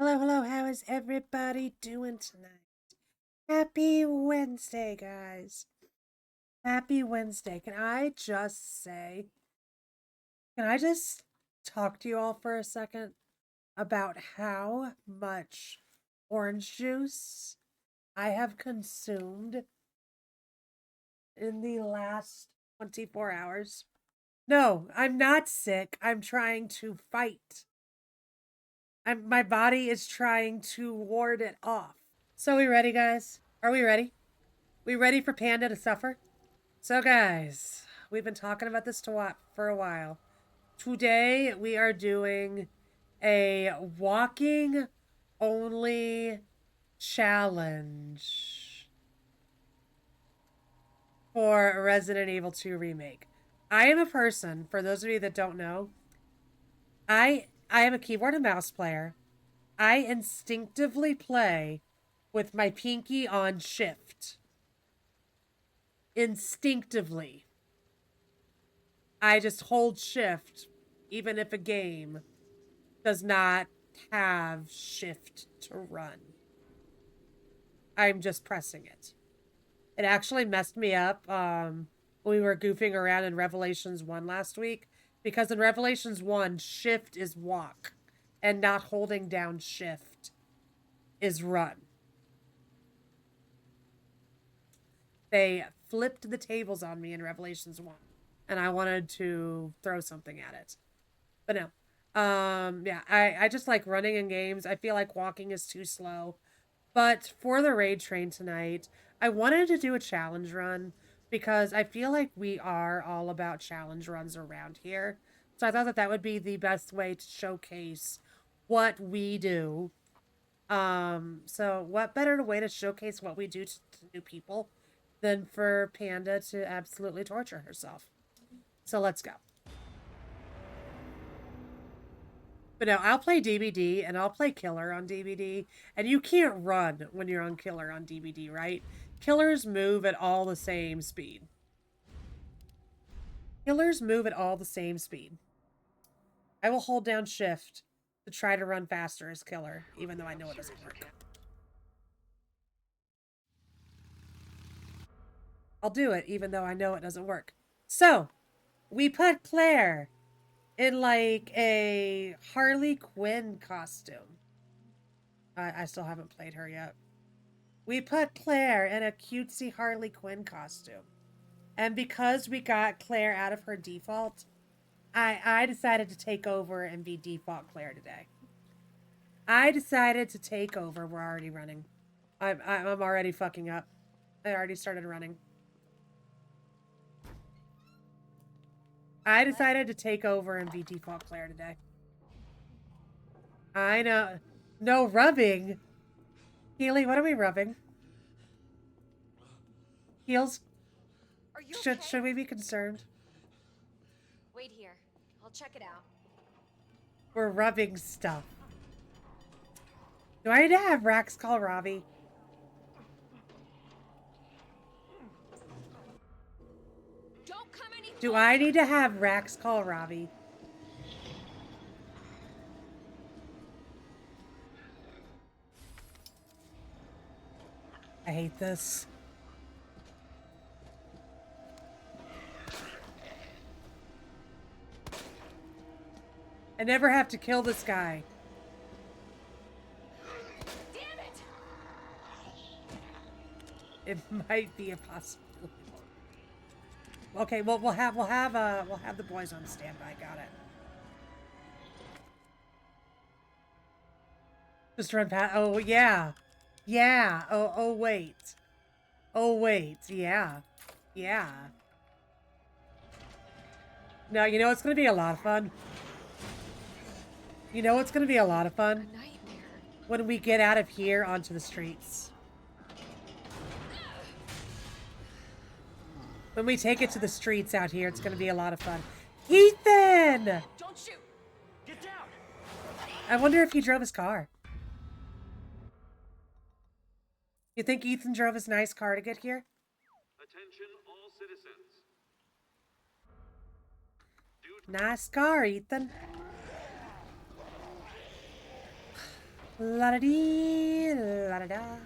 Hello, hello, how is everybody doing tonight? Happy Wednesday, guys. Happy Wednesday. Can I just talk to you all for a second about how much orange juice I have consumed in the last 24 hours? No, I'm not sick. I'm trying to fight. My body is trying to ward it off. So we ready, guys? Are we ready? We ready for Panda to suffer? So guys, we've been talking about this for a while. Today we are doing a walking only challenge for Resident Evil 2 Remake. I am a person, for those of you that don't know, I am a keyboard and mouse player. I instinctively play with my pinky on shift. Instinctively. I just hold shift even if a game does not have shift to run. I'm just pressing it. It actually messed me up when we were goofing around in Revelations 1 last week, because in Revelations 1, shift is walk and not holding down shift is run. They flipped the tables on me in Revelations 1, and I wanted to throw something at it. But no. Yeah, I just like running in games. I feel like walking is too slow. But for the raid train tonight, I wanted to do a challenge run because I feel like we are all about challenge runs around here. So I thought that that would be the best way to showcase what we do. So what better way to showcase what we do to new people than for Panda to absolutely torture herself. So let's go. But no, I'll play DBD and I'll play Killer on DBD. And you can't run when you're on Killer on DBD, right? Killers move at all the same speed. Killers move at all the same speed. I will hold down shift to try to run faster as Killer, even though I know it doesn't work. I'll do it, even though I know it doesn't work. So, we put Claire in like a Harley Quinn costume. I still haven't played her yet. We put Claire in a cutesy Harley Quinn costume. And because we got Claire out of her default, I decided to take over and be default Claire today. I decided to take over. We're already running. I'm already fucking up. I already started running. I decided to take over and be default Claire today. I know. No rubbing. Healy, what are we rubbing? Heels? Are you okay? Should we be concerned? Wait here. I'll check it out. We're rubbing stuff. Do I need to have Rax call Robbie? Don't come any closer. Do I need to have Rax call Robbie? I hate this. I never have to kill this guy. Damn it! It might be a possibility. Okay, well we'll have the boys on standby. Got it. Just run past. Oh yeah, yeah. Oh wait. Oh wait. Yeah, yeah. No, you know it's gonna be a lot of fun. You know what's gonna be a lot of fun? A nightmare. When we get out of here onto the streets. When we take it to the streets out here, it's gonna be a lot of fun. Ethan! Don't shoot! Get down! I wonder if he drove his car. You think Ethan drove his nice car to get here? Attention all citizens. Nice car, Ethan. La-da-dee, la-da-da.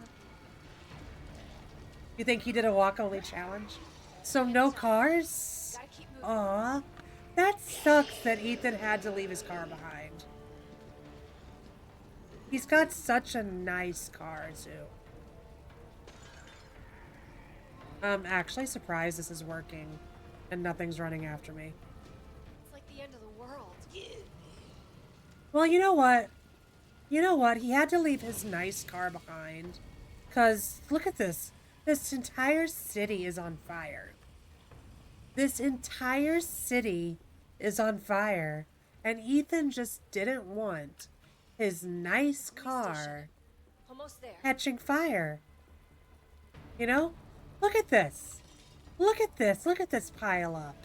You think he did a walk-only challenge? So no cars? Gotta keep moving. Aw. That sucks that Ethan had to leave his car behind. He's got such a nice car, too. I'm actually surprised this is working and nothing's running after me. It's like the end of the world. Well, you know what? You know what? He had to leave his nice car behind. Because, look at this. This entire city is on fire. This entire city is on fire. And Ethan just didn't want his nice car Almost there. catching fire. You know? Look at this. Look at this. Look at this pile up.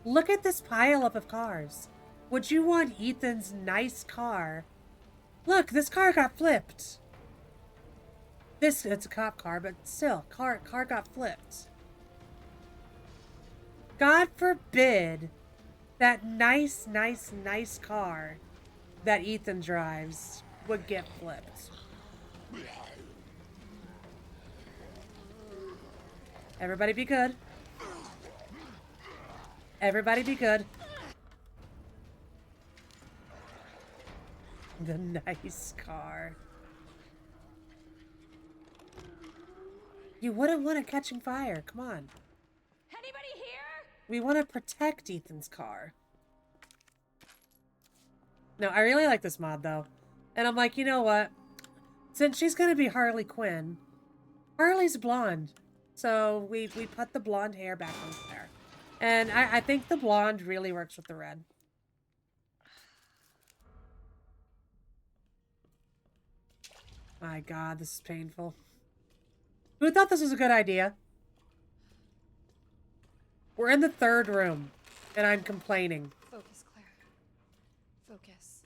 Look at this pile up of cars. Would you want Ethan's nice car? Look, this car got flipped. It's a cop car, but still, car got flipped. God forbid that nice car that Ethan drives would get flipped. Everybody be good. Everybody be good. The nice car. You wouldn't want it catching fire. Come on. Anybody here? We want to protect Ethan's car. No, I really like this mod, though. And I'm like, you know what? Since she's going to be Harley Quinn, Harley's blonde. So we put the blonde hair back on there. And I think the blonde really works with the red. My God, this is painful. Who thought this was a good idea? We're in the third room, and I'm complaining. Focus, Claire. Focus.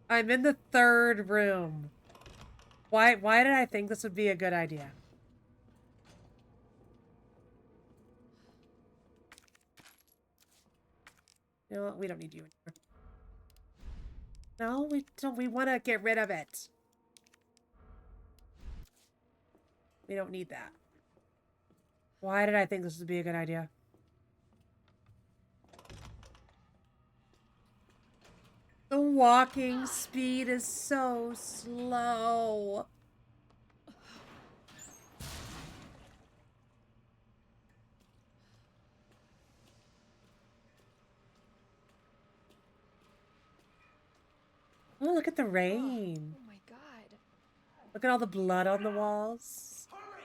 I'm in the third room. Why did I think this would be a good idea? You know what? We don't need you anymore. No, we don't. We want to get rid of it. We don't need that. Why did I think this would be a good idea? The walking speed is so slow. Oh, look at the rain. Oh my God. Look at all the blood on the walls. Hurry!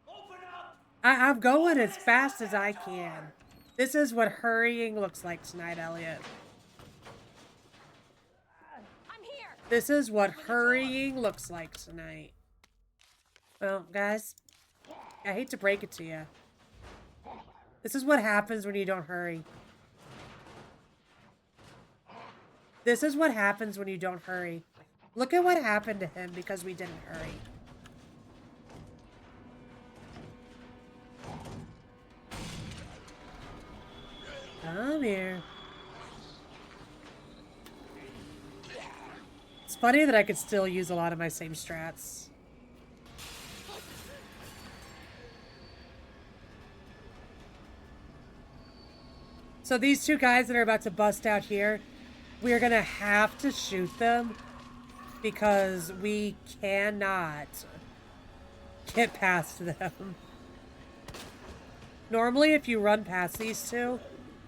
Open up! I'm going as fast as I can. This is what hurrying looks like tonight, Elliot. I'm here. This is what hurrying looks like tonight. Well, guys, I hate to break it to you. This is what happens when you don't hurry. This is what happens when you don't hurry. Look at what happened to him because we didn't hurry. Come here. It's funny that I could still use a lot of my same strats. So these two guys that are about to bust out here, we're gonna have to shoot them because we cannot get past them. Normally, if you run past these two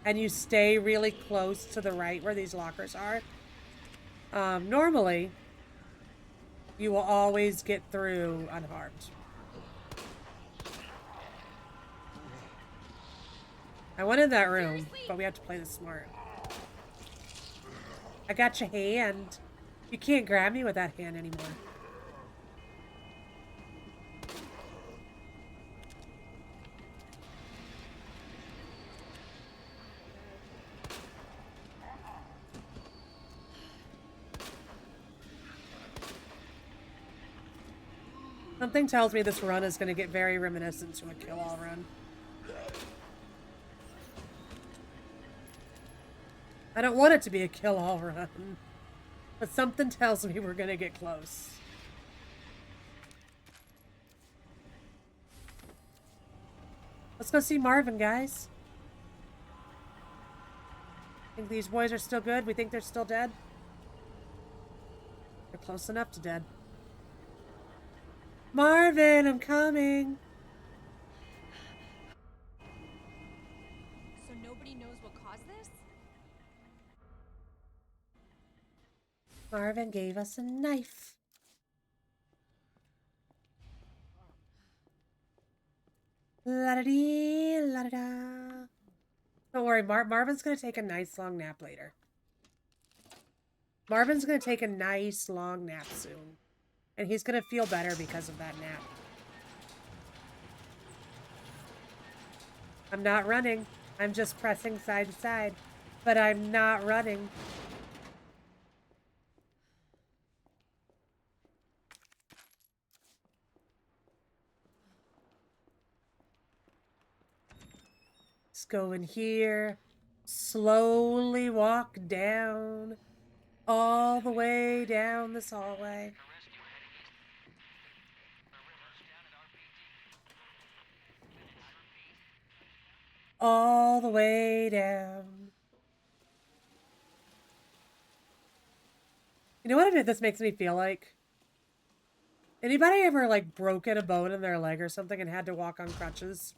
and you stay really close to the right where these lockers are, normally you will always get through unharmed. I went in that room, but we have to play this smart. I got your hand. You can't grab me with that hand anymore. Something tells me this run is going to get very reminiscent to a kill-all run. I don't want it to be a kill-all run, but something tells me we're gonna get close. Let's go see Marvin, guys. Think these boys are still good? We think they're still dead? They're close enough to dead. Marvin, I'm coming. So nobody knows what caused this? Marvin gave us a knife. La-da-dee, la-da-da. Don't worry, Marvin's gonna take a nice long nap later. Marvin's gonna take a nice long nap soon. And he's gonna feel better because of that nap. I'm not running. I'm just pressing side to side. But I'm not running. Let's go in here. Slowly walk down. All the way down this hallway. All the way down. You know what this makes me feel like? Anybody ever, like, broken a bone in their leg or something and had to walk on crutches?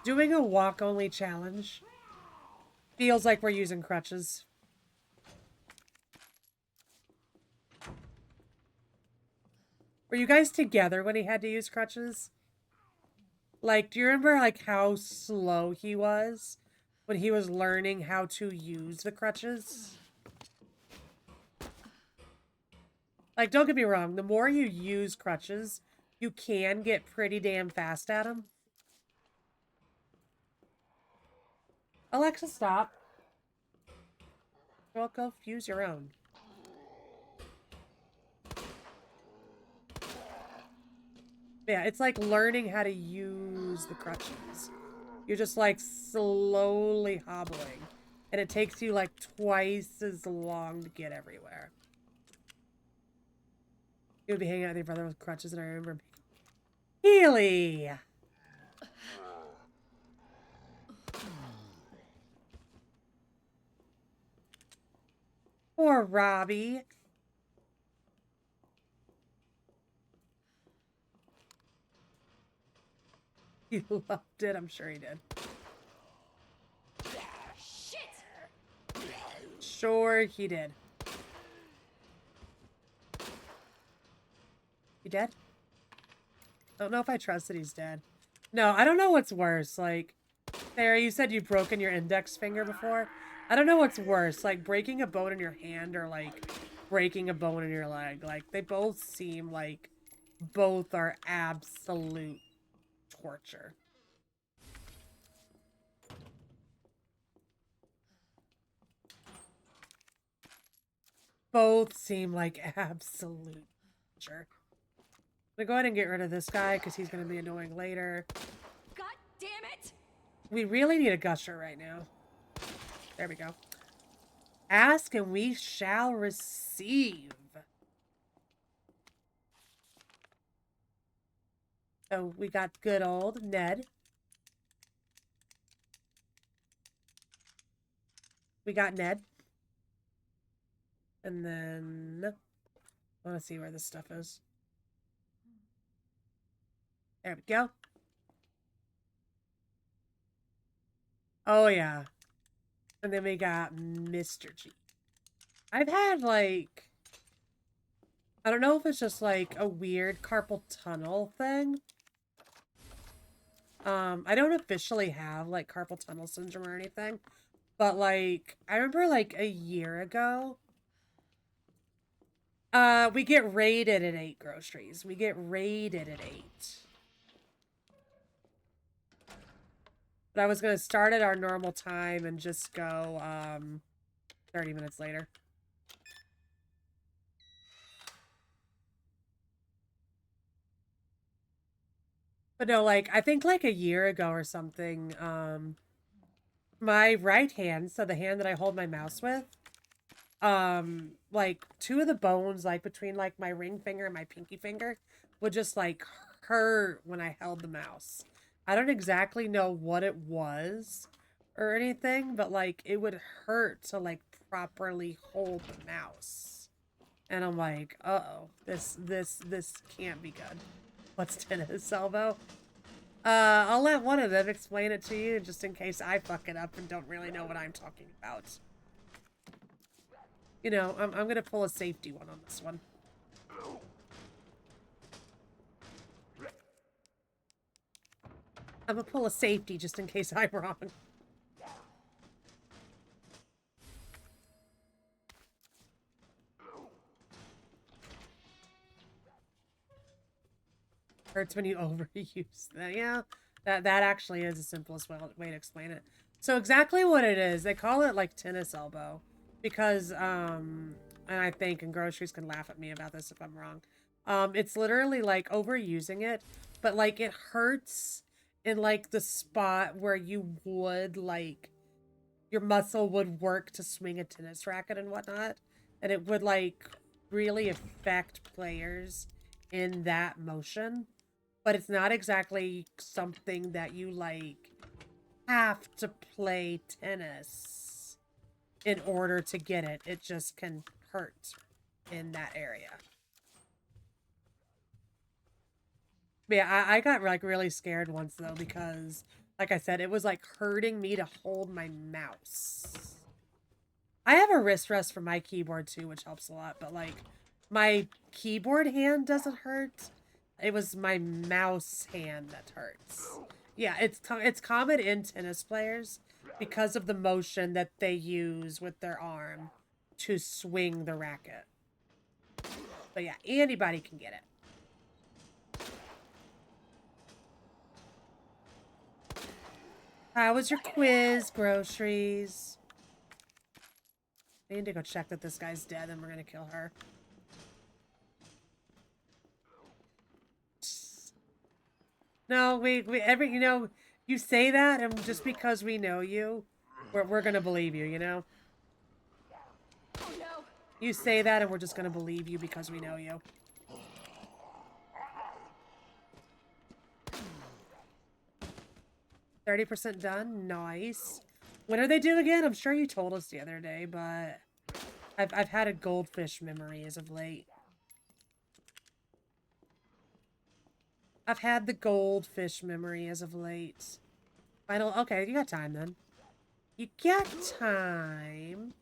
Doing a walk-only challenge feels like we're using crutches. Were you guys together when he had to use crutches? Like, do you remember, like, how slow he was when he was learning how to use the crutches? Like, don't get me wrong, the more you use crutches, you can get pretty damn fast at them. Alexa, stop. Well, go use your own. Yeah, it's like learning how to use the crutches. You're just like slowly hobbling. And it takes you like twice as long to get everywhere. You would be hanging out with your brother with crutches, and I remember Healy! Poor Robbie. He loved it. I'm sure he did. Shit! Sure he did. He dead? I don't know if I trust that he's dead. No, I don't know what's worse. Like, Sarah, you said you've broken your index finger before. I don't know what's worse. Like, breaking a bone in your hand or, like, breaking a bone in your leg. Like, they both seem like both are absolute torture. Both seem like absolute torture. I'm gonna go ahead and get rid of this guy because he's gonna be annoying later. God damn it! We really need a gusher right now. There we go. Ask and we shall receive. So we got good old Ned. We got Ned. And then I want to see where this stuff is. There we go. Oh, yeah. And then we got Mr. G. I've had, like... I don't know if it's just, like, a weird carpal tunnel thing. I don't officially have, like, carpal tunnel syndrome or anything. But, like, I remember, like, a year ago... we get raided at 8 groceries. We get raided at 8. But I was going to start at our normal time and just go 30 minutes later. But no, like, I think like a year ago or something, my right hand, so the hand that I hold my mouse with, like two of the bones, like between like my ring finger and my pinky finger, would just like hurt when I held the mouse. I don't exactly know what it was or anything, but like it would hurt to like properly hold the mouse. And I'm like, uh-oh, this can't be good. What's tennis elbow? I'll let one of them explain it to you just in case I fuck it up and don't really know what I'm talking about. You know, I'm gonna pull a safety one on this one. I'm gonna pull a safety just in case I'm wrong. Hurts when you overuse that. Yeah, that actually is the simplest way to explain it. So exactly what it is, they call it like tennis elbow because and I think, and groceries can laugh at me about this if I'm wrong. It's literally like overusing it, but like it hurts in like the spot where you would like your muscle would work to swing a tennis racket and whatnot, and it would like really affect players in that motion. But it's not exactly something that you like have to play tennis in order to get it. It just can hurt in that area. But yeah, I got like really scared once though because, like I said, it was like hurting me to hold my mouse. I have a wrist rest for my keyboard too, which helps a lot, but like my keyboard hand doesn't hurt. It was my mouse hand that hurts. Yeah, it's common in tennis players because of the motion that they use with their arm to swing the racket. But yeah, anybody can get it. How was your quiz, groceries? I need to go check that this guy's dead and we're gonna kill her. No, you know, you say that, and just because we know you, we're gonna believe you, you know? Oh no! You say that, and we're just gonna believe you because we know you. %30 done? Nice. When are they due again? I'm sure you told us the other day, but I've had a goldfish memory as of late. I've had the goldfish memory as of late. Final. Okay, you got time then. You got time.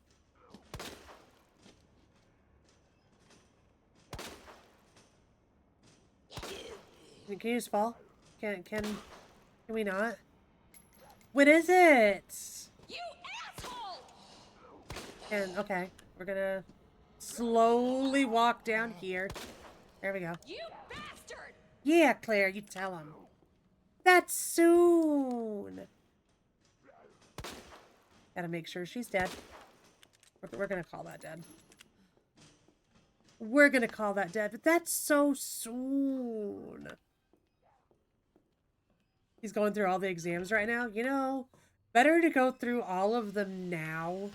Can you just fall? Can we not? What is it? You asshole! And okay, we're gonna slowly walk down here. There we go. You bastard! Yeah, Claire, you tell him. That's soon. Gotta make sure she's dead. We're gonna call that dead. We're gonna call that dead, but that's so soon. He's going through all the exams right now. You know, better to go through all of them now.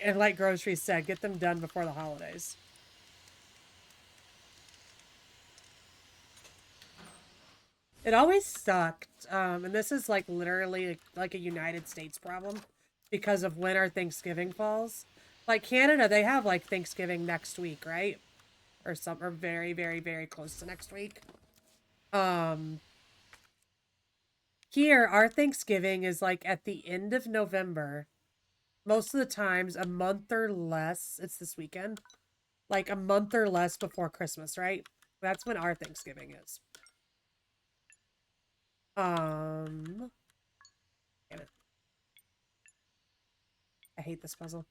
And like groceries said, get them done before the holidays. It always sucked, and this is like literally like a United States problem because of when our Thanksgiving falls. Like Canada, they have like Thanksgiving next week, right? Or very, very, very close to next week. Here, our Thanksgiving is like at the end of November. Most of the times, a month or less. It's this weekend. Like a month or less before Christmas, right? That's when our Thanksgiving is. Damn it. I hate this puzzle.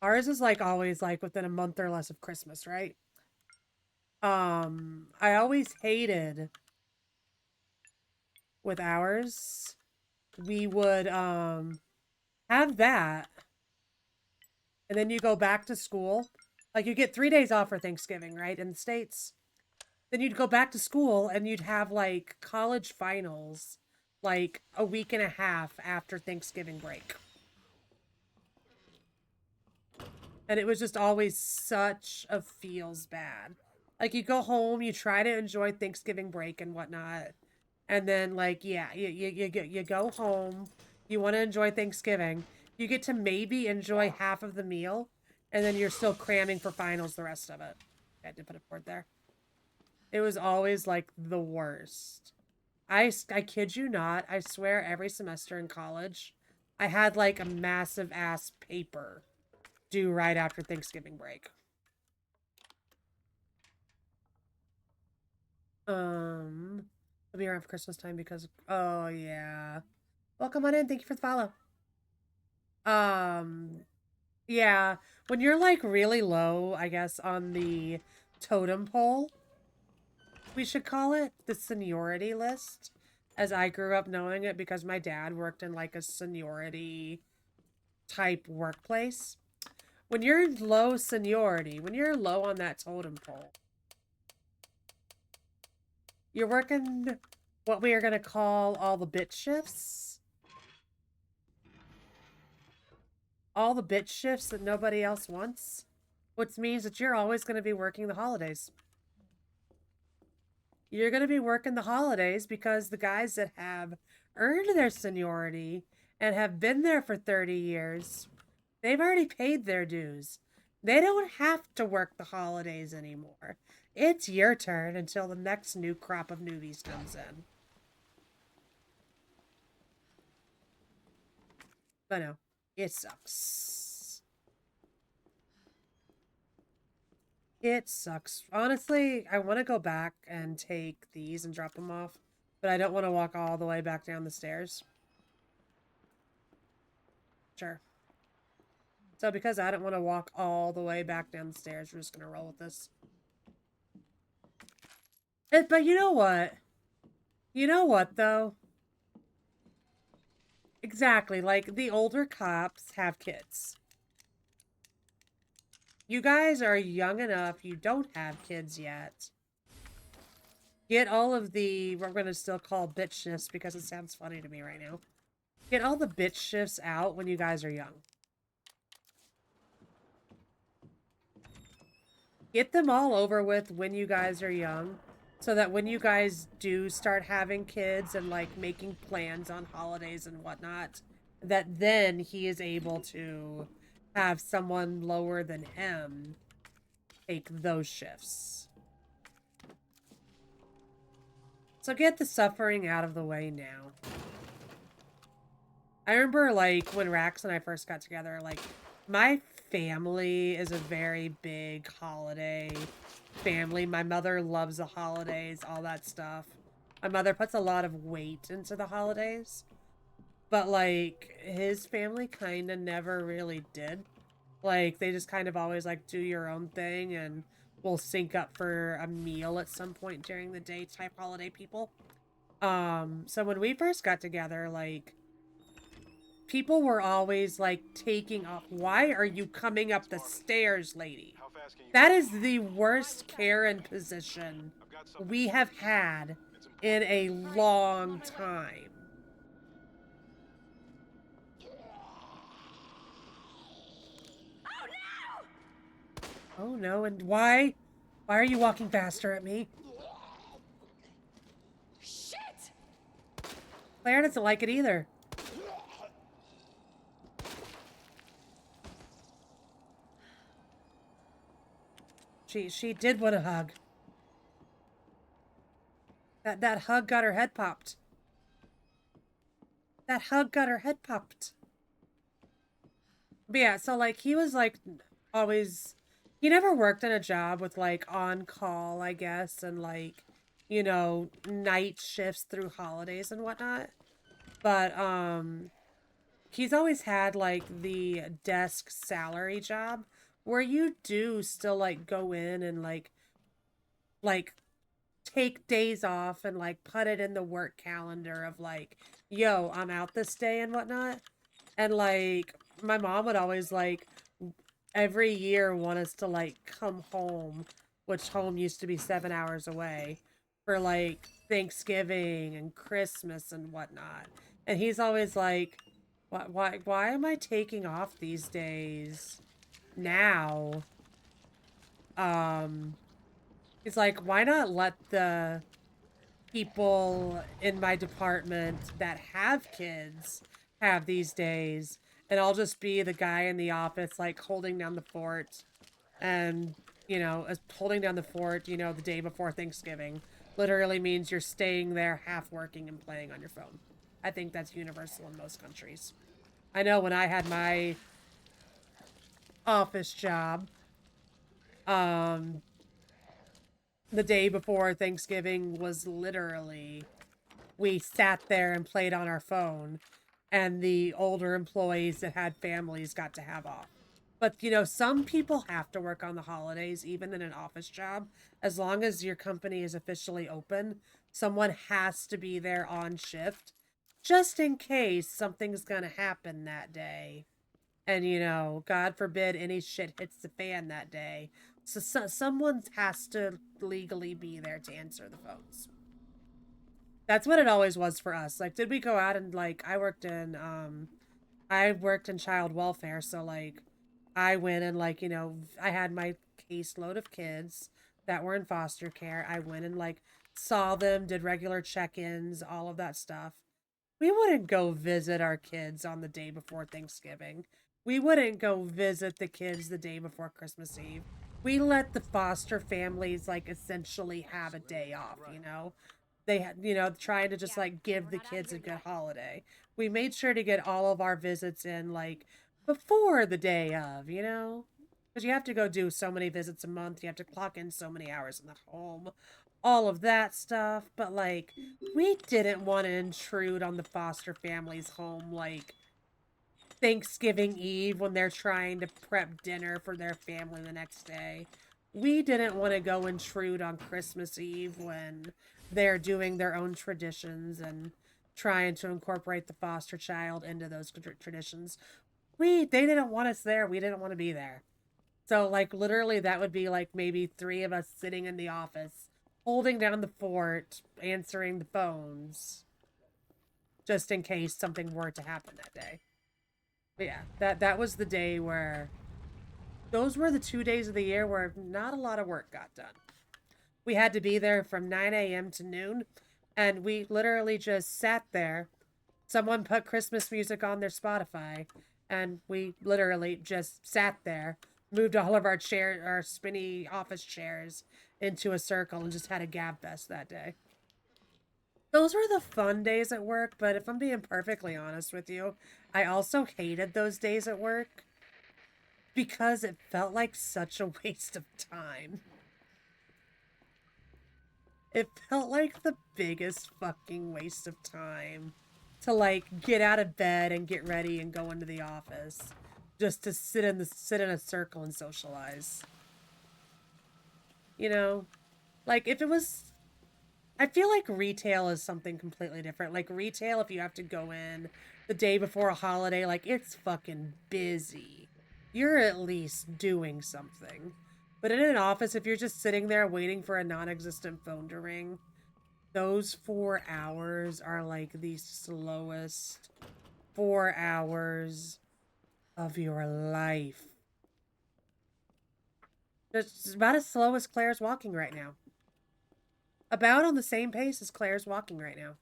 Ours is like always like within a month or less of Christmas, right? I always hated with ours. We would have that. And then you go back to school Like, you get 3 days off for Thanksgiving, right, in the States? Then you'd go back to school and you'd have, like, college finals, like, a week and a half after Thanksgiving break. And it was just always such a feels bad. Like, you go home, you try to enjoy Thanksgiving break and whatnot, and then, like, yeah, you go home, you want to enjoy Thanksgiving, you get to maybe enjoy half of the meal, and then you're still cramming for finals the rest of it. I did put a board there. It was always, like, the worst. I kid you not, I swear every semester in college, I had, like, a massive ass paper due right after Thanksgiving break. I'll be around for Christmas time because, oh yeah. Welcome on in. Thank you for the follow. Yeah. When you're like really low, I guess, on the totem pole, we should call it the seniority list, as I grew up knowing it because my dad worked in like a seniority type workplace. When you're low seniority, when you're low on that totem pole, you're working what we are going to call all the bit shifts. All the bit shifts that nobody else wants. Which means that you're always going to be working the holidays. You're going to be working the holidays because the guys that have earned their seniority and have been there for 30 years, they've already paid their dues. They don't have to work the holidays anymore. It's your turn until the next new crop of newbies comes in. But no, it sucks. It sucks. Honestly, I want to go back and take these and drop them off, but I don't want to walk all the way back down the stairs. Sure. So because I don't want to walk all the way back down the stairs, we're just going to roll with this. But you know what? You know what, though? Exactly. Like, the older cops have kids. You guys are young enough. You don't have kids yet. Get all of the, we're going to still call bitch shifts because it sounds funny to me right now. Get all the bitch shifts out when you guys are young. Get them all over with when you guys are young. So that when you guys do start having kids and, like, making plans on holidays and whatnot, that then he is able to have someone lower than him take those shifts. So get the suffering out of the way now. I remember, like, when Rax and I first got together, like, my family is a very big holiday family. My mother loves the holidays, all that stuff. My mother puts a lot of weight into the holidays. But, like, his family kind of never really did. Like, they just kind of always, like, do your own thing and we'll sync up for a meal at some point during the day type holiday people. So when we first got together, like, people were always, like, taking off. Why are you coming up the stairs, lady? That is the worst Karen position we have had in a long time. Oh no, and why? Why are you walking faster at me? Shit! Claire doesn't like it either. She did want a hug. That hug got her head popped. That hug got her head popped. But yeah, so like he was like always he never worked in a job with like on call, I guess, and like, you know, night shifts through holidays and whatnot. But he's always had like the desk salary job where you do still like go in and like take days off and like put it in the work calendar of like, yo, I'm out this day and whatnot. And like my mom would always like every year want us to like come home, which home used to be 7 hours away, for like Thanksgiving and Christmas and whatnot. And he's always like, why am I taking off these days now? Um, he's like, why not let the people in my department that have kids have these days, and I'll just be the guy in the office like holding down the fort, and holding down the fort, the day before Thanksgiving literally means you're staying there half working and playing on your phone. I think that's universal in most countries. I know when I had my office job, um the day before Thanksgiving was literally, we sat there and played on our phone, and the older employees that had families got to have off. But some people have to work on the holidays, even in an office job. As long as your company is officially open, someone has to be there on shift, just in case something's gonna happen that day. And God forbid any shit hits the fan that day. So someone has to legally be there to answer the phones. That's what it always was for us. Like, did we go out and like I worked in child welfare, so like I went and like, I had my caseload of kids that were in foster care. I went and like saw them, did regular check-ins, all of that stuff. We wouldn't go visit our kids on the day before Thanksgiving. We wouldn't go visit the kids the day before Christmas Eve. We let the foster families like essentially have a day off, They had, trying to just like give the kids a good holiday. We made sure to get all of our visits in like before the day of, because you have to go do so many visits a month. You have to clock in so many hours in the home, all of that stuff. But like, we didn't want to intrude on the foster family's home like Thanksgiving Eve when they're trying to prep dinner for their family the next day. We didn't want to go intrude on Christmas Eve when they're doing their own traditions and trying to incorporate the foster child into those traditions. They didn't want us there. We didn't want to be there. So like literally that would be like maybe three of us sitting in the office holding down the fort, answering the phones just in case something were to happen that day. But yeah, that was the day where those were the 2 days of the year where not a lot of work got done. We had to be there from 9 a.m. to noon, and we literally just sat there. Someone put Christmas music on their Spotify, and we literally just sat there, moved all of our spinny office chairs into a circle, and just had a gab fest that day. Those were the fun days at work, but if I'm being perfectly honest with you, I also hated those days at work because it felt like such a waste of time. It felt like the biggest fucking waste of time to like get out of bed and get ready and go into the office just to sit in a circle and socialize. Like if it was, I feel like retail is something completely different. Like retail, if you have to go in the day before a holiday, like it's fucking busy. You're at least doing something. But in an office, if you're just sitting there waiting for a non-existent phone to ring, those 4 hours are like the slowest 4 hours of your life. It's about as slow as Claire's walking right now. About on the same pace as Claire's walking right now.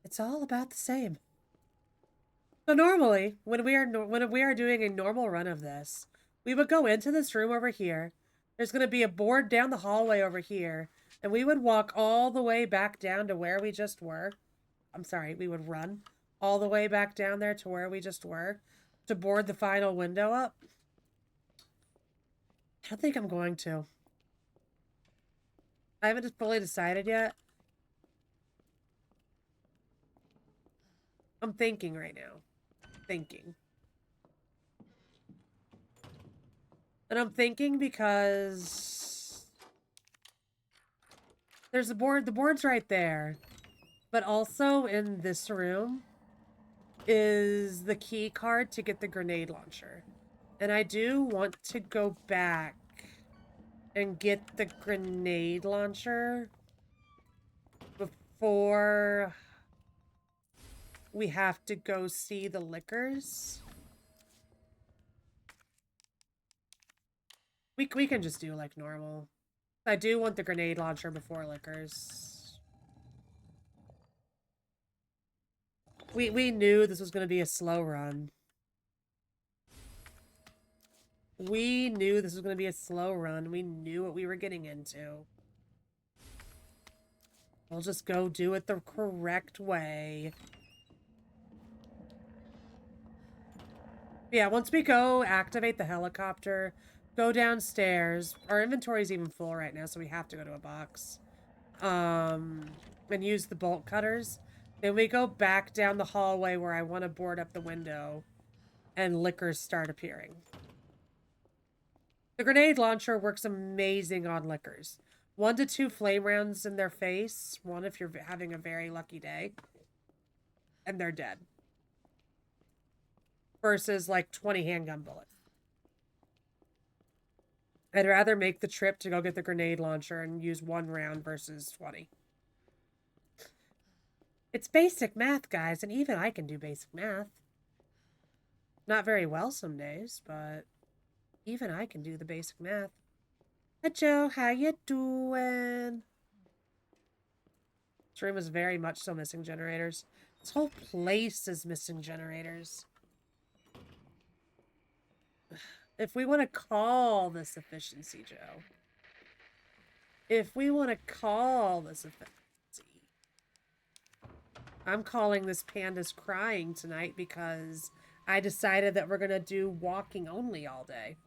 It's all about the same. So normally, when we are doing a normal run of this, we would go into this room over here. There's going to be a board down the hallway over here, and we would walk all the way back down to where we just were. I'm sorry, we would run all the way back down there to where we just were to board the final window up. I don't think I'm going to. I haven't fully decided yet. I'm thinking right now. Thinking. And I'm thinking because there's a board. The board's right there. But also in this room is the key card to get the grenade launcher. And I do want to go back and get the grenade launcher before we have to go see the liquors. We can just do like normal. I do want the grenade launcher before liquors. We knew this was going to be a slow run. We knew this was going to be a slow run. We knew what we were getting into. We'll just go do it the correct way. Yeah, once we go activate the helicopter, go downstairs. Our inventory's even full right now, so we have to go to a box. And use the bolt cutters. Then we go back down the hallway where I want to board up the window, and liquors start appearing. The grenade launcher works amazing on liquors. 1 to 2 flame rounds in their face. 1 if you're having a very lucky day. And they're dead. Versus like 20 handgun bullets. I'd rather make the trip to go get the grenade launcher and use 1 round versus 20. It's basic math, guys, and even I can do basic math. Not very well some days, but even I can do the basic math. Hi, Joe. How you doing? This room is very much so missing generators. This whole place is missing generators. If we want to call this efficiency, Joe. If we want to call this efficiency. I'm calling this Panda's crying tonight because I decided that we're going to do walking only all day.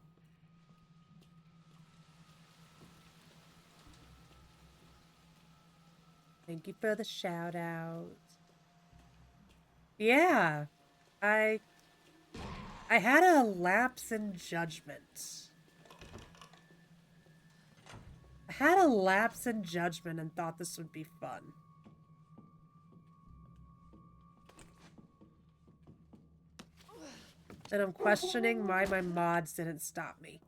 Thank you for the shout out. Yeah, I had a lapse in judgment. I had a lapse in judgment and thought this would be fun. And I'm questioning why my mods didn't stop me.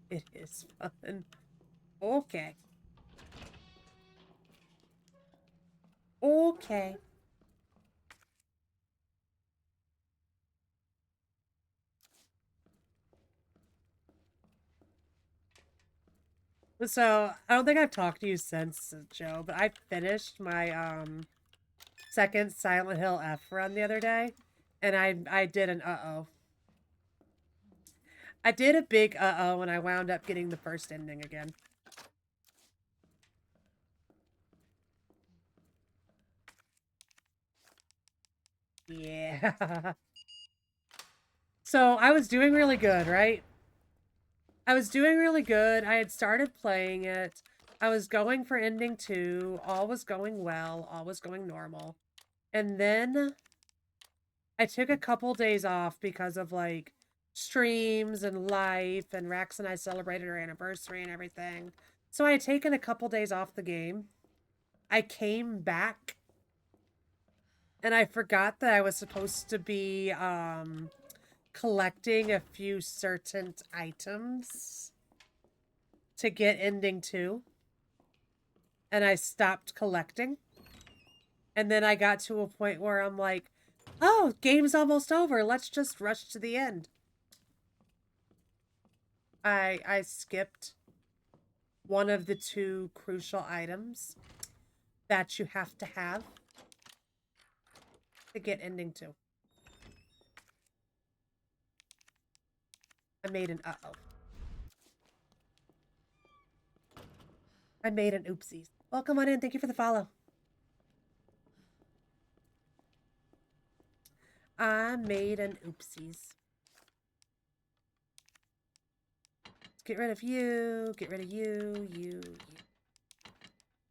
It is fun. Okay. Okay. So, I don't think I've talked to you since, Joe, but I finished my, second Silent Hill F run the other day, and I did an uh-oh. I did a big uh-oh, and I wound up getting the first ending again. Yeah. So, I was doing really good, right? I was doing really good. I had started playing it. I was going for ending 2. All was going well. All was going normal. And then I took a couple days off because of, like, streams and life, and Rax and I celebrated our anniversary and everything. So I had taken a couple days off the game. I came back, and I forgot that I was supposed to be, collecting a few certain items to get ending 2. And I stopped collecting. And then I got to a point where I'm like, oh, game's almost over. Let's just rush to the end. I skipped one of the 2 crucial items that you have to have to get ending 2. I made an uh-oh. I made an oopsies. Welcome on in. Thank you for the follow. I made an oopsies. Let's get rid of you. Get rid of you.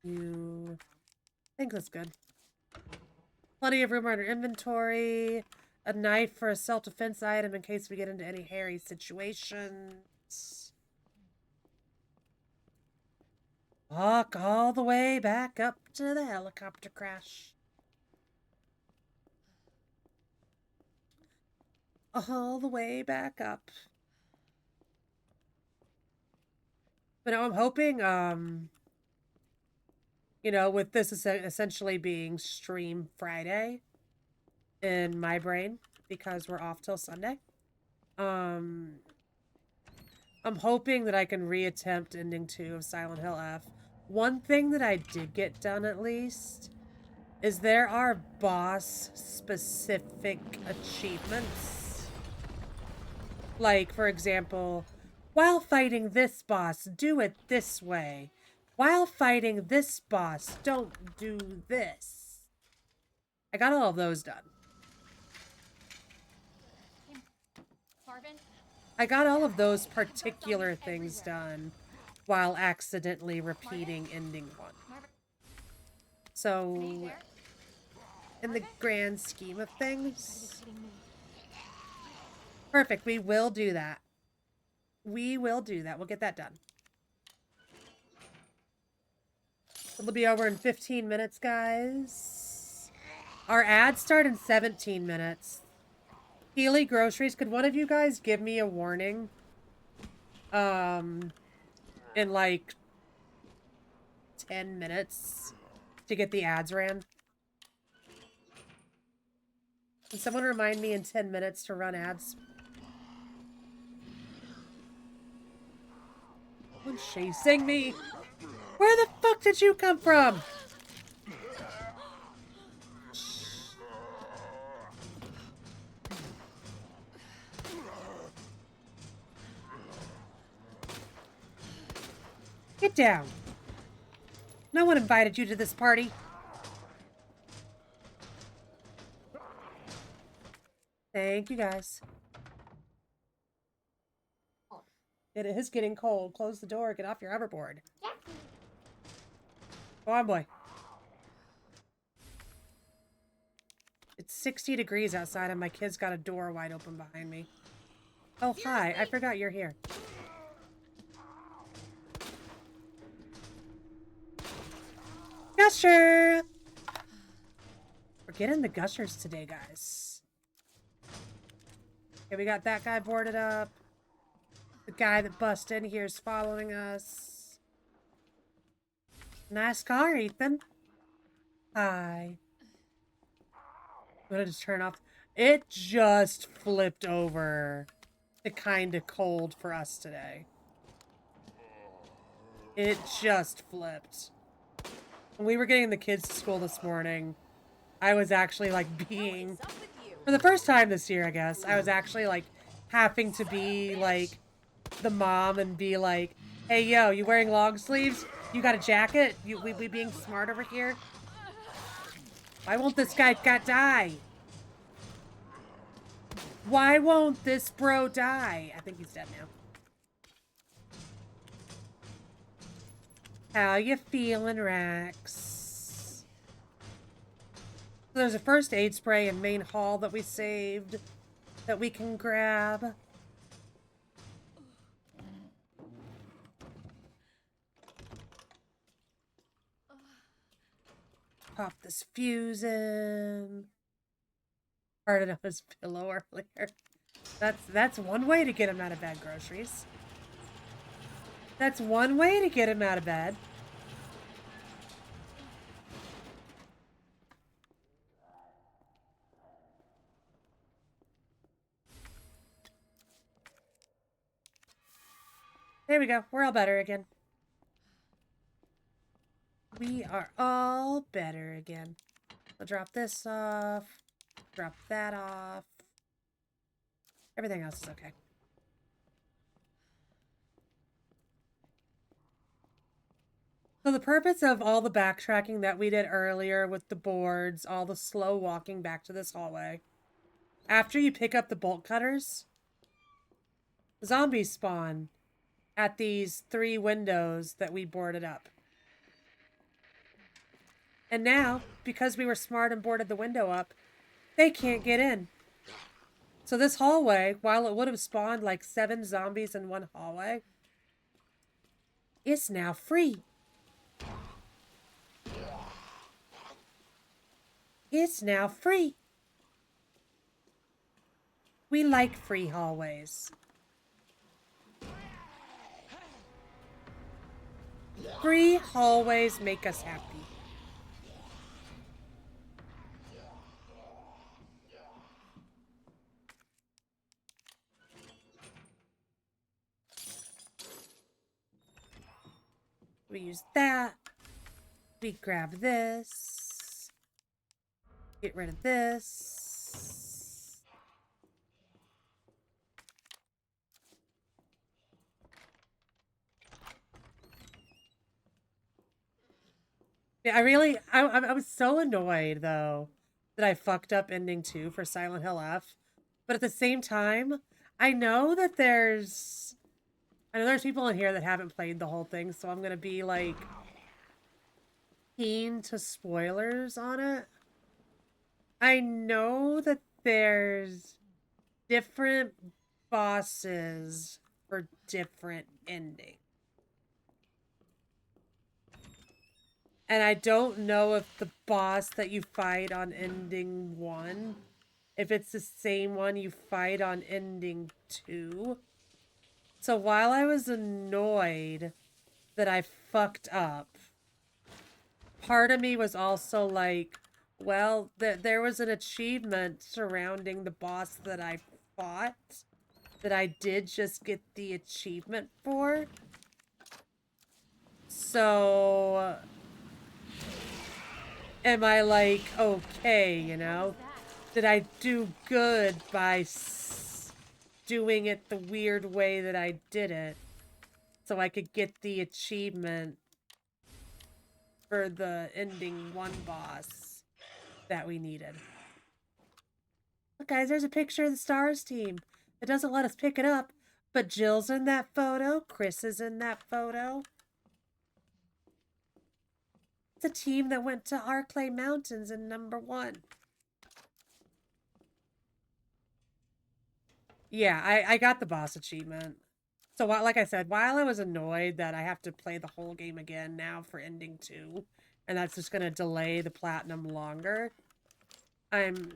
You. I think that's good. Plenty of room on our inventory. A knife for a self-defense item in case we get into any hairy situations. Walk all the way back up to the helicopter crash. All the way back up. But no, I'm hoping, you know, with this essentially being Stream Friday in my brain, because we're off till Sunday, I'm hoping that I can reattempt ending 2 of Silent Hill F. One thing that I did get done, at least, is there are boss-specific achievements. Like, for example, while fighting this boss, do it this way. While fighting this boss, don't do this. I got all of those done. Marvin? I got all of those particular things done while accidentally repeating ending 1. Marvin? Are you So, there? in the grand scheme of things, Kidding me. perfect. We will do that. We will do that. We'll get that done. It'll be over in 15 minutes, guys. Our ads start in 17 minutes. Healy Groceries, could one of you guys give me a warning? In like 10 minutes to get the ads ran? Can someone remind me in 10 minutes to run ads? Someone's chasing me. Where the fuck did you come from? Get down. No one invited you to this party. Thank you, guys. It is getting cold. Close the door. Get off your hoverboard. Go on, boy. It's 60 degrees outside and my kid's got a door wide open behind me. Oh, hi. I forgot you're here. Gusher! We're getting the gushers today, guys. Okay, we got that guy boarded up. The guy that busted in here is following us. Nice car, Ethan. Hi. I'm gonna just turn off. It just flipped over to kind of cold for us today. It just flipped. When we were getting the kids to school this morning, I was actually like being, for the first time this year, I guess, I was actually like having to be like the mom and be like, hey, yo, you wearing long sleeves? You got a jacket? We being smart over here? Why won't this guy die? Why won't this bro die? I think he's dead now. How you feeling, Rex? So there's a first aid spray in main hall that we saved that we can grab. Pop this fuse in. Farted up his pillow earlier. That's one way to get him out of bed, groceries. That's one way to get him out of bed. There we go. We're all better again. We are all better again. I'll drop this off. Drop that off. Everything else is okay. So the purpose of all the backtracking that we did earlier with the boards, all the slow walking back to this hallway, after you pick up the bolt cutters, zombies spawn at these 3 windows that we boarded up. And now, because we were smart and boarded the window up, they can't get in. So this hallway, while it would have spawned like 7 zombies in one hallway, is now free. is now free. We like free hallways. Free hallways make us happy. We use that. We grab this. Get rid of this. Yeah, I was so annoyed, though, that I fucked up ending 2 for Silent Hill F. But at the same time, I know there's people in here that haven't played the whole thing, so I'm gonna be, like, keen to spoilers on it. I know that there's different bosses for different endings. And I don't know if the boss that you fight on ending 1, if it's the same one you fight on ending 2. So while I was annoyed that I fucked up, part of me was also like, well, there was an achievement surrounding the boss that I fought that I did just get the achievement for. So am I like, okay, you know? Did I do good by doing it the weird way that I did it so I could get the achievement for the ending 1 boss that we needed? Look, guys, there's a picture of the Stars team. It doesn't let us pick it up, but Jill's in that photo. Chris is in that photo. It's a team that went to Arclay Mountains in number 1. Yeah, I got the boss achievement. So, like I said, while I was annoyed that I have to play the whole game again now for ending 2, and that's just going to delay the platinum longer, I'm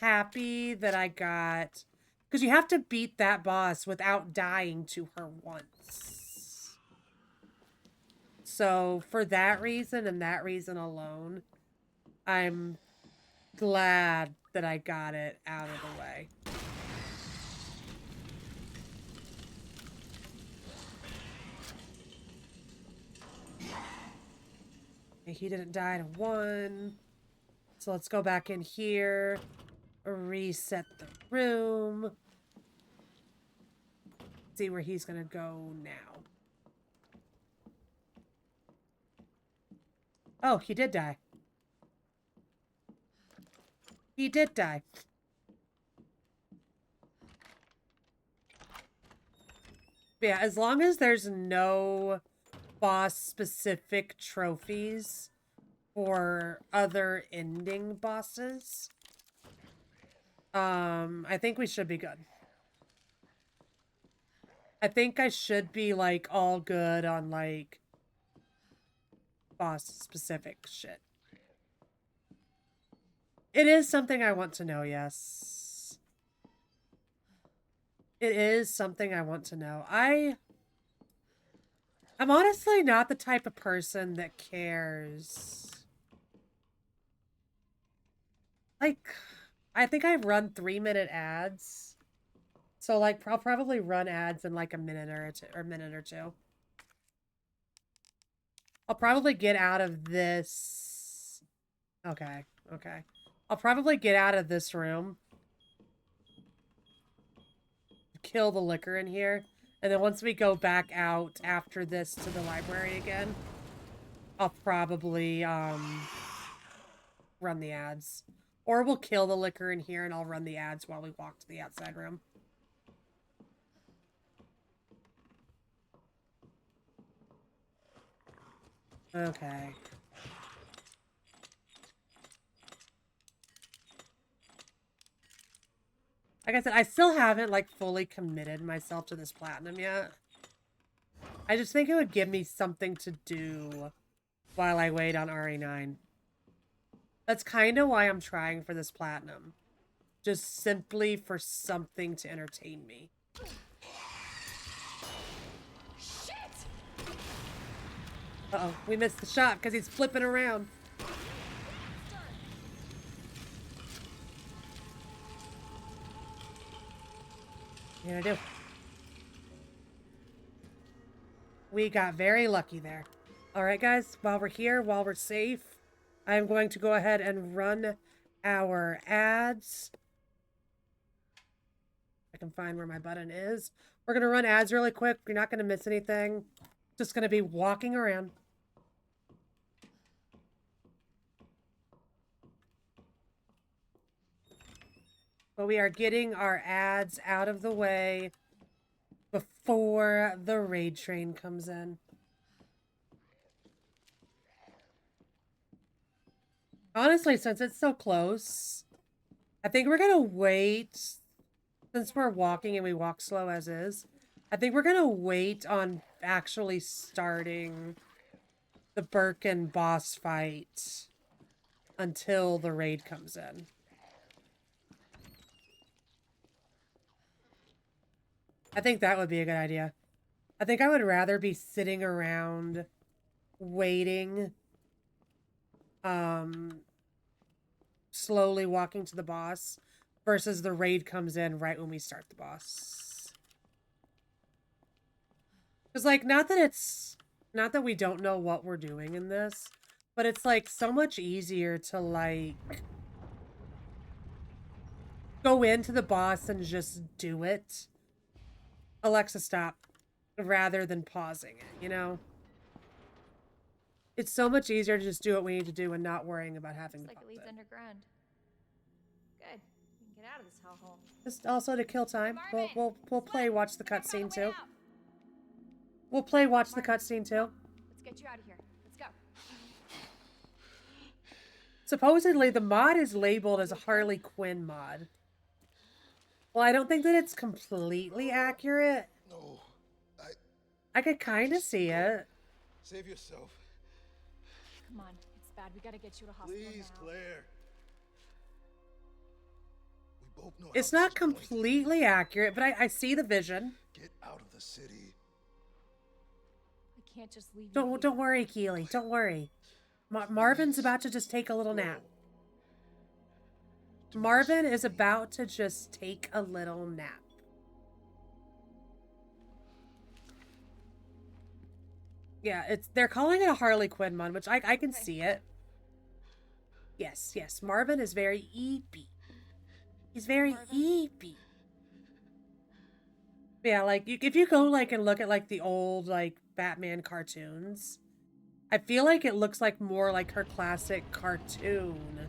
happy that I got... Because you have to beat that boss without dying to her once. So, for that reason and that reason alone, I'm glad that I got it out of the way. He didn't die to 1. So let's go back in here. Reset the room. See where he's gonna go now. Oh, he did die. He did die. But yeah, as long as there's no boss-specific trophies for other ending bosses, I think we should be good. I think I should be, like, all good on, like, boss-specific shit. It is something I want to know, yes. It is something I want to know. I'm honestly not the type of person that cares. Like, I think I've run 3-minute ads. So, like, I'll probably run ads in, like, a minute or two. I'll probably get out of this. Okay, okay. I'll probably get out of this room. Kill the liquor in here. And then once we go back out after this to the library again, I'll probably, run the ads. Or we'll kill the liquor in here and I'll run the ads while we walk to the outside room. Okay. Like I said, I still haven't, like, fully committed myself to this platinum yet. I just think it would give me something to do while I wait on RE9. That's kind of why I'm trying for this platinum. Just simply for something to entertain me. Shit! Uh-oh, we missed the shot because he's flipping around. What are you gonna do? We got very lucky there. All right, guys, while we're here, while we're safe, I'm going to go ahead and run our ads. I can find where my button is. We're going to run ads really quick. You're not going to miss anything. Just going to be walking around. But we are getting our ads out of the way before the raid train comes in. Honestly, since it's so close, I think we're going to wait. Since we're walking and we walk slow as is, I think we're going to wait on actually starting the Birkin boss fight until the raid comes in. I think that would be a good idea. I think I would rather be sitting around waiting, slowly walking to the boss versus the raid comes in right when we start the boss. Because, like, not that we don't know what we're doing in this, but it's, like, so much easier to, like, go into the boss and just do it. Alexa, stop. Rather than pausing it, you know? It's so much easier to just do what we need to do and not worrying about having to Looks like pause it leads it. underground. Good. We can get out of this hellhole. Just also to kill time. Marvin, We'll play Split! watch the We're back on cutscene way too. out. We'll play watch the Marvin, cutscene too. Let's get you out of here. Let's go. Supposedly the mod is labeled as a Harley Quinn mod. Well, I don't think that it's completely accurate. No, I could kind of see it. save yourself. Come on, it's bad. We gotta get you to hospital Please, now. Claire. We both know It's how not this is going to completely accurate, but I see the vision. end. Get out of the city. I can't just leave you here. Don't worry, Keely. Don't worry. Marvin's about to just take a little nap. Marvin is about to just take a little nap. Yeah, they're calling it a Harley Quinn mod, which I can see it. Yes, Marvin is very eepy. He's very eepy. Yeah, like if you go like and look at like the old like Batman cartoons, I feel like it looks like more like her classic cartoon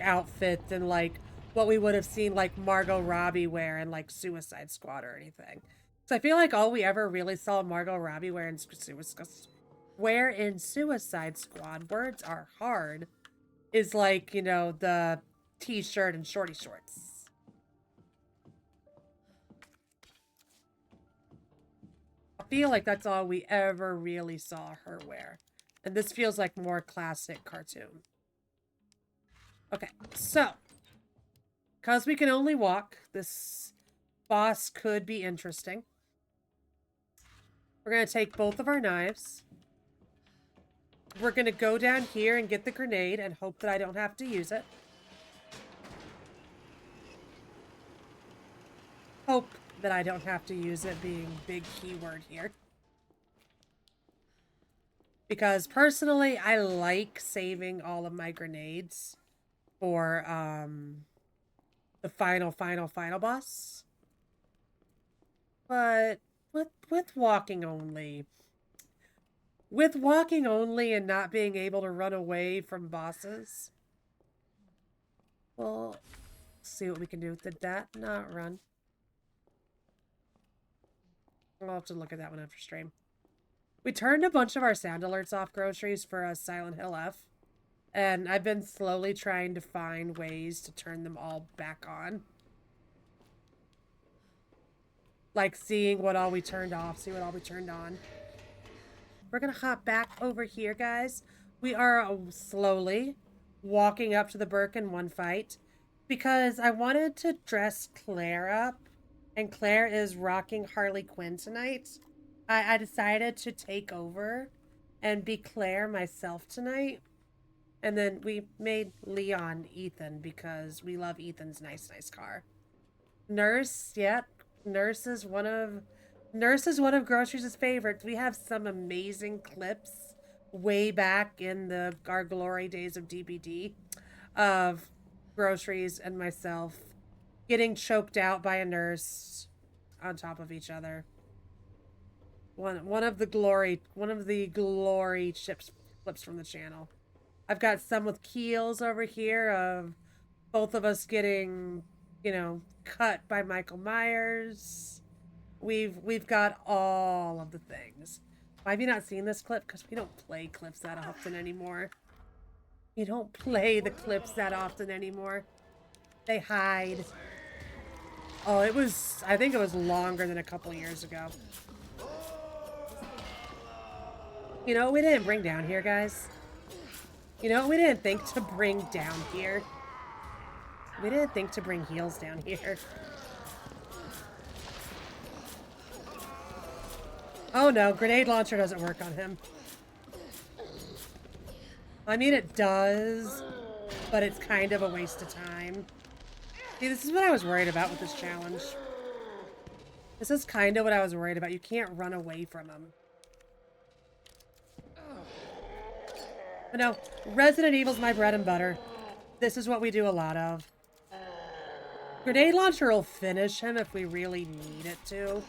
outfit than like what we would have seen like Margot Robbie wear in like Suicide Squad or anything. So I feel like all we ever really saw Margot Robbie wear in Suicide Squad, words are hard, is like, you know, the t-shirt and shorty shorts. I feel like that's all we ever really saw her wear. And this feels like more classic cartoon. Okay, so because we can only walk, this boss could be interesting. We're going to take both of our knives. We're going to go down here and get the grenade and hope that I don't have to use it. Hope that I don't have to use it being big keyword here. Because personally, I like saving all of my grenades for the final boss. But with walking only and not being able to run away from bosses, well, see what we can do. Did that not run? I'll have to look at that one after stream. We turned a bunch of our sound alerts off groceries for a Silent Hill F. And I've been slowly trying to find ways to turn them all back on. Like seeing what all we turned off, see what all we turned on. We're gonna hop back over here, guys. We are slowly walking up to the Birkin one fight because I wanted to dress Claire up, and Claire is rocking Harley Quinn tonight. I decided to take over and be Claire myself tonight. And then we made Leon Ethan because we love Ethan's nice car. Nurse, yep. Nurse is one of Groceries' favorites. We have some amazing clips way back in our glory days of DBD of Groceries and myself getting choked out by a nurse on top of each other. One of the glory chips clips from the channel. I've got some with Keels over here of both of us getting, cut by Michael Myers. We've got all of the things. Why have you not seen this clip? Because we don't play clips that often anymore. You don't play the clips that often anymore. They hide. Oh, I think it was longer than a couple years ago. You know what we didn't bring down here, guys? You know what we didn't think to bring down here? We didn't think to bring heels down here. Oh no, grenade launcher doesn't work on him. I mean, it does, but it's kind of a waste of time. See, this is what I was worried about with this challenge. This is kind of what I was worried about. You can't run away from him. But no, Resident Evil's my bread and butter. This is what we do a lot of. Grenade launcher will finish him if we really need it to,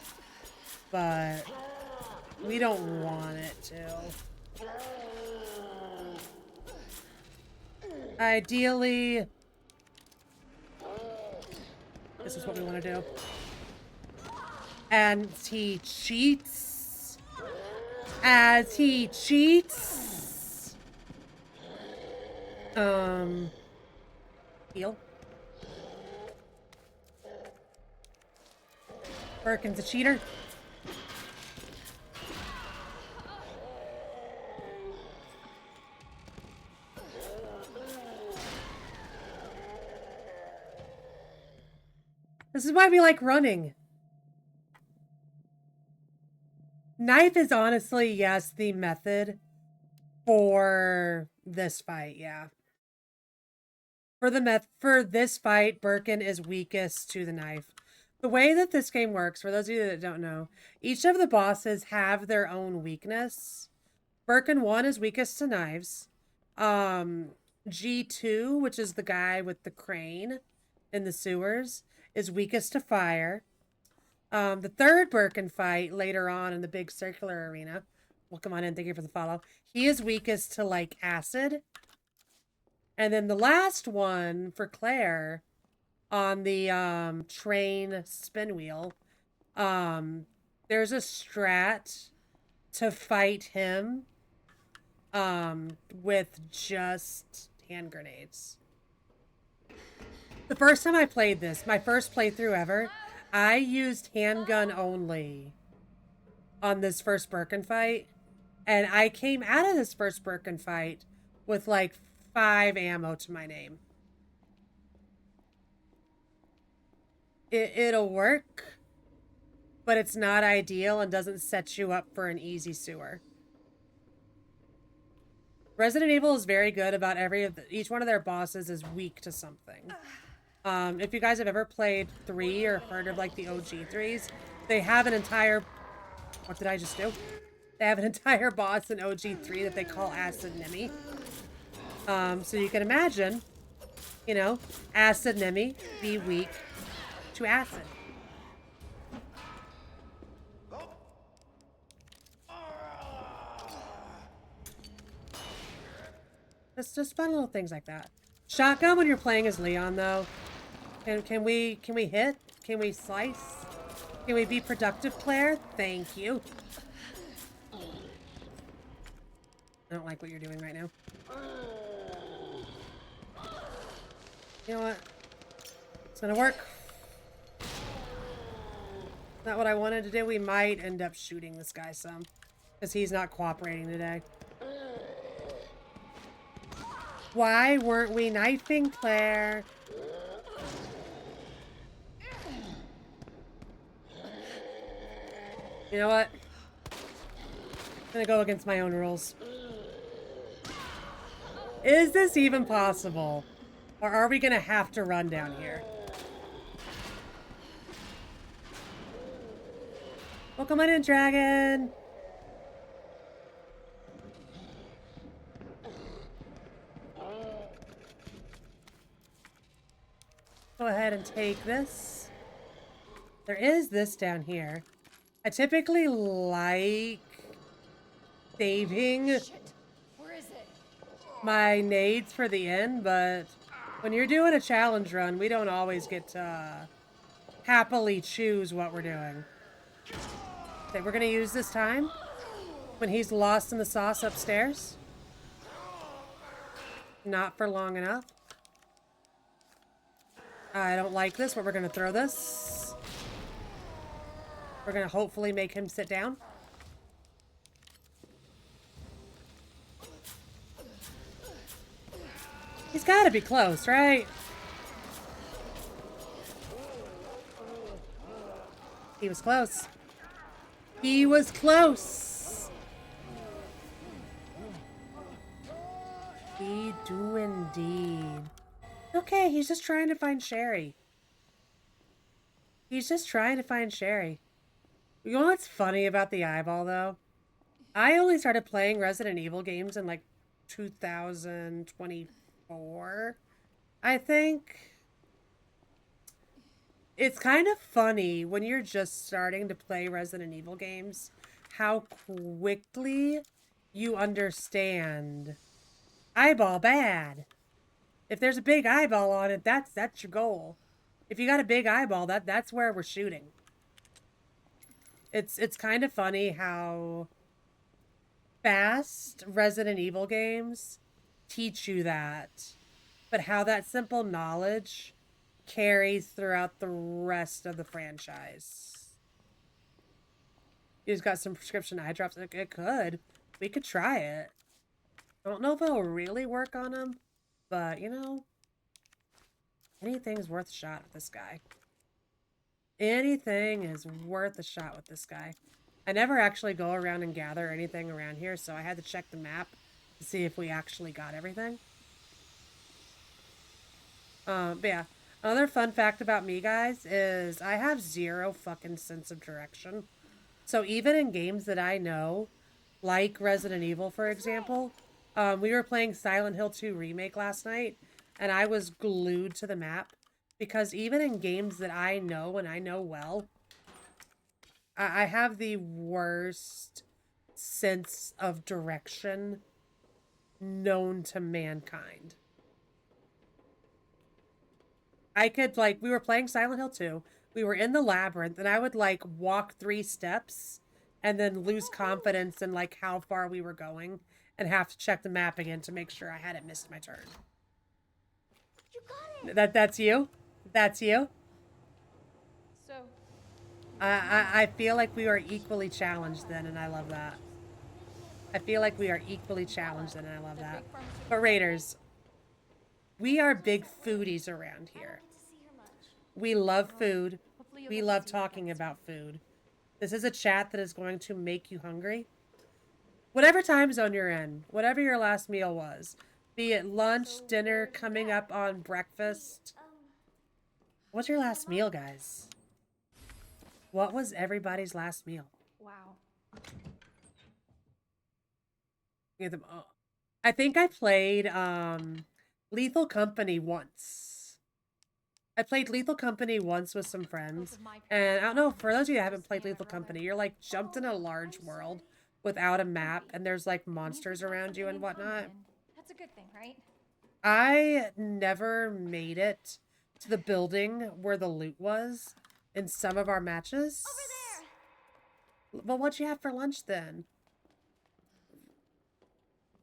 but we don't want it to. Ideally, this is what we want to do. And he cheats. As he cheats. Heal. Birkin's a cheater. This is why we like running. Knife is honestly, yes, the method for this fight, yeah. For this fight, Birkin is weakest to the knife. The way that this game works, for those of you that don't know, each of the bosses have their own weakness. Birkin 1 is weakest to knives. G2, which is the guy with the crane in the sewers, is weakest to fire. The third Birkin fight later on in the big circular arena, welcome on in, thank you for the follow, he is weakest to, like, acid. And then the last one for Claire on the train spin wheel, there's a strat to fight him with just hand grenades. The first time I played this, my first playthrough ever, I used handgun only on this first Birkin fight, and I came out of this first Birkin fight with like 5 ammo to my name. It'll work, but it's not ideal and doesn't set you up for an easy sewer. Resident Evil is very good about each one of their bosses is weak to something. If you guys have ever played 3 or heard of like the OG 3s, they have an entire... What did I just do? They have an entire boss in OG 3 that they call Acid Nemi. So you can imagine, you know, Acid Nemi be weak to acid. Just fun little things like that. Shotgun when you're playing as Leon, though. Can we hit? Can we slice? Can we be productive, Claire? Thank you. I don't like what you're doing right now. You know what? It's gonna work. Not what I wanted to do. We might end up shooting this guy some, because he's not cooperating today. Why weren't we knifing Claire? You know what? I'm gonna go against my own rules. Is this even possible? Or are we gonna have to run down here? Welcome on in, dragon! Go ahead and take this. There is this down here. I typically like saving Shit. Where is it? my nades for the end, but when you're doing a challenge run, we don't always get to happily choose what we're doing. Okay, we're gonna use this time when he's lost in the sauce upstairs. Not for long enough. I don't like this, but we're gonna throw this. We're gonna hopefully make him sit down. He's gotta be close, right? He was close. He was close. He do indeed. Okay, he's just trying to find Sherry. He's just trying to find Sherry. You know what's funny about the eyeball, though? I only started playing Resident Evil games in, like, 2024, I think. It's kind of funny when you're just starting to play Resident Evil games, how quickly you understand eyeball bad. If there's a big eyeball on it, that's your goal. If you got a big eyeball, that's where we're shooting. It's kind of funny how fast Resident Evil games teach you that, but how that simple knowledge carries throughout the rest of the franchise. He's got some prescription eye drops. It could. We could try it. I don't know if it'll really work on him, but, you know, anything's worth a shot with this guy. Anything is worth a shot with this guy. I never actually go around and gather anything around here, so I had to check the map to see if we actually got everything. But yeah, another fun fact about me, guys, is I have zero fucking sense of direction. So even in games that I know, like Resident Evil, for example, we were playing Silent Hill 2 Remake last night, and I was glued to the map, because even in games that I know and I know well, I have the worst sense of direction known to mankind. I could, like, we were playing Silent Hill 2, we were in the labyrinth, and I would, like, walk 3 steps and then lose confidence in, like, how far we were going and have to check the map again to make sure I hadn't missed my turn. You got it. That's you? That's you? So, I feel like we are equally challenged then, and I love that. I feel like we are equally challenged then, and I love that. But Raiders, we are big foodies around here. We love food. We love talking about food. This is a chat that is going to make you hungry. Whatever time zone you're in, whatever your last meal was, be it lunch, dinner, coming up on breakfast. What's your last meal, guys? What was everybody's last meal? wow. Get them all. I think I played Lethal Company once. I played Lethal Company once with some friends. And I don't know, for those of you that haven't played Lethal Company, you're like jumped in a large world without a map, and there's like monsters around you and whatnot. That's a good thing, right? I never made it to the building where the loot was in some of our matches. Over there. Well, what'd you have for lunch then?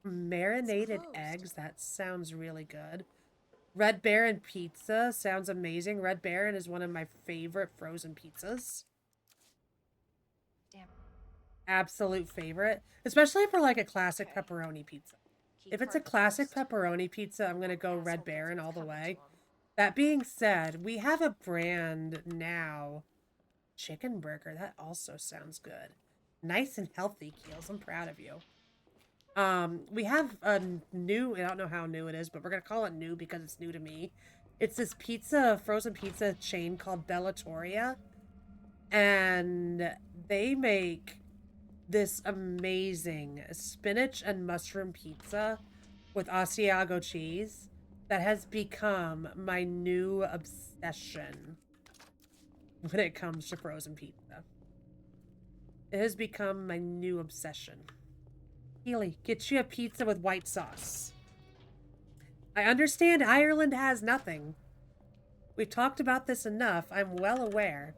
Marinated eggs? That sounds really good. Red Baron pizza sounds amazing. Red Baron is one of my favorite frozen pizzas. Damn. Absolute favorite. Especially for like a classic pepperoni pizza. If it's a classic pepperoni pizza, I'm gonna go Red Baron all the way. 'em. That being said, we have a brand now. Chicken burger. That also sounds good. Nice and healthy, Keels. I'm proud of you. We have a new, I don't know how new it is, but we're gonna call it new because it's new to me. It's this pizza, frozen pizza chain called Bellatoria. And they make this amazing spinach and mushroom pizza with Asiago cheese that has become my new obsession when it comes to frozen pizza. It has become my new obsession. Healy, get you a pizza with white sauce. I understand Ireland has nothing. We've talked about this enough. I'm well aware.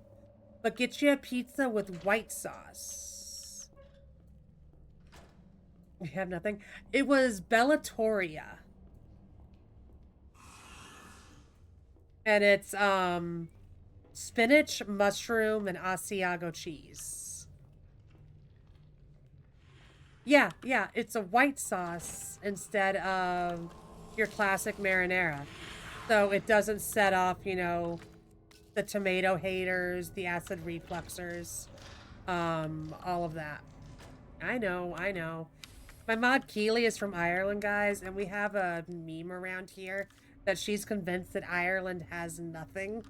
But get you a pizza with white sauce. We have nothing. It was Bellatoria. And it's spinach, mushroom, and Asiago cheese. Yeah, it's a white sauce instead of your classic marinara. So it doesn't set off, you know, the tomato haters, the acid refluxers, all of that. I know. My mod Keely is from Ireland, guys, and we have a meme around here that she's convinced that Ireland has nothing.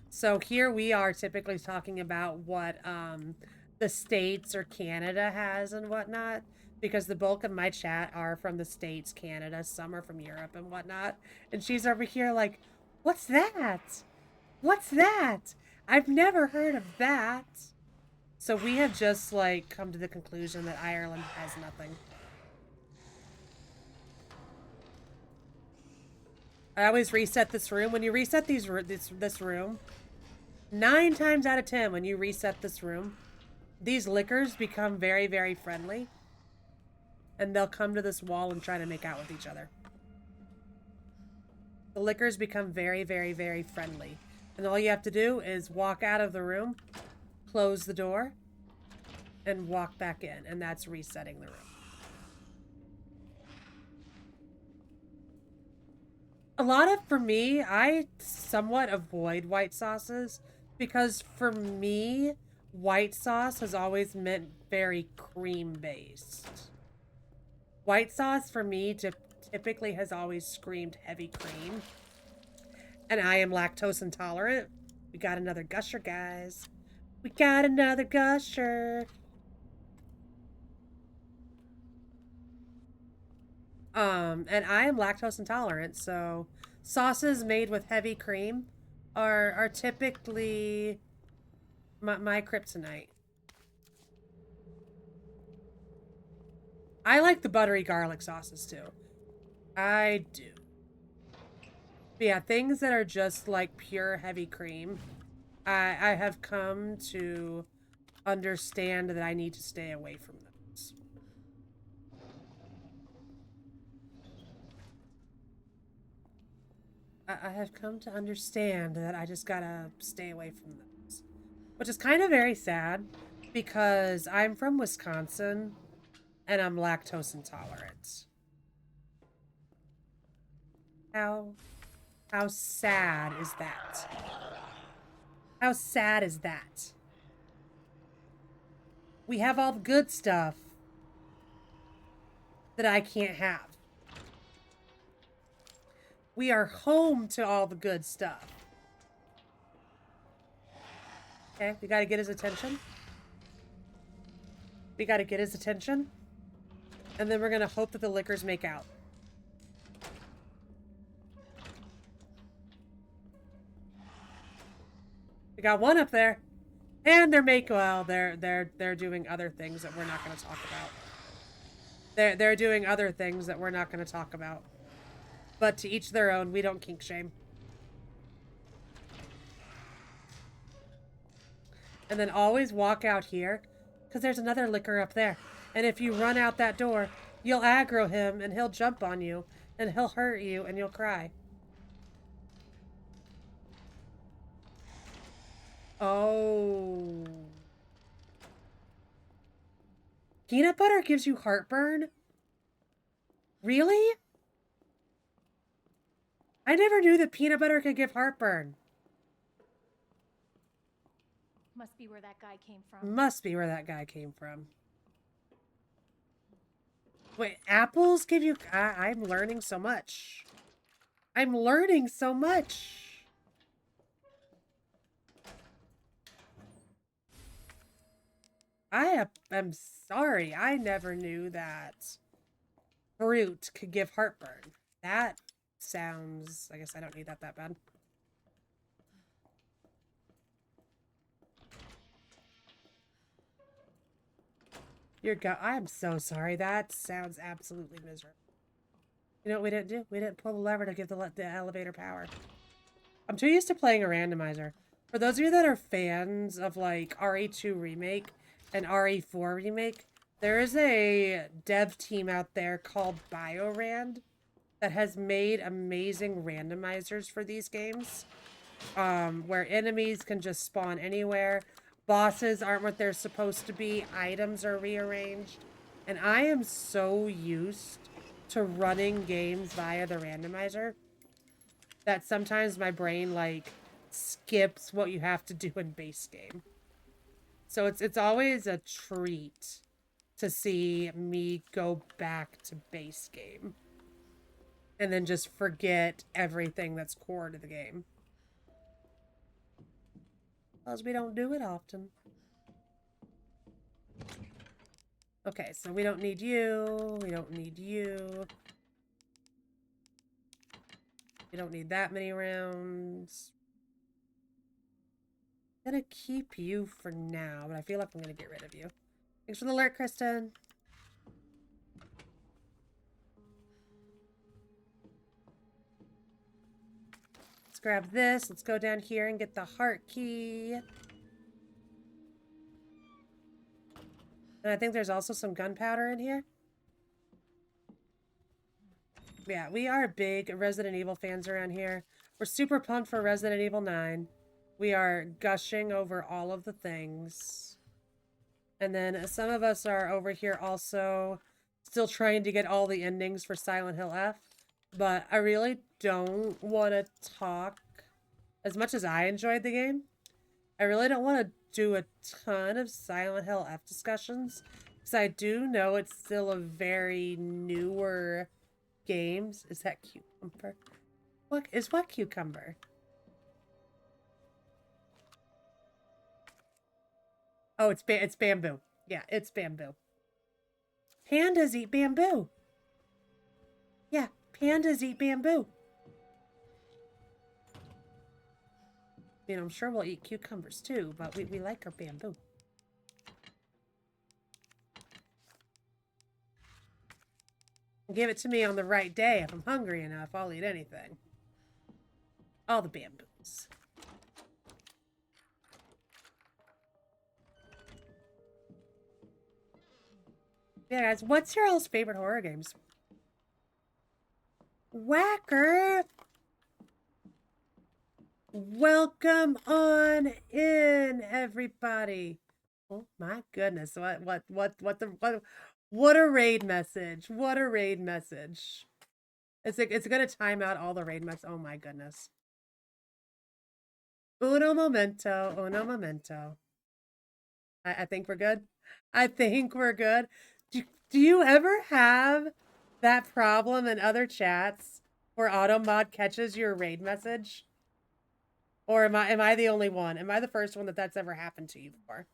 So here we are typically talking about what the States or Canada has and whatnot, because the bulk of my chat are from the States, Canada, some are from Europe and whatnot. And she's over here like, what's that? What's that? I've never heard of that. So we have just like come to the conclusion that Ireland has nothing. I always reset this room. When you reset this room, 9 times out of 10, when you reset this room, these lickers become very, very friendly. And they'll come to this wall and try to make out with each other. The lickers become very, very, very friendly. And all you have to do is walk out of the room, close the door, and walk back in. And that's resetting the room. For me, I somewhat avoid white sauces because for me, white sauce has always meant very cream-based. White sauce for me typically has always screamed heavy cream. And I am lactose intolerant. We got another gusher, guys. We got another gusher. And I am lactose intolerant, so sauces made with heavy cream are typically my kryptonite. I like the buttery garlic sauces too. I do. But yeah, things that are just like pure heavy cream, I have come to understand that I need to stay away from those. I have come to understand that I just gotta stay away from those. Which is kind of very sad because I'm from Wisconsin and I'm lactose intolerant. How sad is that? How sad is that? We have all the good stuff that I can't have. We are home to all the good stuff. Okay, we gotta get his attention. We gotta get his attention. And then we're gonna hope that the lickers make out. We got one up there. And they're doing other things that we're not gonna talk about. They're doing other things that we're not gonna talk about. But to each their own, we don't kink shame. And then always walk out here, because there's another licker up there. And if you run out that door, you'll aggro him, and he'll jump on you, and he'll hurt you, and you'll cry. Oh. Peanut butter gives you heartburn? Really? I never knew that peanut butter could give heartburn. Must be where that guy came from. Must be where that guy came from. Wait, apples give you... I'm learning so much. I'm learning so much. I'm sorry. I never knew that fruit could give heartburn. That sounds... I guess I don't need that bad. I'm so sorry. That sounds absolutely miserable. You know what we didn't do? We didn't pull the lever to give the elevator power. I'm too used to playing a randomizer. For those of you that are fans of like RE2 Remake and RE4 Remake, there is a dev team out there called BioRand that has made amazing randomizers for these games. Where enemies can just spawn anywhere. Bosses aren't what they're supposed to be. Items are rearranged. And I am so used to running games via the randomizer that sometimes my brain, like, skips what you have to do in base game. So it's always a treat to see me go back to base game. And then just forget everything that's core to the game. Because we don't do it often. Okay, so we don't need you. We don't need you. We don't need that many rounds. I'm gonna keep you for now, but I feel like I'm gonna get rid of you. Thanks for the alert, Kristen. Let's grab this. Let's go down here and get the heart key. And I think there's also some gunpowder in here. Yeah, we are big Resident Evil fans around here. We're super pumped for Resident Evil 9. We are gushing over all of the things. And then some of us are over here also still trying to get all the endings for Silent Hill F. But I really don't want to talk, as much as I enjoyed the game, I really don't want to do a ton of Silent Hill F discussions. Because I do know it's still a very newer game. Is that cucumber? What is what cucumber? Oh, it's bamboo. Yeah, it's bamboo. Pandas eat bamboo. Yeah, pandas eat bamboo. I mean, I'm sure we'll eat cucumbers too, but we like our bamboo. Give it to me on the right day. If I'm hungry enough, I'll eat anything. All the bamboos. Yeah, guys, what's your all's favorite horror games? Whacker! Welcome on in, everybody. Oh my goodness, what a raid message. What a raid message. It's gonna time out all the raid messages. Oh my goodness. Uno momento, uno momento. I think we're good. I think we're good. Do you ever have that problem in other chats where AutoMod catches your raid message? Or am I the only one? Am I the first one that's ever happened to you before?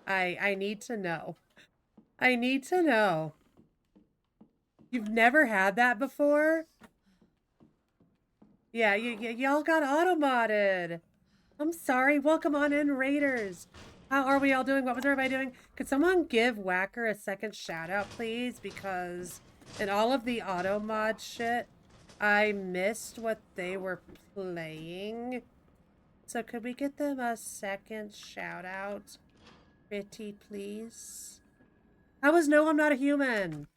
I need to know. I need to know. You've never had that before? Yeah, y'all got auto-modded. I'm sorry. Welcome on in, Raiders. How are we all doing? What was everybody doing? Could someone give Whacker a second shout out, please? Because in all of the auto-mod shit, I missed what they were playing. So could we get them a second shout out? Pretty please. How is No, I'm Not a Human?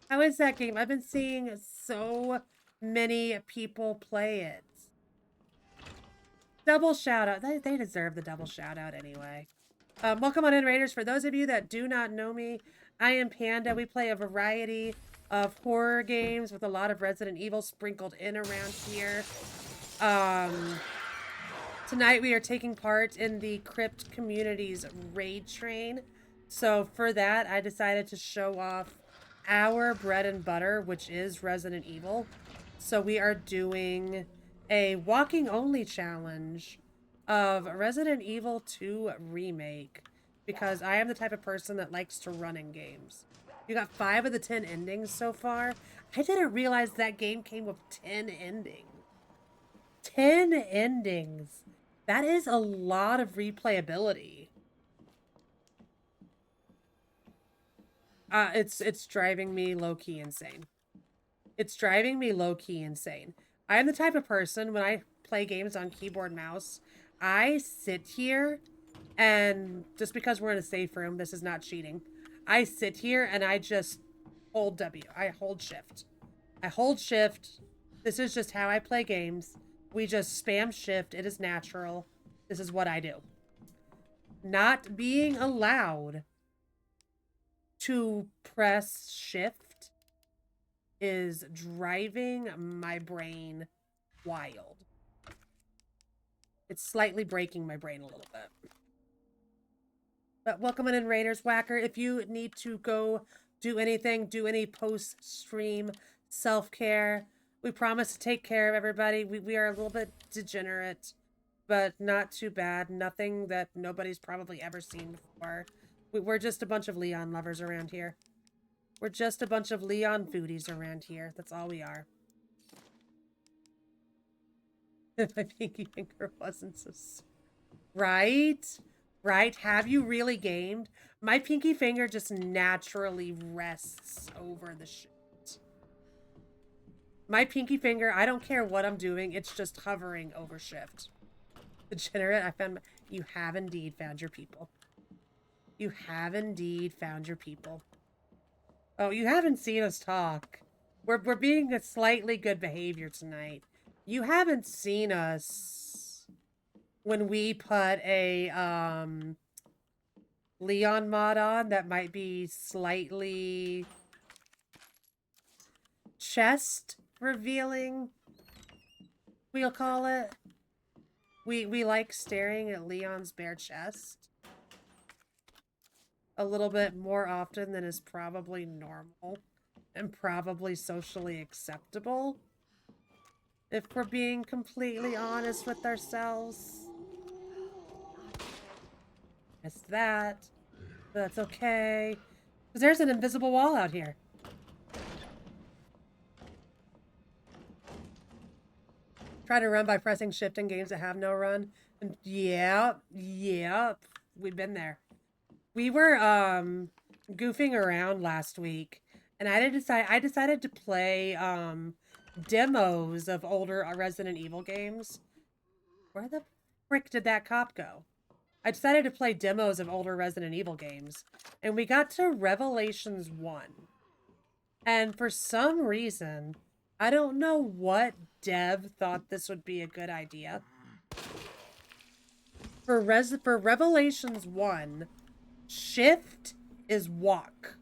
How is that game? I've been seeing so many people play it. Double shout out. They deserve the double shout out anyway. Welcome on in, Raiders. For those of you that do not know me, I am Panda. We play a variety of horror games with a lot of Resident Evil sprinkled in around here. Tonight we are taking part in the Crypt Community's Raid Train. So for that, I decided to show off our bread and butter, which is Resident Evil. So we are doing a walking only challenge of Resident Evil 2 Remake, because I am the type of person that likes to run in games. You got 5 of the 10 endings so far. I didn't realize that game came with 10 endings. 10 endings. That is a lot of replayability. It's driving me low-key insane. It's driving me low-key insane. I am the type of person, when I play games on keyboard mouse, I sit here and, just because we're in a safe room, this is not cheating. I sit here and I just hold W. I hold shift. I hold shift. This is just how I play games. We just spam shift. It is natural. This is what I do. Not being allowed to press shift is driving my brain wild. It's slightly breaking my brain a little bit. But welcome in, Raiders Whacker. If you need to go do anything, do any post-stream self-care, we promise to take care of everybody. We are a little bit degenerate, but not too bad. Nothing that nobody's probably ever seen before. We're just a bunch of Leon lovers around here. We're just a bunch of Leon foodies around here. That's all we are. If my pinky finger wasn't so... Right? Right? Have you really gamed? My pinky finger just naturally rests over the shit. My pinky finger, I don't care what I'm doing, it's just hovering over shift. Degenerate, I found... You have indeed found your people. You have indeed found your people. Oh, you haven't seen us talk. We're being a slightly good behavior tonight. You haven't seen us when we put a Leon mod on that might be slightly chest revealing, we'll call it. We like staring at Leon's bare chest a little bit more often than is probably normal and probably socially acceptable, if we're being completely honest with ourselves. Missed that. But that's okay. Because there's an invisible wall out here. Try to run by pressing shift in games that have no run. And yeah, we've been there. We were goofing around last week, and I decided to play demos of older Resident Evil games. Where the frick did that cop go? I decided to play demos of older Resident Evil games, and we got to Revelations 1. And for some reason, I don't know what dev thought this would be a good idea. For Revelations 1, shift is walk.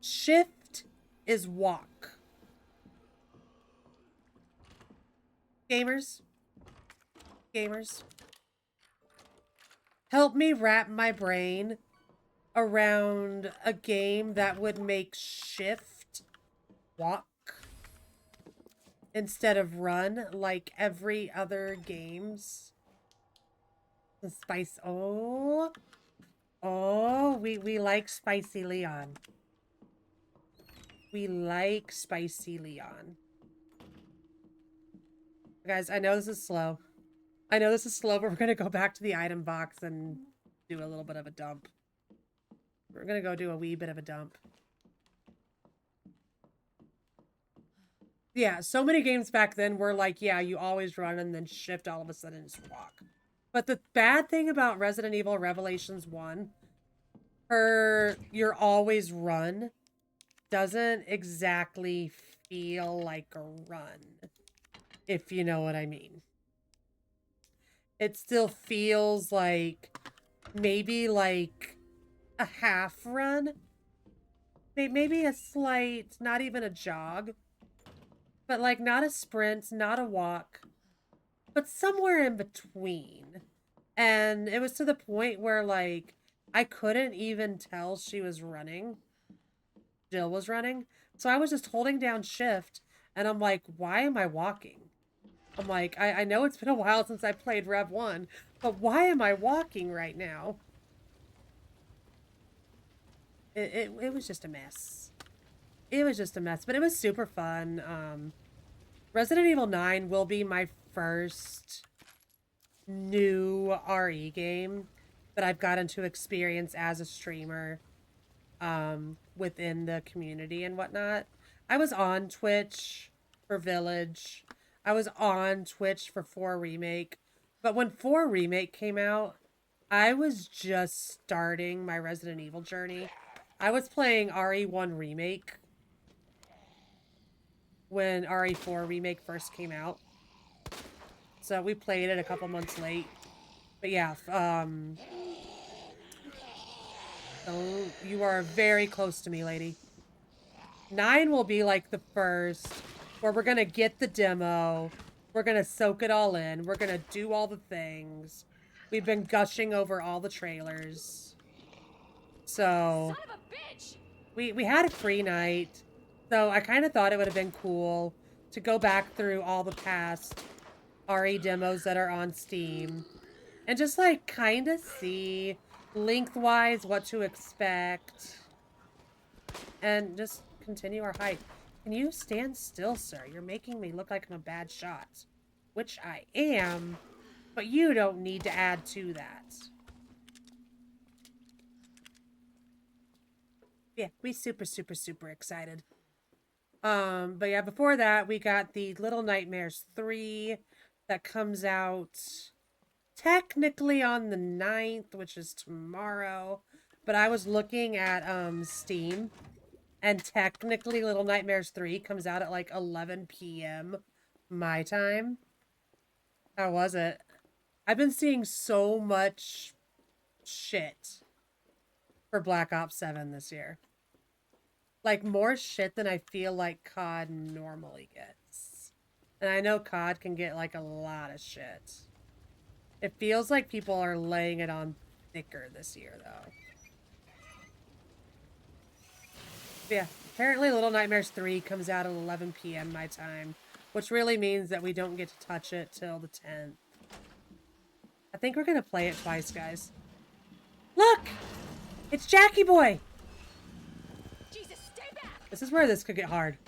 Shift is walk. Gamers, help me wrap my brain around a game that would make shift walk instead of run like every other games. The spice. Oh, we like spicy Leon. We like spicy Leon. Guys, I know this is slow. I know this is slow, but we're going to go back to the item box and do a little bit of a dump. We're going to go do a wee bit of a dump. Yeah, so many games back then were like, yeah, you always run and then shift all of a sudden just walk. But the bad thing about Resident Evil Revelations 1, your always run doesn't exactly feel like a run, if you know what I mean. It still feels like maybe like a half run, maybe a slight, not even a jog, but like not a sprint, not a walk, but somewhere in between. And it was to the point where like I couldn't even tell she was running. Jill was running. So I was just holding down shift and I'm like, why am I walking? I'm like, I know it's been a while since I played Rev 1, but why am I walking right now? It was just a mess. It was just a mess, but it was super fun. Resident Evil 9 will be my first new RE game that I've gotten to experience as a streamer within the community and whatnot. I was on Twitch for Village. I was on Twitch for 4 Remake. But when 4 Remake came out, I was just starting my Resident Evil journey. I was playing RE1 Remake when RE4 Remake first came out. So we played it a couple months late. But yeah, so you are very close to me, lady. 9 will be like the first where we're gonna get the demo. We're gonna soak it all in. We're gonna do all the things. We've been gushing over all the trailers. So Son of a bitch! we had a free night. So I kind of thought it would have been cool to go back through all the past RE demos that are on Steam and just like kind of see lengthwise what to expect and just continue our hype. Can you stand still, sir? You're making me look like I'm a bad shot, which I am, but you don't need to add to that. Yeah, we super excited. But yeah, before that, we got the Little Nightmares 3 that comes out technically on the 9th, which is tomorrow. But I was looking at Steam, and technically Little Nightmares 3 comes out at like 11 p.m. my time. How was it? I've been seeing so much shit for Black Ops 7 this year. Like, more shit than I feel like COD normally gets. And I know COD can get, like, a lot of shit. It feels like people are laying it on thicker this year, though. But yeah, apparently Little Nightmares 3 comes out at 11 p.m. my time, which really means that we don't get to touch it till the 10th. I think we're gonna play it twice, guys. Look! It's Jackie Boy! Jesus, stay back! This is where this could get hard.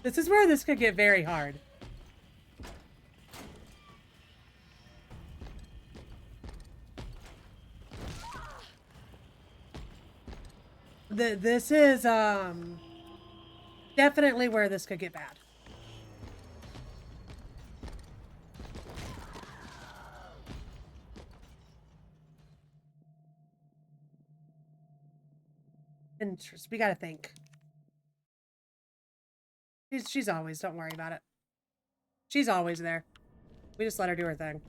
This is where this could get very hard. This is, definitely where this could get bad. Interest. We gotta think. She's always, don't worry about it. She's always there. We just let her do her thing.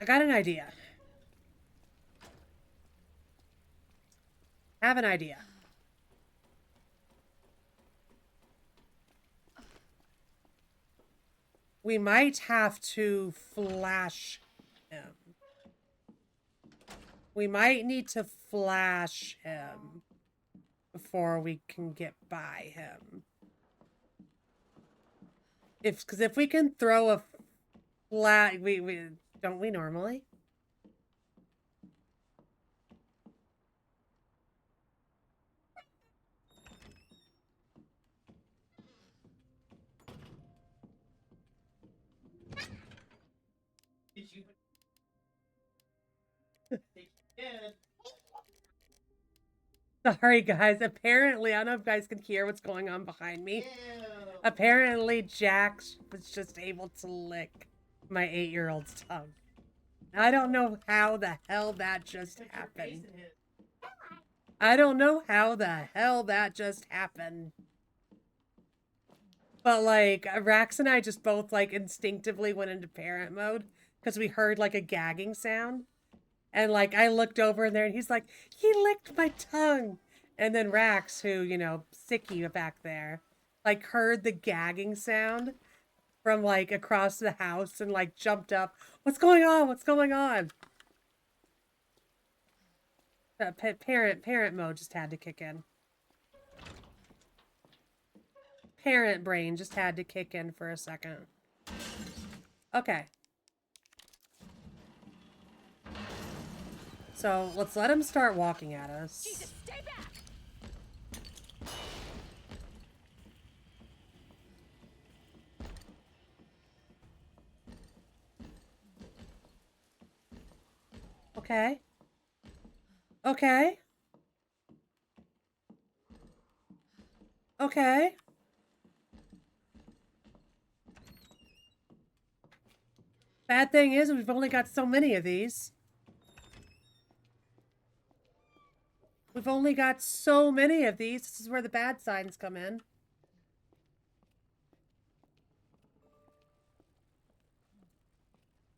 I got an idea. Have an idea. We might have to flash him. We might need to flash him before we can get by him. Because if we can throw a flat, we don't we normally? Sorry, guys. Apparently, I don't know if you guys can hear what's going on behind me. Ew. Apparently, Jax was just able to lick my 8-year-old's tongue. I don't know how the hell that just happened. I don't know how the hell that just happened. But, like, Rax and I just both, like, instinctively went into parent mode. because we heard like a gagging sound. And like I looked over in there and he's like, he licked my tongue. And then Rax, who, you know, sicky back there, like heard the gagging sound from like across the house and like jumped up. What's going on? What's going on? Parent mode just had to kick in. Parent brain just had to kick in for a second. Okay. So let's let him start walking at us. Jesus, stay back! Okay. Okay. Okay. Bad thing is we've only got so many of these. We've only got so many of these. This is where the bad signs come in.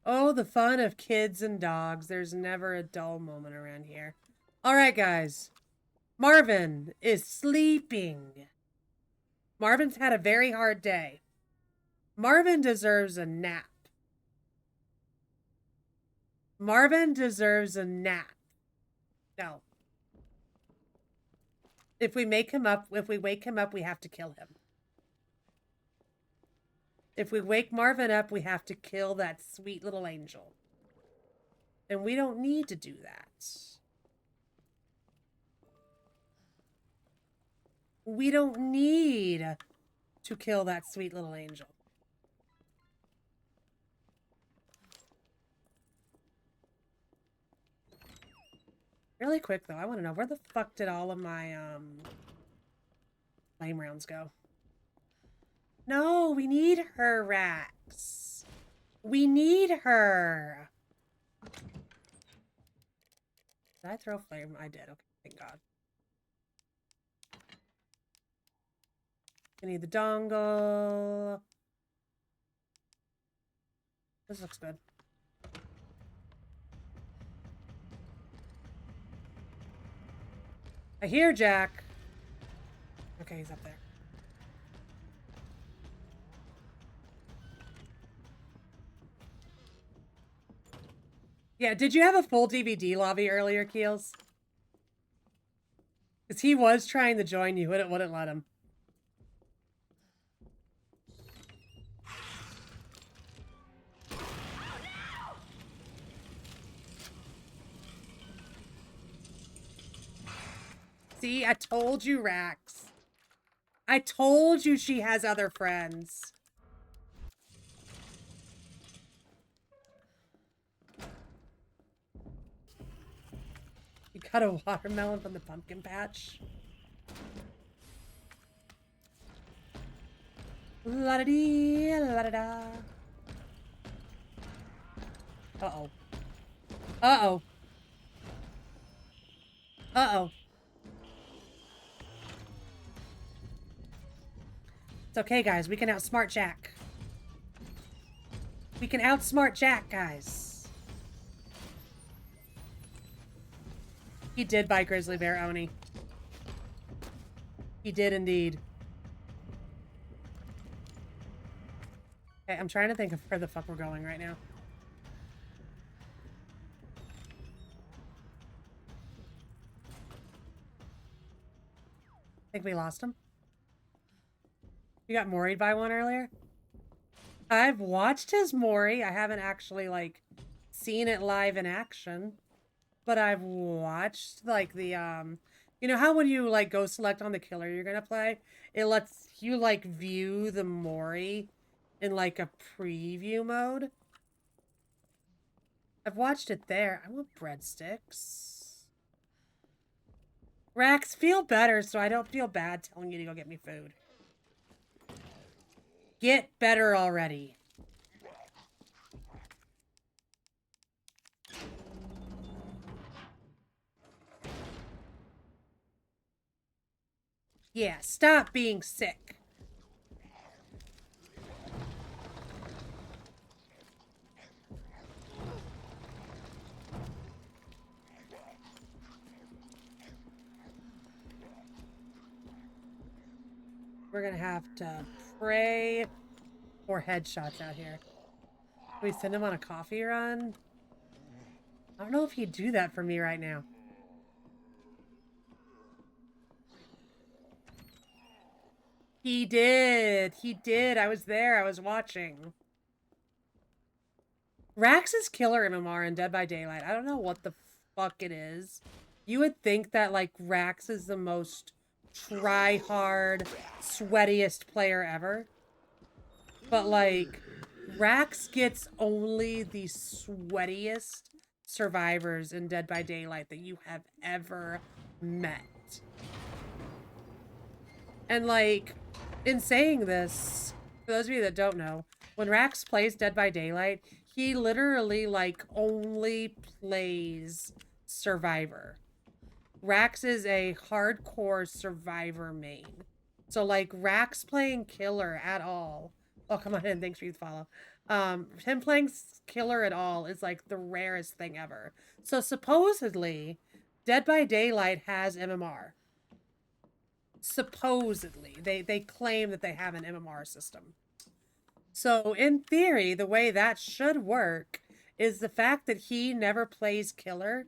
Oh, the fun of kids and dogs. There's never a dull moment around here. All right, guys. Marvin is sleeping. Marvin's had a very hard day. Marvin deserves a nap. Marvin deserves a nap. No. If we wake him up, we have to kill him. If we wake Marvin up, we have to kill that sweet little angel. And we don't need to do that. We don't need to kill that sweet little angel. Really quick, though, I want to know, where the fuck did all of my, flame rounds go? No, we need her, Rax. We need her. Did I throw flame? I did. Okay, thank God. I need the dongle. This looks good. I hear Jack. Okay, he's up there. Yeah, did you have a full DVD lobby earlier, Keels? Because he was trying to join you, but it wouldn't let him. See, I told you, Rax. I told you she has other friends. You got a watermelon from the pumpkin patch? La-da-dee, la-da-da. Uh-oh. Uh-oh. Uh-oh. It's okay, guys. We can outsmart Jack. We can outsmart Jack, guys. He did buy Grizzly Bear Oni. He did indeed. Okay, I'm trying to think of where the fuck we're going right now. I think we lost him. You got Mori'd by one earlier? I've watched his Mori. I haven't actually, like, seen it live in action. But I've watched, like, the, you know how when you, like, go select on the killer you're gonna play, it lets you, like, view the Mori in, like, a preview mode? I've watched it there. I want breadsticks. Rax, feel better so I don't feel bad telling you to go get me food. Get better already. Yeah, stop being sick. We're gonna have to pray for headshots out here. Can we send him on a coffee run? I don't know if he'd do that for me right now. He did. He did. I was there. I was watching. Rax is killer MMR in Dead by Daylight. I don't know what the fuck it is. You would think that, like, Rax is the most try-hard, sweatiest player ever. But, like, Rax gets only the sweatiest survivors in Dead by Daylight that you have ever met. And, like, in saying this, for those of you that don't know, when Rax plays Dead by Daylight, he literally, like, only plays Survivor. Rax is a hardcore Survivor main. So, like, Rax playing Killer at all. Oh, come on in. Thanks for the follow. Him playing Killer at all is, like, the rarest thing ever. So, supposedly, Dead by Daylight has MMR. Supposedly. They claim that they have an MMR system. So, in theory, the way that should work is the fact that he never plays Killer.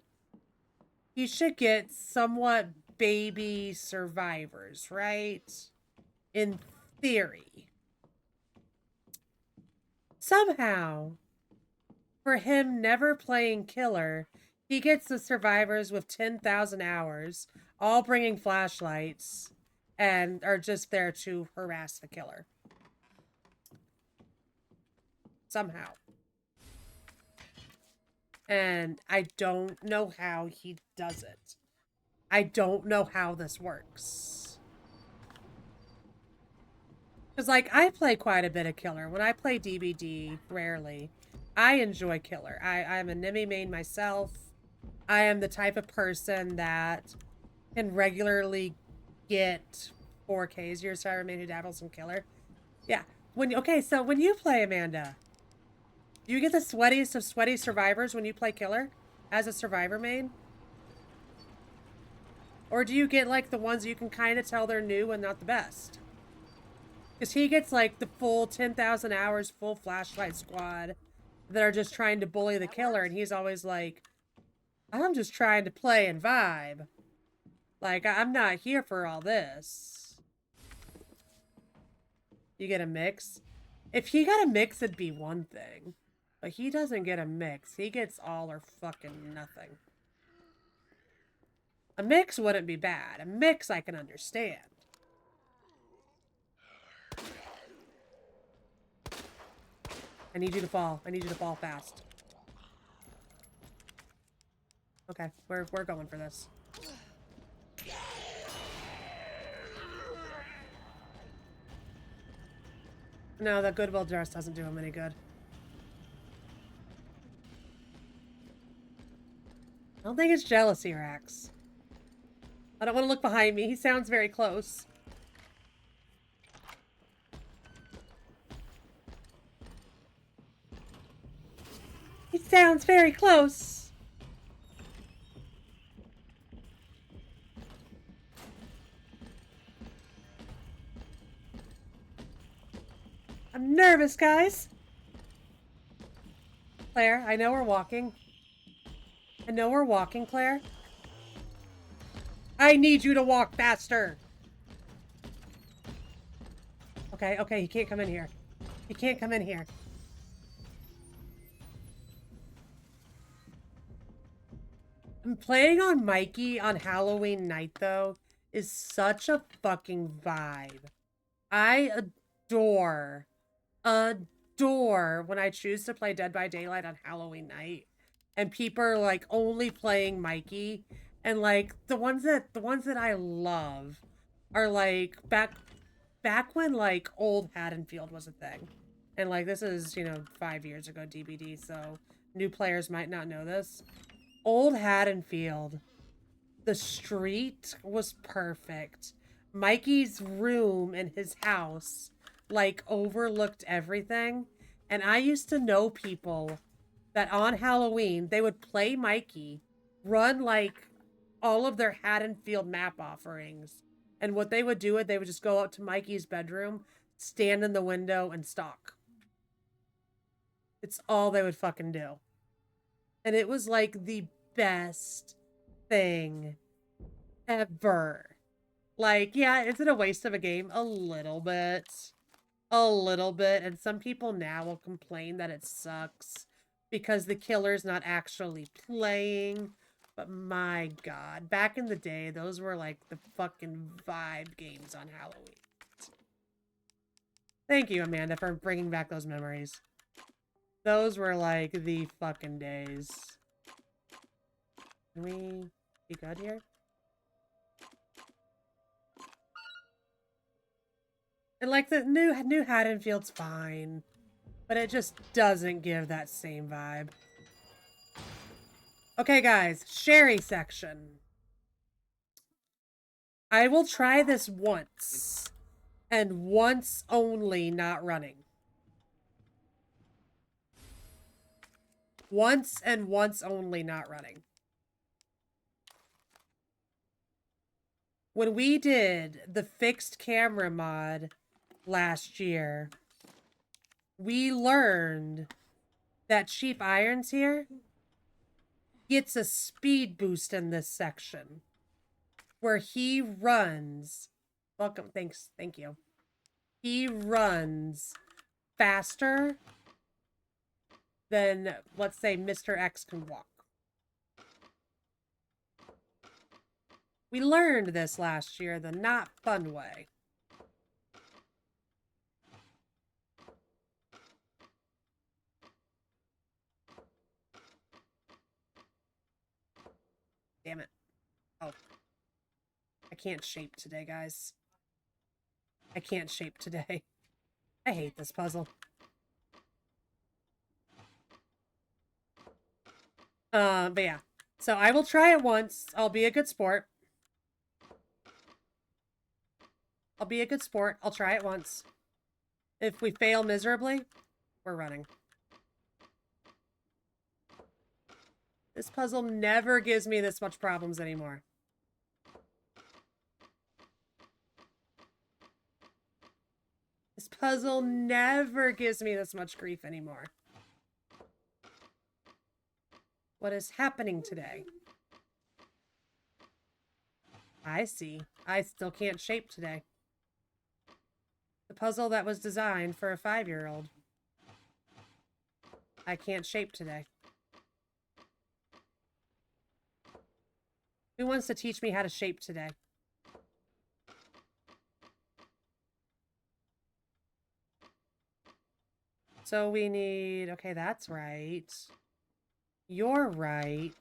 He should get somewhat baby survivors, right? In theory. Somehow, for him never playing Killer, he gets the survivors with 10,000 hours, all bringing flashlights, and are just there to harass the killer. Somehow. And I don't know how he does it. I don't know how this works. Because, like, I play quite a bit of Killer. When I play DBD, rarely, I enjoy Killer. I'm a Nemi main myself. I am the type of person that can regularly get 4Ks. You're a Cyber main who dabbles in Killer. Yeah. Okay, so when you play, Amanda, do you get the sweatiest of sweaty survivors when you play Killer as a Survivor main? Or do you get, like, the ones you can kind of tell they're new and not the best? Because he gets, like, the full 10,000 hours, full flashlight squad that are just trying to bully the killer, and he's always like, I'm just trying to play and vibe. Like, I'm not here for all this. You get a mix? If he got a mix, it'd be one thing. But he doesn't get a mix. He gets all or fucking nothing. A mix wouldn't be bad. A mix I can understand. I need you to fall. I need you to fall fast. Okay, we're going for this. No, the Goodwill dress doesn't do him any good. I don't think it's jealousy, Rax. I don't want to look behind me. He sounds very close. He sounds very close. I'm nervous, guys. Claire, I know we're walking. I know we're walking, Claire. I need you to walk faster. Okay, okay, he can't come in here. He can't come in here. And playing on Mikey on Halloween night, though, is such a fucking vibe. I adore when I choose to play Dead by Daylight on Halloween night, and people are, like, only playing Mikey, and, like, the ones that I love are, like, back when, like, old Haddonfield was a thing. And, like, this is, you know, 5 years ago DBD, so new players might not know this. Old Haddonfield, the street was perfect. Mikey's room in his house, like, overlooked everything. And I used to know people that on Halloween, they would play Mikey, run, like, all of their Haddonfield map offerings, And what they would do is they would just go up to Mikey's bedroom, stand in the window, and stalk. It's all they would fucking do. And it was like the best thing ever. Like, yeah, is it a waste of a game? A little bit. A little bit. And some people now will complain that it sucks because the killer's not actually playing. But my God, back in the day, those were like the fucking vibe games on Halloween. Thank you, Amanda, for bringing back those memories. Those were like the fucking days. Can we be good here? And like the new Haddonfield's fine, but it just doesn't give that same vibe. Okay, guys, Sherry section. I will try this once, and once only, not running. Once and once only, not running. When we did the fixed camera mod last year, we learned that Chief Irons here gets a speed boost in this section where he runs. Welcome. Thanks. Thank you. He runs faster than, let's say, Mr. X can walk. We learned this last year the not fun way. Damn it. Oh. I can't shape today, guys. I can't shape today. I hate this puzzle. But yeah. So I will try it once. I'll be a good sport. I'll be a good sport. I'll try it once. If we fail miserably, we're running. This puzzle never gives me this much problems anymore. This puzzle never gives me this much grief anymore. What is happening today? I see. I still can't shape today. The puzzle that was designed for a 5-year-old. I can't shape today. Who wants to teach me how to shape today? So we need... Okay, that's right. You're right.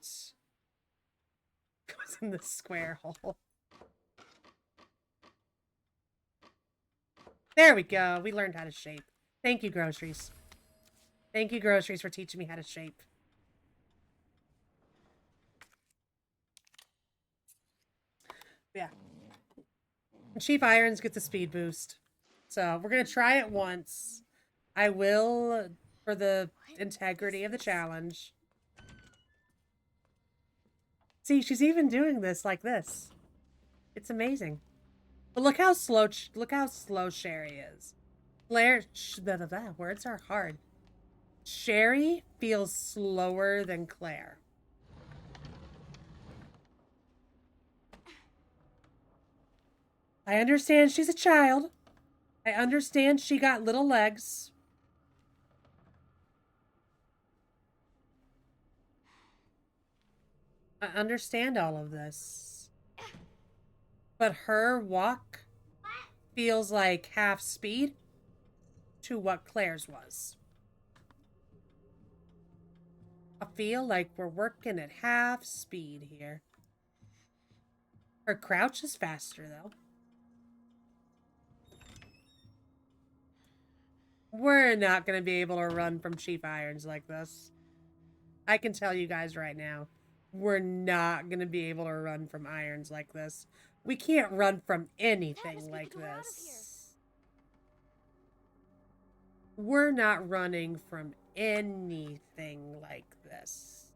Goes in the square hole. There we go. We learned how to shape. Thank you, groceries. Thank you, groceries, for teaching me how to shape. Yeah. And Chief Irons gets a speed boost. So we're going to try it once. I will, for the integrity of the challenge. See, she's even doing this like this. It's amazing. But look how slow Sherry is. Words are hard. Sherry feels slower than Claire. I understand she's a child. I understand she got little legs. I understand all of this. But her walk feels like half speed to what Claire's was. I feel like we're working at half speed here. Her crouch is faster, though. We're not going to be able to run from Chief Irons like this. I can tell you guys right now. We're not going to be able to run from irons like this. We can't run from anything like this. We're not running from anything like this.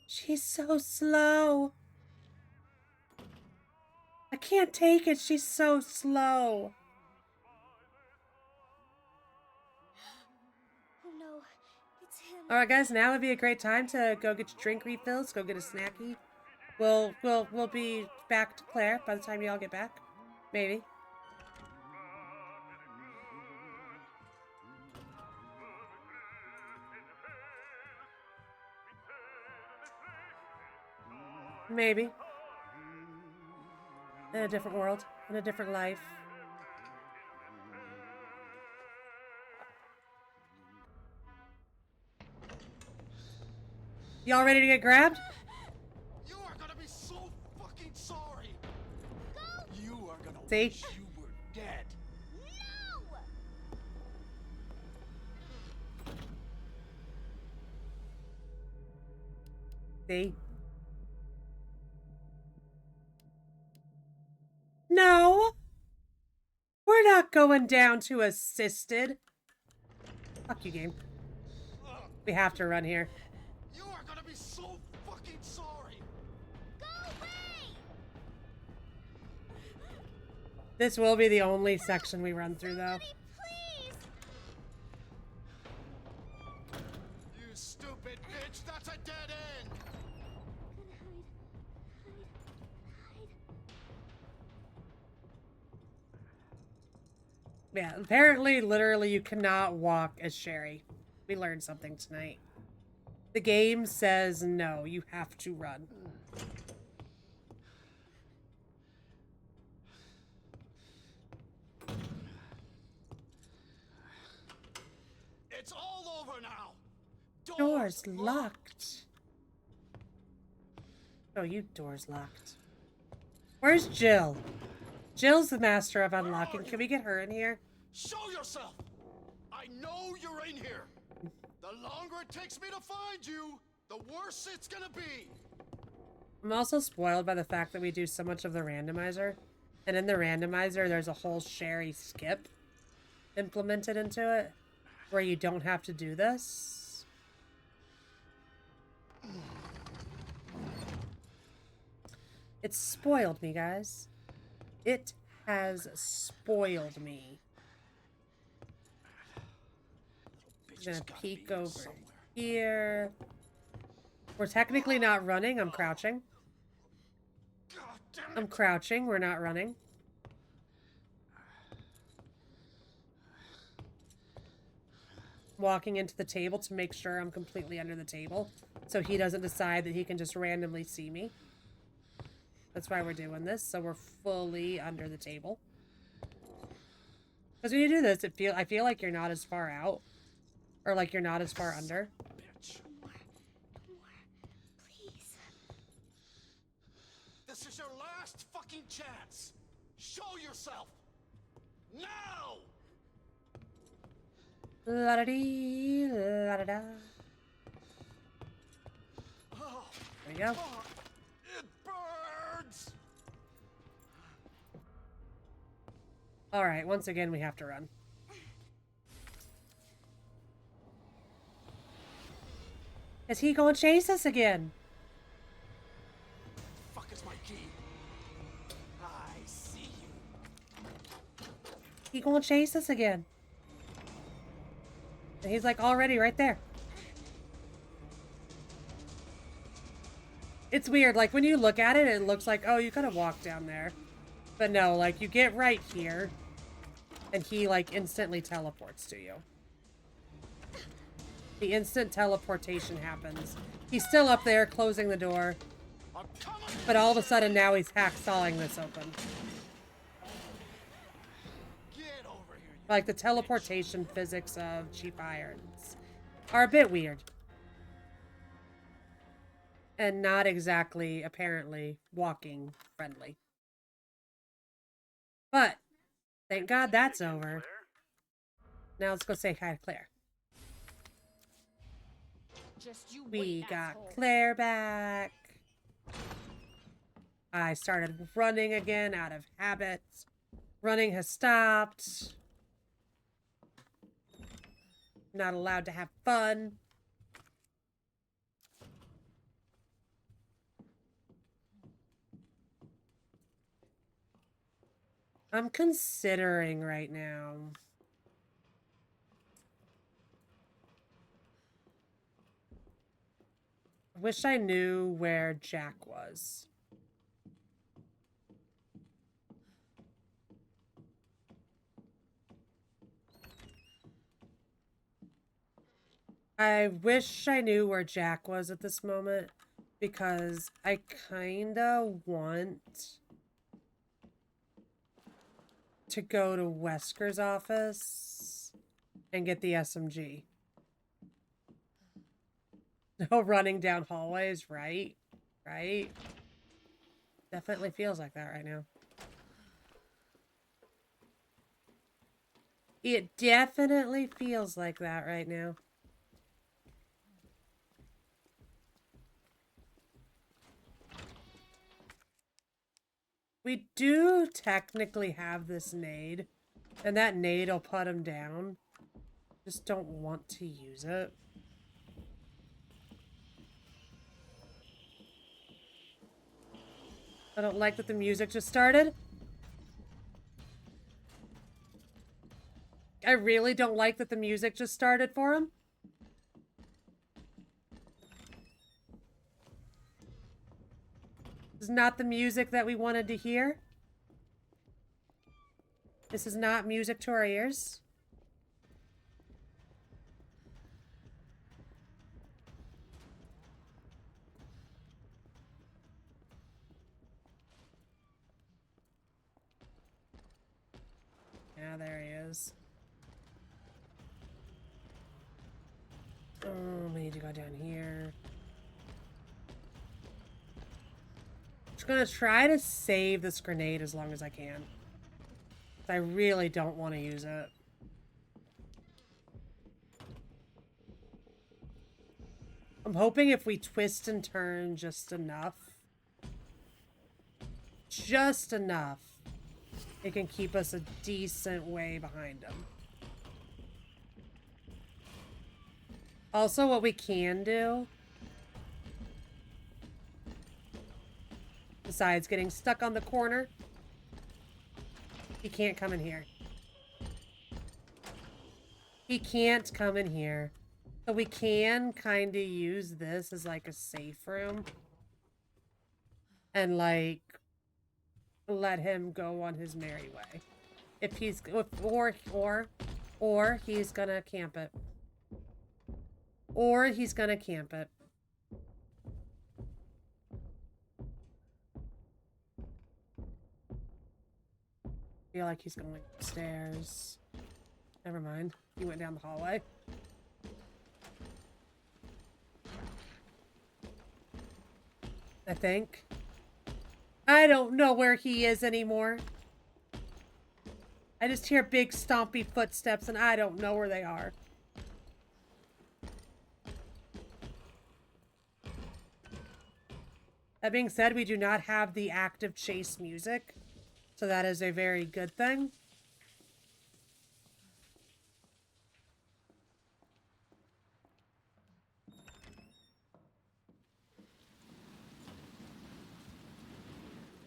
She's so slow. I can't take it. She's so slow. Oh no, it's him. All right, guys. Now would be a great time to go get your drink refills. Go get a snacky. We'll be back to Claire by the time y'all get back. Maybe. Maybe. In a different world. In a different life. Y'all ready to get grabbed? You are gonna be so fucking sorry. You are gonna See? wish you were dead. No! See? No! We're not going down to assisted. Fuck you, game. We have to run here. You are gonna be so fucking sorry. Go away! This will be the only section we run through, though. Please! You stupid bitch, that's a dead end. Yeah, apparently, literally, you cannot walk as Sherry. We learned something tonight. The game says no, you have to run. It's all over now. Door's locked. Oh, you door's locked. Where's Jill? Jill's the master of unlocking. Can we get her in here? Show yourself. I know you're in here. The longer it takes me to find you, the worse it's gonna be. I'm also spoiled by the fact that we do so much of the randomizer. And in the randomizer, there's a whole Sherry skip implemented into it where you don't have to do this. It's spoiled me, guys. It has spoiled me. I'm gonna peek over here. We're technically not running. I'm crouching. God damn it. I'm crouching. We're not running. Walking into the table to make sure I'm completely under the table so he doesn't decide that he can just randomly see me. That's why we're doing this, so we're fully under the table. Because when you do this, I feel like you're not as far out. Or like you're not as far under. Bitch. Please. This is your last fucking chance. Show yourself. Now. La-da-dee, la-da-da. Oh, There we go. God, it burns. Alright, once again, we have to run. Is he gonna chase us again? Fuck is my key? I see you. He gonna chase us again? And he's like already right there. It's weird, like when you look at it, it looks like, oh, you could have walked down there. But no, like you get right here and he like instantly teleports to you. The instant teleportation happens. He's still up there closing the door, I'm coming. but all of a sudden now he's hacksawing this open. Get over here. You Like the teleportation physics of cheap irons are a bit weird. And not exactly, apparently, walking friendly. But, thank God that's over. Now let's go say hi to Claire. Just you We wait, got asshole. Claire back. I started running again out of habit. Running has stopped. Not allowed to have fun. I'm considering right now. I wish I knew where Jack was. I wish I knew where Jack was at this moment, because I kinda want to go to Wesker's office and get the SMG. No running down hallways, right? Right? Definitely feels like that right now. It definitely feels like that right now. We do technically have this nade, and that nade will put him down. Just don't want to use it. I don't like that the music just started. I really don't like that the music just started for him. This is not the music that we wanted to hear. This is not music to our ears. Yeah, there he is. Oh, we need to go down here. Just gonna try to save this grenade as long as I can. I really don't want to use it. I'm hoping if we twist and turn just enough, it can keep us a decent way behind him. Also, what we can do, besides getting stuck on the corner, he can't come in here. He can't come in here. So we can kind of use this as like a safe room. And like, let him go on his merry way. If he's, or he's gonna camp it. Or he's gonna camp it. Feel like he's going upstairs. Never mind. He went down the hallway. I think. I don't know where he is anymore. I just hear big stompy footsteps and I don't know where they are. That being said, we do not have the active chase music, so that is a very good thing.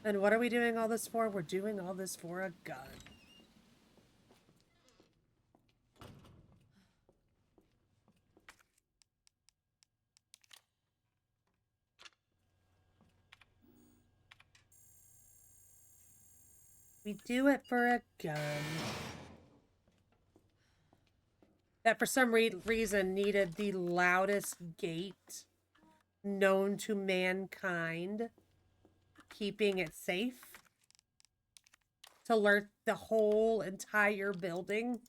And what are we doing all this for? We're doing all this for a gun. We do it for a gun. That for some reason needed the loudest gate known to mankind, keeping it safe, to alert the whole entire building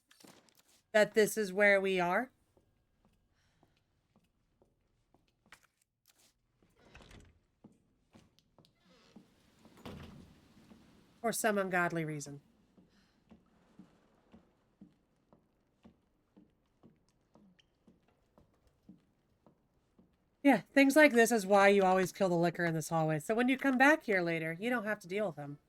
that this is where we are. For some ungodly reason. Yeah, things like this is why you always kill the licker in this hallway. So when you come back here later, you don't have to deal with them.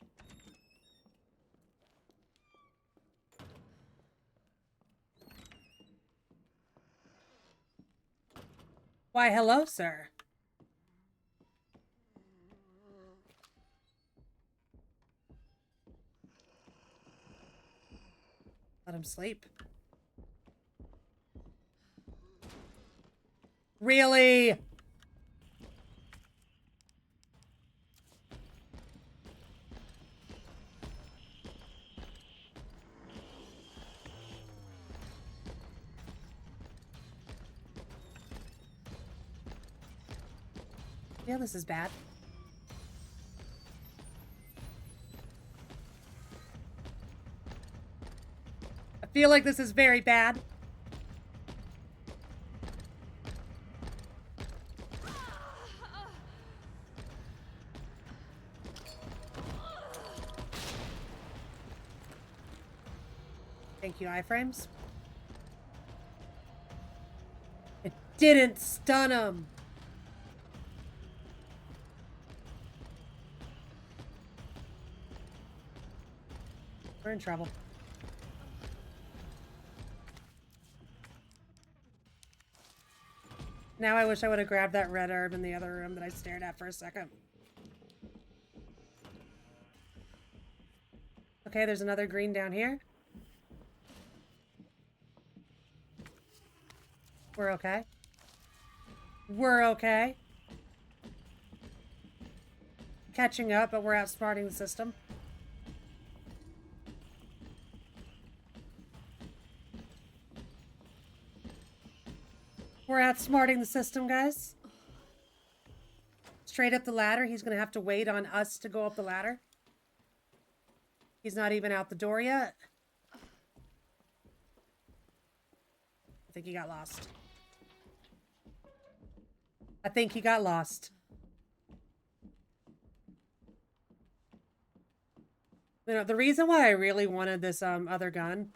Why, hello, sir. Let him sleep. Really? Yeah, this is bad. I feel like this is very bad. Thank you, iframes. It didn't stun him. We're in trouble. Now I wish I would have grabbed that red herb in the other room that I stared at for a second. Okay, there's another green down here. We're okay. We're okay. Catching up, but we're outsmarting the system. We're outsmarting the system, guys. Straight up the ladder. He's going to have to wait on us to go up the ladder. He's not even out the door yet. I think he got lost. I think he got lost. You know, the reason why I really wanted this other gun,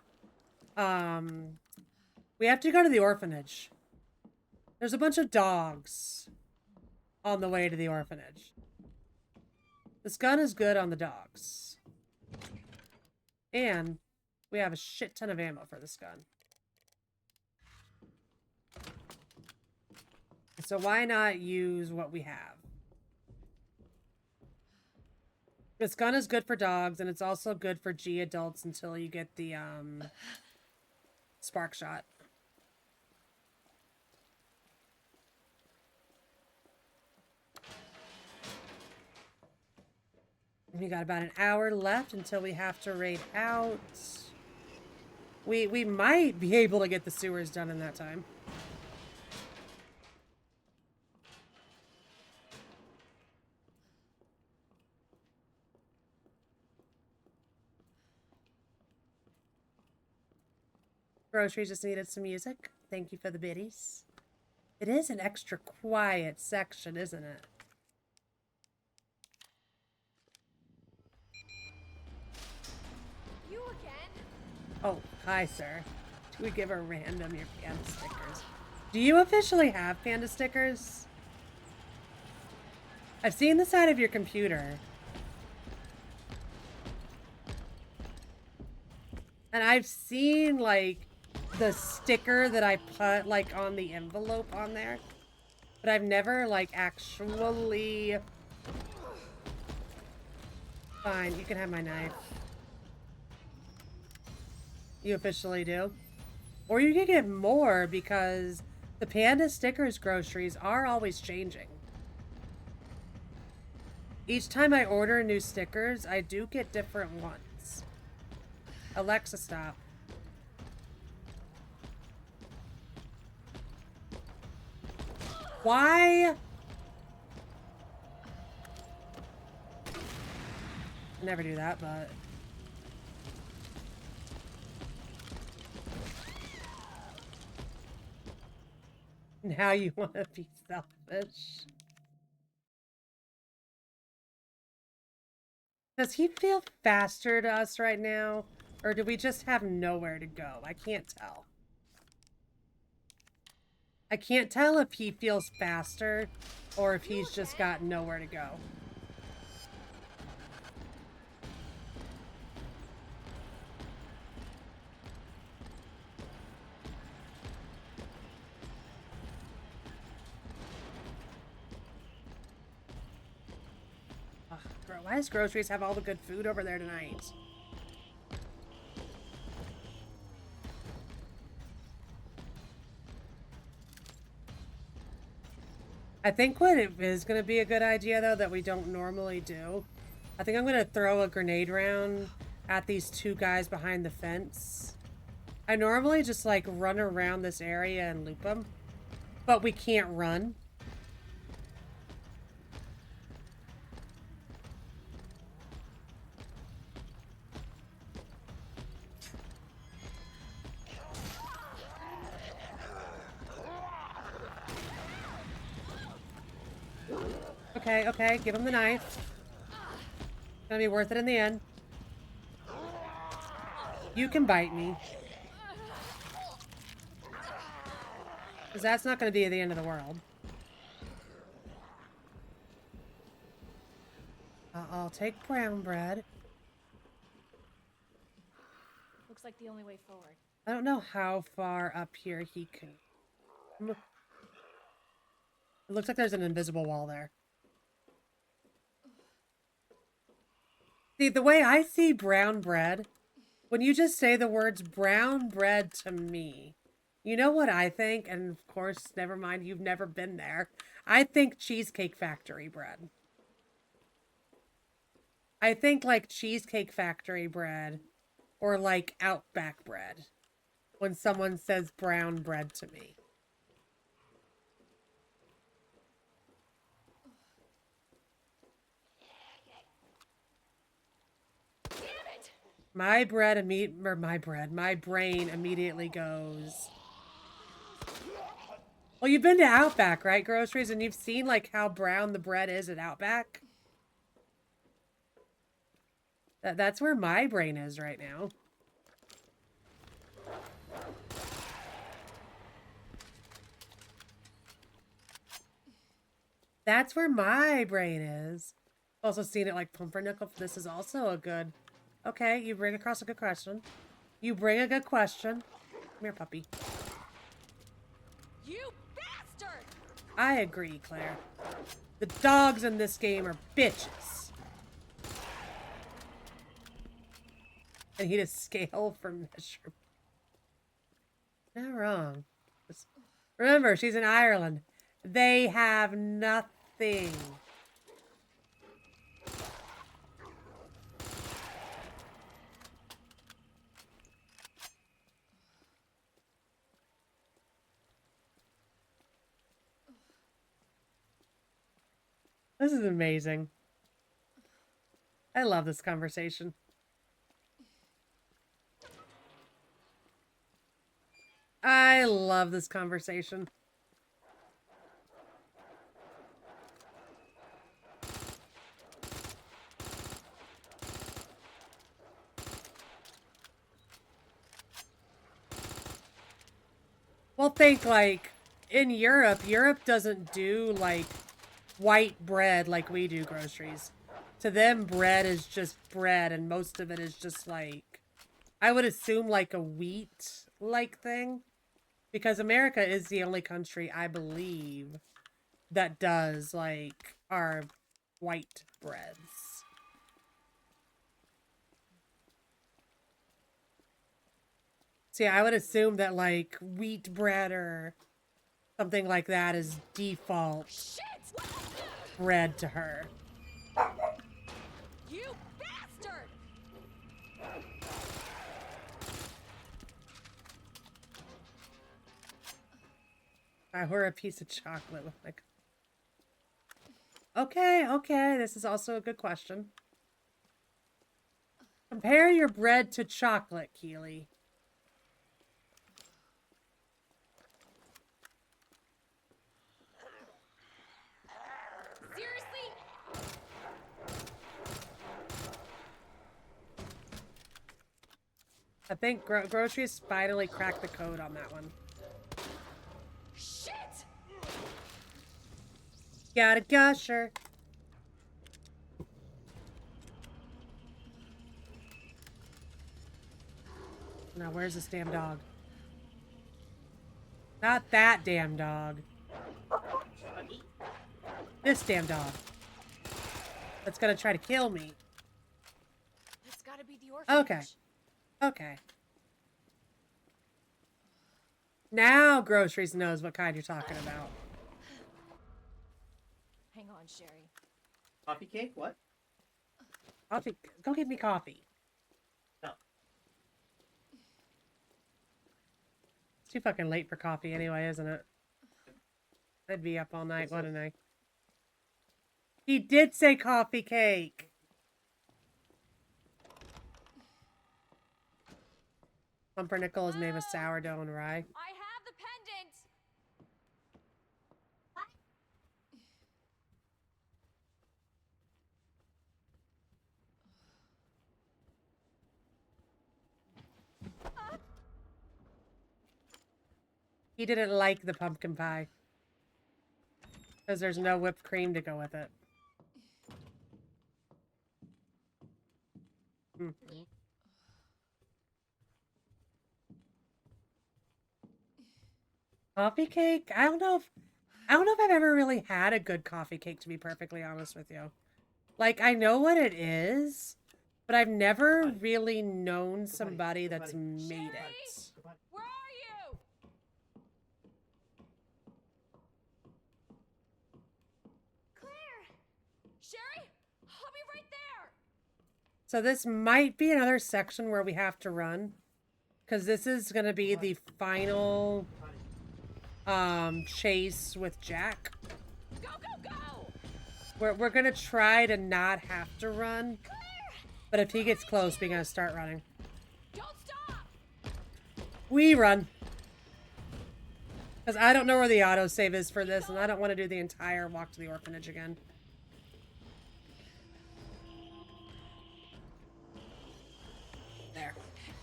we have to go to the orphanage. There's a bunch of dogs on the way to the orphanage. This gun is good on the dogs. And we have a shit ton of ammo for this gun. So why not use what we have? This gun is good for dogs, and it's also good for G adults until you get the spark shot. We got about an hour left until we have to raid out. We might be able to get the sewers done in that time. Groceries just needed some music. Thank you for the biddies. It is an extra quiet section, isn't it? You again? Oh, hi, sir. Do we give her random your panda stickers? Do you officially have panda stickers? I've seen the side of your computer. And I've seen, like, the sticker that I put, like, on the envelope on there. But I've never, like, actually... Fine, you can have my knife. You officially do. Or you can get more because the Panda Stickers groceries are always changing. Each time I order new stickers, I do get different ones. Alexa, stop. Why? I never do that, but... Now you want to be selfish. Does he feel faster to us right now? Or do we just have nowhere to go? I can't tell. I can't tell if he feels faster or if he's just got nowhere to go. Ugh, why does Groceries have all the good food over there tonight? I think what it is going to be a good idea, though, that we don't normally do. I think I'm going to throw a grenade round at these two guys behind the fence. I normally just, like, run around this area and loop them. But we can't run. Okay, okay, give him the knife. Gonna be worth it in the end. You can bite me. Because that's not gonna be the end of the world. I'll take brown bread. Looks like the only way forward. I don't know how far up here he can... It looks like there's an invisible wall there. See, the way I see brown bread, when you just say the words brown bread to me, you know what I think? And of course, never mind, you've never been there. I think Cheesecake Factory bread. I think like Cheesecake Factory bread or like Outback bread when someone says brown bread to me. My brain immediately goes. Well, you've been to Outback, right, groceries, and you've seen like how brown the bread is at Outback. That's where my brain is right now. That's where my brain is. Also seen it like pumpernickel. This is also a good... Okay, you bring across a good question. You bring a good question. Come here, puppy. You bastard! I agree, Claire. The dogs in this game are bitches. And he just scale for measurement. Not wrong. Remember, she's in Ireland. They have nothing. This is amazing. I love this conversation. I love this conversation. Well, think like in Europe doesn't do like white bread like we do groceries. To them, bread is just bread, and most of it is just like, I would assume like a wheat-like thing. Because America is the only country, I believe, that does like our white breads. See, I would assume that like wheat bread or something like that is default bread to her. You bastard! I were a piece of chocolate with like... Okay, okay, this is also a good question. Compare your bread to chocolate, Keely. Seriously? I think groceries finally cracked the code on that one. Shit! Got a gusher. Now, where's this damn dog? Not that damn dog. This damn dog. That's gonna try to kill me. That's gotta be the orphanage. Okay. Okay. Now groceries knows what kind you're talking about. on, Sherry. Coffee cake? What? Coffee. Go get me coffee. No. It's too fucking late for coffee anyway, isn't it? I'd be up all night, wouldn't I? He did say coffee cake. Pumpernickel is made with sourdough and rye. I have the pendant! He didn't like the pumpkin pie. Because there's no whipped cream to go with it. Mm. Coffee cake? I don't know if I've ever really had a good coffee cake, to be perfectly honest with you. Like, I know what it is, but I've never really known somebody that's made it. Where are you? Claire! Sherry? I'll be right there! So this might be another section where we have to run. Because this is going to be the final chase with Jack. Go, go, go! We're going to try to not have to run. Claire! But if he gets close, we're going to start running. Don't stop! We run. Because I don't know where the autosave is for this, and I don't want to do the entire walk to the orphanage again. There.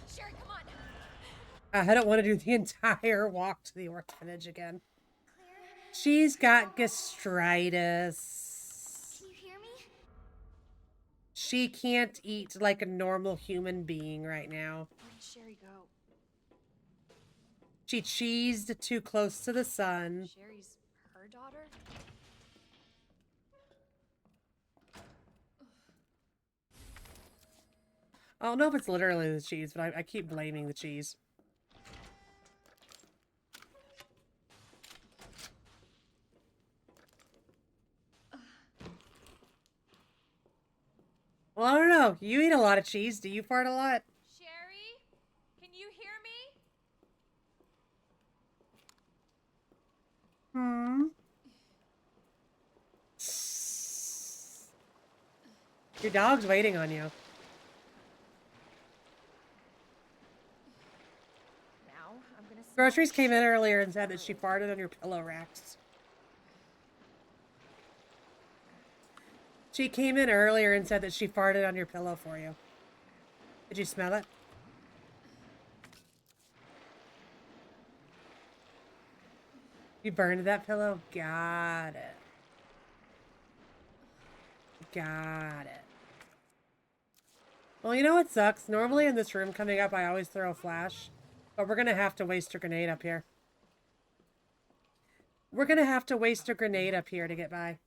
Sherry, come on! I don't want to do the entire walk to the orphanage again. Claire, She's got gastritis. can you hear me? She can't eat like a normal human being right now. Where did Sherry go? She cheesed too close to the sun. Sherry's her daughter? I don't know if it's literally the cheese, but I keep blaming the cheese. Well, I don't know. You eat a lot of cheese. Do you fart a lot? Sherry? Can you hear me? Hmm. Your dog's waiting on you. Now, I'm gonna... Groceries came in earlier and said that she farted on your pillow racks. She came in earlier and said that she farted on your pillow for you. Did you smell it? You burned that pillow? Got it. Got it. Well, you know what sucks? Normally in this room coming up, I always throw a flash. But we're going to have to waste a grenade up here. We're going to have to waste a grenade up here to get by.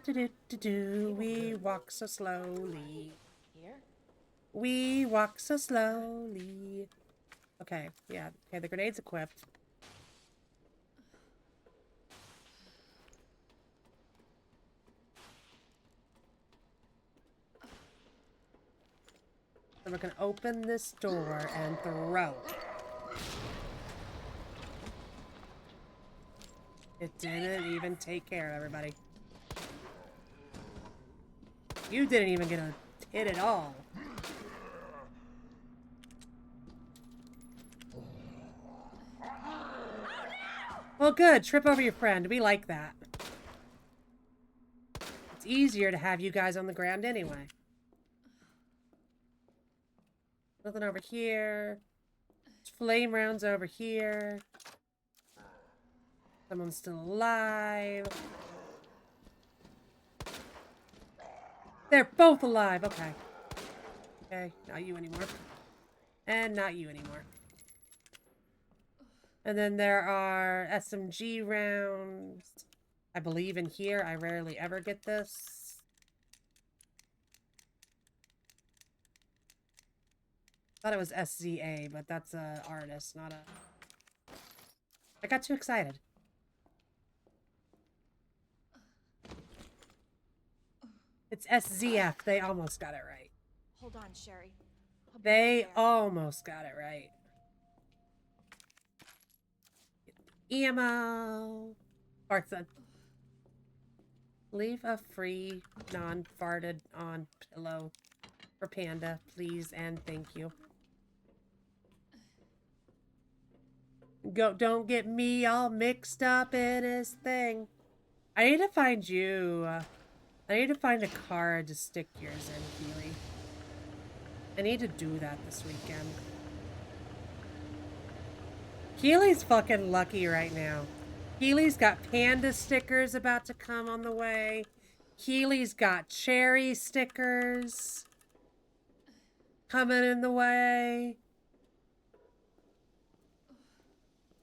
We walk so slowly. Here? We walk so slowly. Okay, yeah. Okay, the grenade's equipped. So we're gonna open this door and throw. It didn't even take care of everybody. You didn't even get a hit at all. Well, good. Trip over your friend. We like that. It's easier to have you guys on the ground anyway. Nothing over here. Flame rounds over here. Someone's still alive. They're both alive. Okay. Okay, not you anymore. And not you anymore. And then there are SMG rounds. I believe in here. I rarely ever get this. Thought it was SZA, but that's a artist, not a... I got too excited. It's SZF. They almost got it right. Hold on, Sherry. I'll be They right there. almost got it right. EMO. Fartson. Leave a free, non-farted on pillow for Panda, please and thank you. Don't get me all mixed up in his thing. I need to find you. I need to find a card to stick yours in, Keely. I need to do that this weekend. Keely's fucking lucky right now. Keely's got panda stickers about to come on the way. Keely's got cherry stickers coming in the way.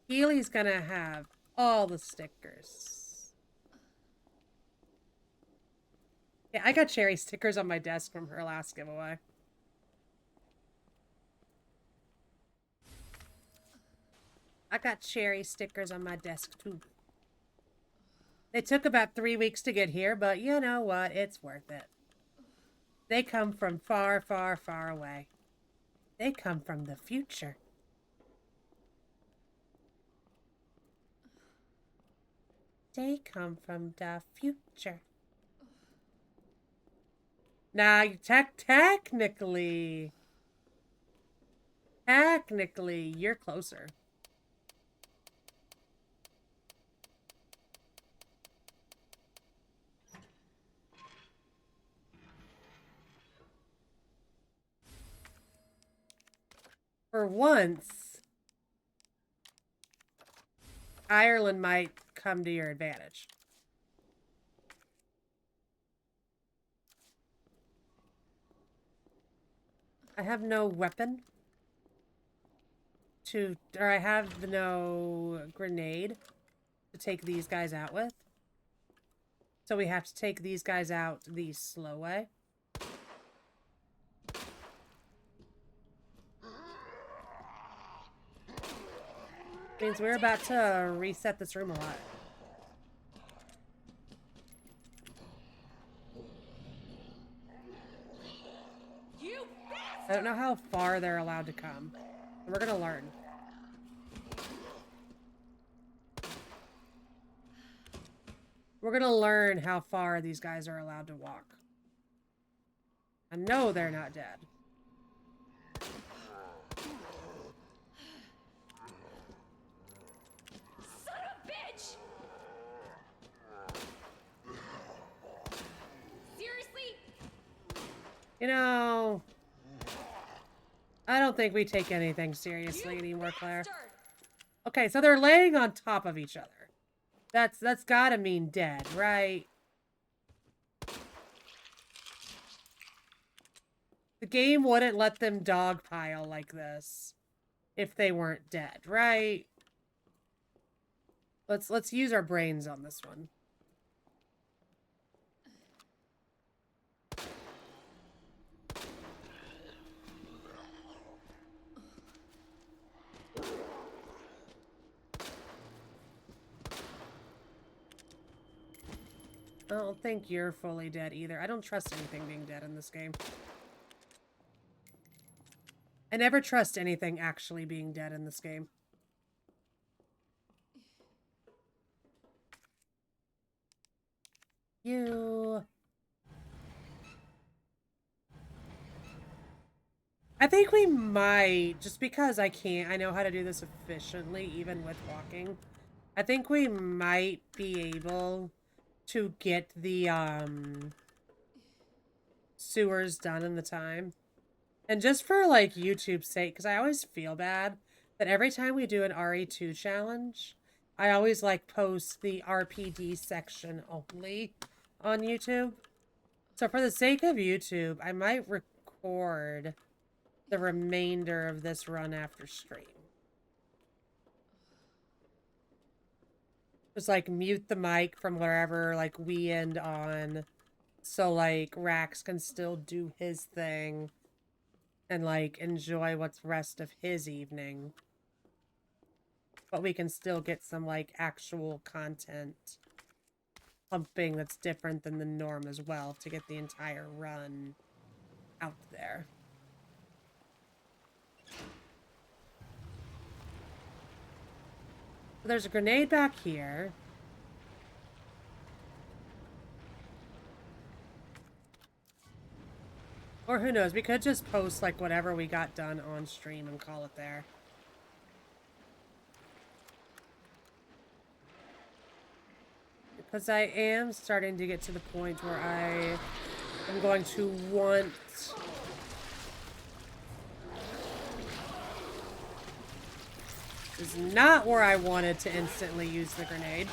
Keely's gonna have all the stickers. Yeah, I got cherry stickers on my desk from her last giveaway. I got cherry stickers on my desk too. They took about 3 weeks to get here, but you know what? It's worth it. They come from far, far, far away. They come from the future. They come from the future. Now, technically, you're closer. For once, Ireland might come to your advantage. I have no weapon to, or I have no grenade to take these guys out with. So we have to take these guys out the slow way. Means we're about to reset this room a lot. I don't know how far they're allowed to come. We're gonna learn. We're gonna learn how far these guys are allowed to walk. I know they're not dead. Son of a bitch! Seriously? You know, I don't think we take anything seriously anymore, Claire. Bastard! Okay, so they're laying on top of each other. That's gotta mean dead, right? The game wouldn't let them dogpile like this if they weren't dead, right? Let's use our brains on this one. I don't think you're fully dead either. I don't trust anything being dead in this game. I never trust anything actually being dead in this game. You... I think we might, just because I know how to do this efficiently, even with walking. I think we might be able to get the, sewers done in the time. And just for, like, YouTube's sake, because I always feel bad that every time we do an RE2 challenge, I always, like, post the RPD section only on YouTube. So for the sake of YouTube, I might record the remainder of this run after stream. Just, like, mute the mic from wherever, like, we end on. So, like, Rax can still do his thing. and like enjoy what's rest of his evening. But we can still get some like actual content pumping that's different than the norm as well to get the entire run out there. So there's a grenade back here. Or who knows, we could just post like whatever we got done on stream and call it there. Because I am starting to get to the point where I am going to want this is not where I wanted to instantly use the grenade.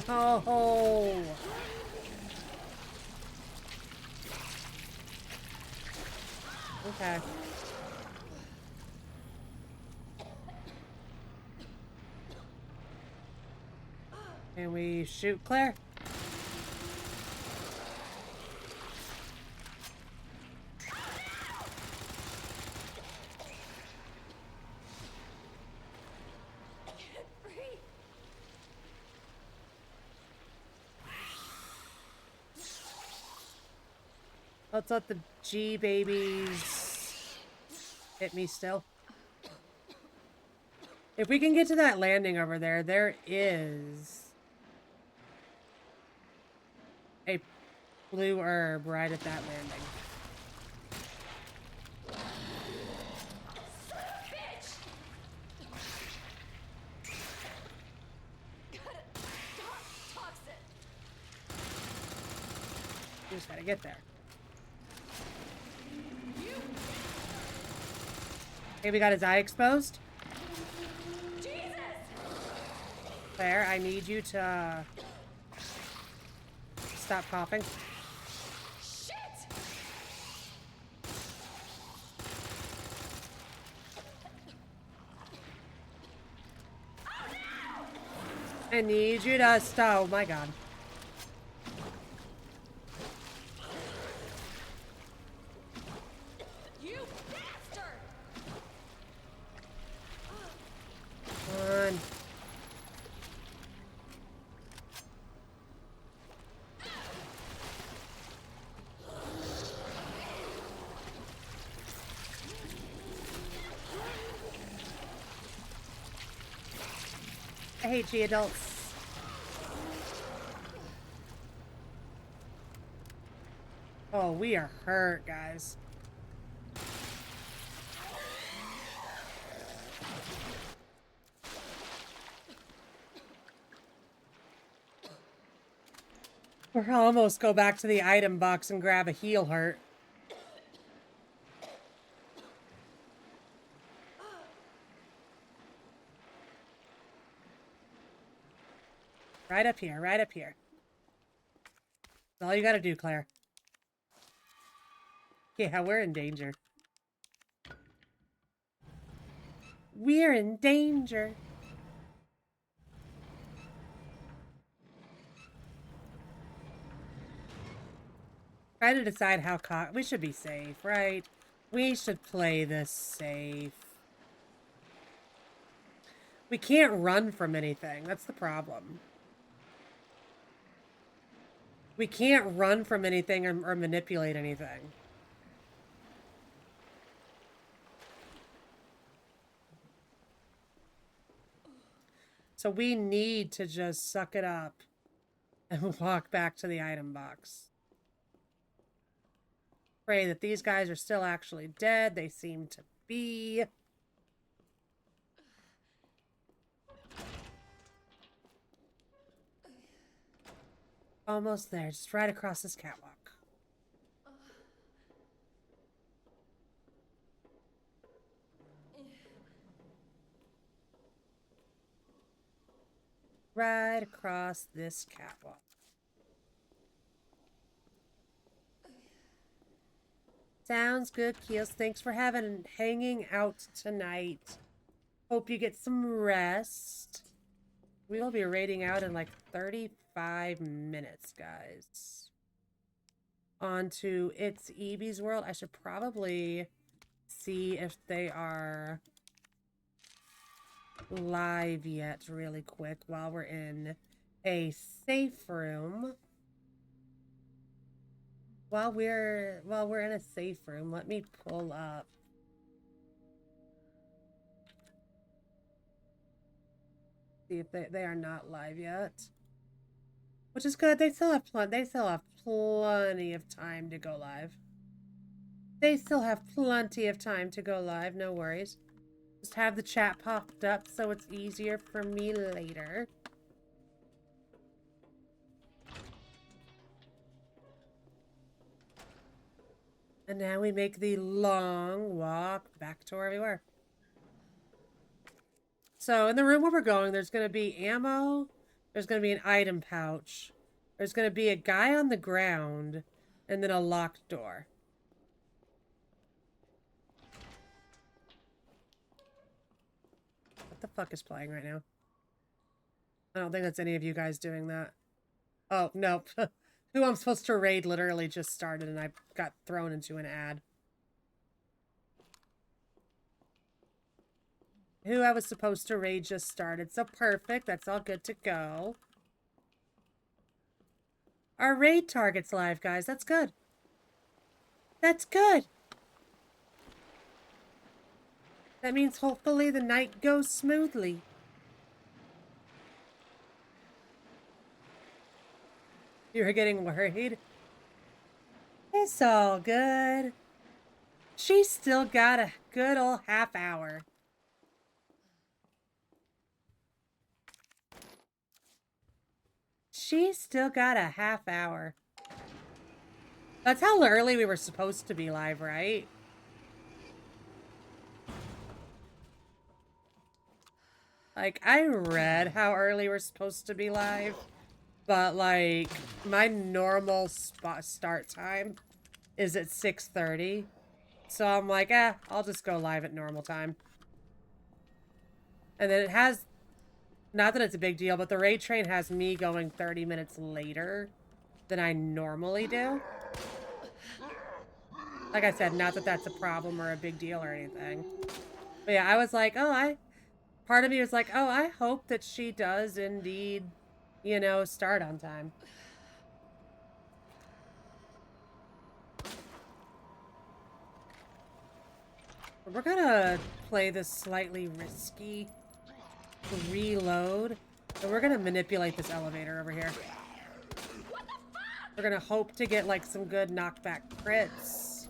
No. Okay. Can we shoot Claire? Let's let the G babies hit me still. If we can get to that landing over there, there is a blue herb right at that landing. We just gotta get there. Okay, we got his eye exposed. Claire, I need you to stop coughing. Shit! I need you to stop. Oh my god. You bastard! Come on. I hate you adults. Oh, we are hurt, guys. We'll almost go back to the item box and grab a heal hurt. Right up here, right up here. That's all you gotta do, Claire. Yeah, we're in danger. We're in danger. Try to decide how we should be safe, right? We should play this safe. We can't run from anything. That's the problem. We can't run from anything or manipulate anything. So we need to just suck it up and walk back to the item box. Pray that these guys are still actually dead. They seem to be. Almost there. Just right across this catwalk. Right across this catwalk. Sounds good, Keels. Thanks for hanging out tonight. Hope you get some rest. We will be raiding out in like 35 minutes, guys. On to It's Evie's World. I should probably see if they are live yet really quick while we're in a safe room. While we're in a safe room, let me pull up. See if they are not live yet. Which is good. They still have plenty of time to go live. They still have plenty of time to go live, no worries. Just have the chat popped up so it's easier for me later. And now we make the long walk back to where we were. So in the room where we're going, there's going to be ammo. There's going to be an item pouch. There's going to be a guy on the ground. And then a locked door. What the fuck is playing right now? I don't think that's any of you guys doing that. Oh, no. Who I'm supposed to raid literally just started and I got thrown into an ad. Who I was supposed to raid just started. So perfect. That's all good to go. Our raid target's live, guys. That's good. That's good. That means hopefully the night goes smoothly. You were getting worried? It's all good. She's still got a good old half hour. She's still got a half hour. That's how early we were supposed to be live, right? Like, I read how early we're supposed to be live, but, like, my normal start time is at 6:30. So I'm like, I'll just go live at normal time. And then it has, not that it's a big deal, but the raid train has me going 30 minutes later than I normally do. Like I said, not that that's a problem or a big deal or anything. But yeah, I was like, part of me was like, oh, I hope that she does indeed, you know, start on time. We're gonna play this slightly risky reload. And we're gonna manipulate this elevator over here. We're gonna hope to get like some good knockback crits.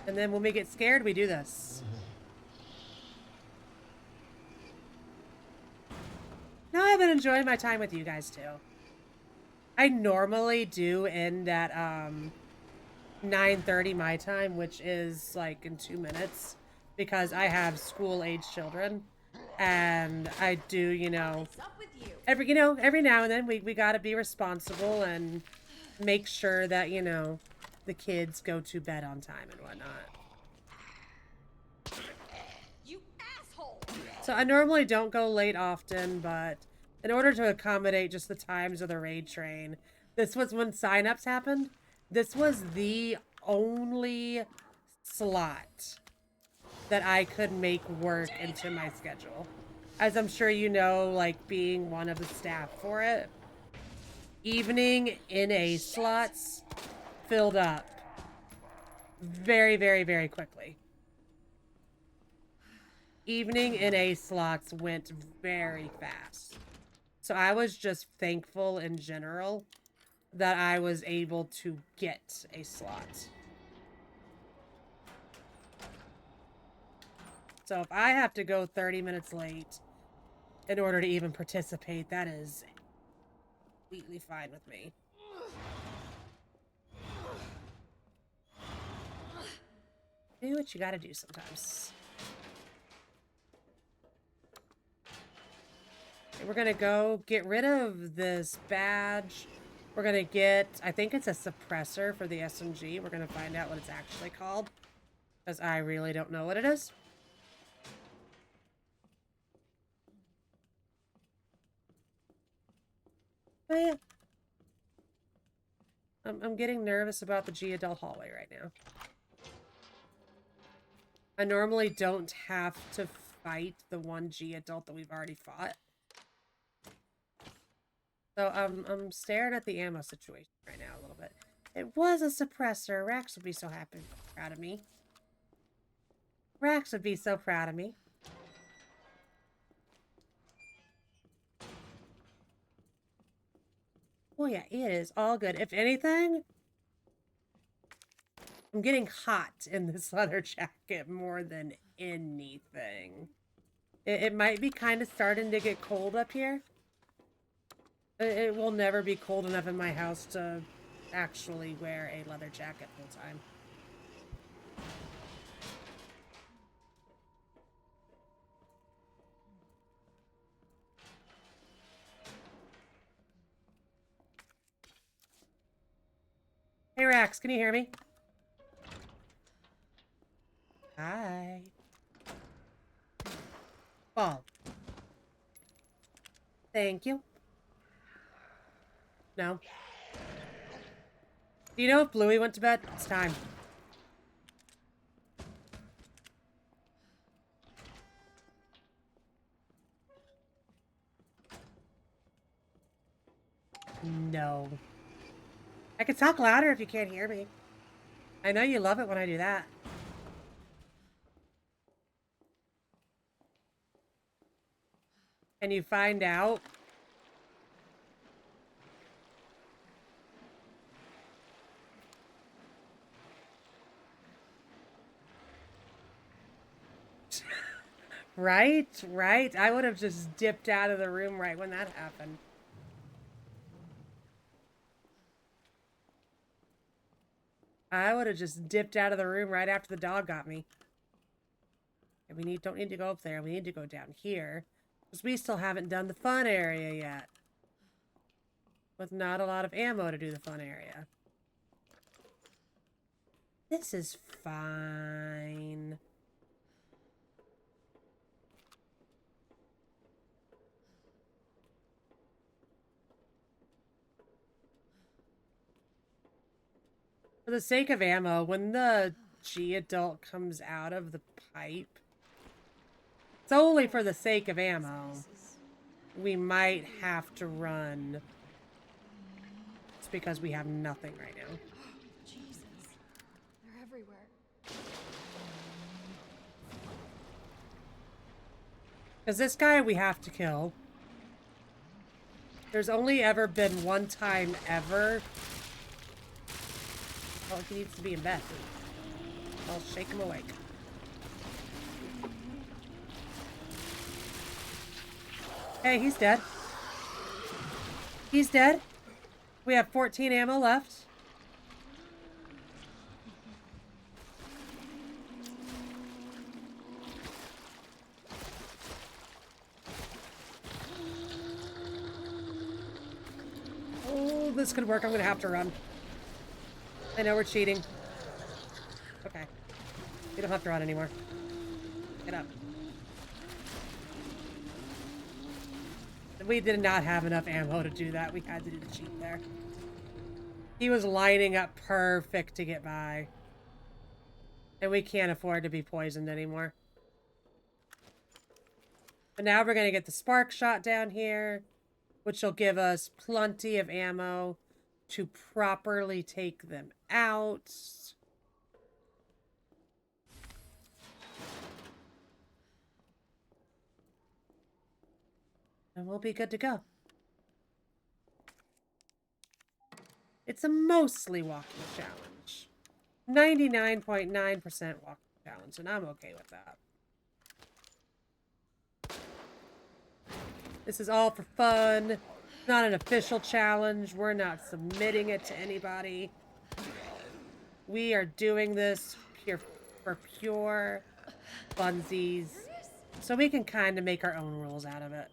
And then when we get scared, we do this. No, I've been enjoying my time with you guys too. I normally do end at 9:30 my time, which is like in 2 minutes, because I have school-age children, and I do, you know, every now and then we gotta be responsible and make sure that, you know, the kids go to bed on time and whatnot. You asshole! So I normally don't go late often, but in order to accommodate just the times of the raid train, this was when signups happened. This was the only slot that I could make work into my schedule. As I'm sure you know, like being one of the staff for it, evening NA slots filled up very, very, very quickly. Evening NA slots went very fast. So I was just thankful in general that I was able to get a slot. So if I have to go 30 minutes late in order to even participate, that is completely fine with me. Do what you gotta do sometimes. Okay, we're gonna go get rid of this badge. We're gonna get, I think it's a suppressor for the SMG. We're gonna find out what it's actually called, because I really don't know what it is. But yeah. I'm getting nervous about the G-Adult hallway right now. I normally don't have to fight the one G-Adult that we've already fought. So I'm staring at the ammo situation right now a little bit. It was a suppressor. Rax would be so happy, proud of me. Rax would be so proud of me. Oh yeah, it is all good. If anything, I'm getting hot in this leather jacket more than anything. It might be kind of starting to get cold up here. It will never be cold enough in my house to actually wear a leather jacket full time. Hey Rax, can you hear me? Hi. Ball. Thank you. No. Do you know if Bluey went to bed? It's time. No. I can talk louder if you can't hear me. I know you love it when I do that. Can you find out? Right? Right? I would have just dipped out of the room right when that happened. I would have just dipped out of the room right after the dog got me. And we don't need to go up there. We need to go down here. Because we still haven't done the fun area yet. With not a lot of ammo to do the fun area. This is fine. For the sake of ammo, when the G-Adult comes out of the pipe, solely for the sake of ammo, we might have to run. It's because we have nothing right now. Jesus. They're everywhere. Because this guy we have to kill. There's only ever been one time ever. Oh, he needs to be in bed. I'll shake him awake. Hey, he's dead. He's dead. We have 14 ammo left. Oh, this could work. I'm gonna have to run. I know we're cheating. Okay. We don't have to run anymore. Get up. We did not have enough ammo to do that. We had to do the cheat there. He was lining up perfect to get by. And we can't afford to be poisoned anymore. But now we're going to get the spark shot down here, which will give us plenty of ammo to properly take them out. And we'll be good to go. It's a mostly walking challenge. 99.9% walking challenge, and I'm okay with that. This is all for fun. Not an official challenge. We're not submitting it to anybody. We are doing this for pure funsies. So we can kind of make our own rules out of it.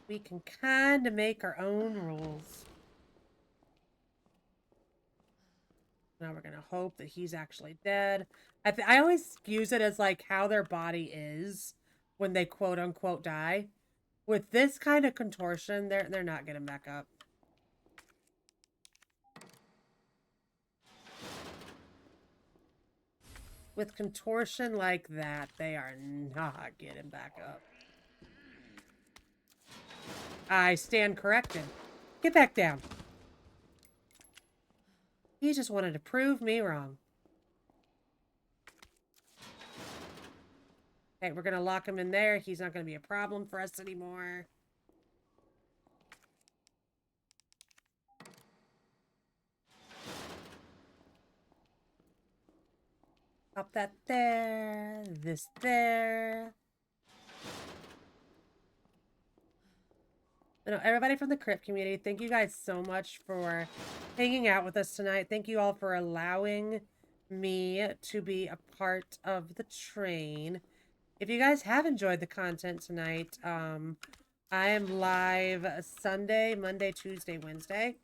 We can kind of make our own rules. Now we're gonna hope that he's actually dead. I always use it as like how their body is when they quote unquote die. With this kind of contortion, they're not getting back up. With contortion like that, they are not getting back up. I stand corrected. Get back down. He just wanted to prove me wrong. Okay, we're going to lock him in there. He's not going to be a problem for us anymore. Pop that there. This there. You know, everybody from the Crypt community, thank you guys so much for hanging out with us tonight. Thank you all for allowing me to be a part of the train. If you guys have enjoyed the content tonight, I am live Sunday, Monday, Tuesday, Wednesday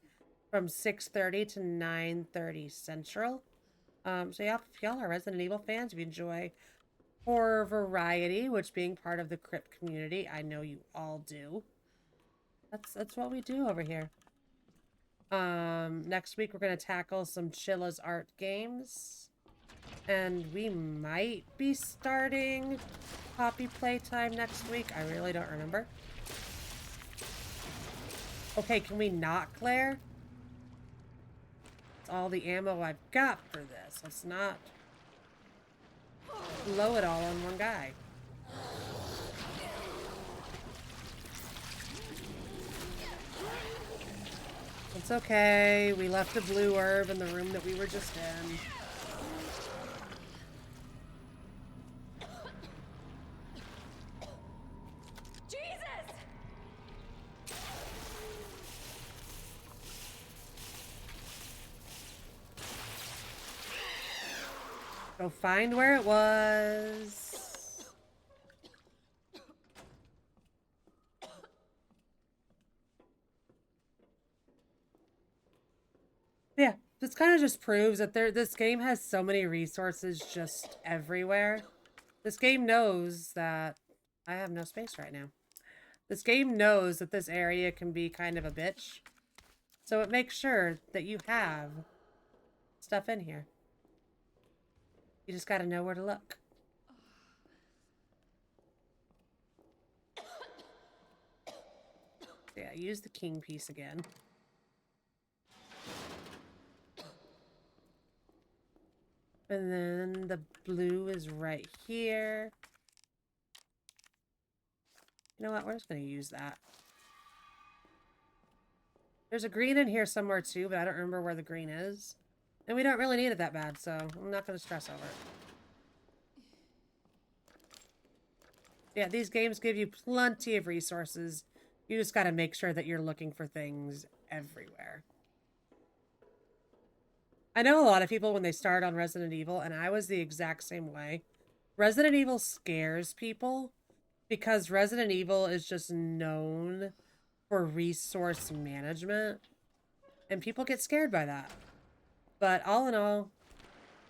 from 6:30 to 9:30 Central. So yeah, if y'all are Resident Evil fans, if you enjoy horror variety, which being part of the Crypt community, I know you all do. That's what we do over here. Next week we're gonna tackle some Chilla's art games. And we might be starting Poppy Playtime next week. I really don't remember. Okay, can we not, Claire? It's all the ammo I've got for this. Let's not blow it all on one guy. It's okay. We left a blue herb in the room that we were just in. Jesus! Go find where it was. Yeah, this kind of just proves that this game has so many resources just everywhere. This game knows that I have no space right now. This game knows that this area can be kind of a bitch. So it makes sure that you have stuff in here. You just gotta know where to look. Yeah, use the king piece again. And then the blue is right here. You know what? We're just going to use that. There's a green in here somewhere too, but I don't remember where the green is. And we don't really need it that bad, so I'm not going to stress over it. Yeah, these games give you plenty of resources. You just got to make sure that you're looking for things everywhere. I know a lot of people when they start on Resident Evil, and I was the exact same way. Resident Evil scares people because Resident Evil is just known for resource management, and people get scared by that. But all in all,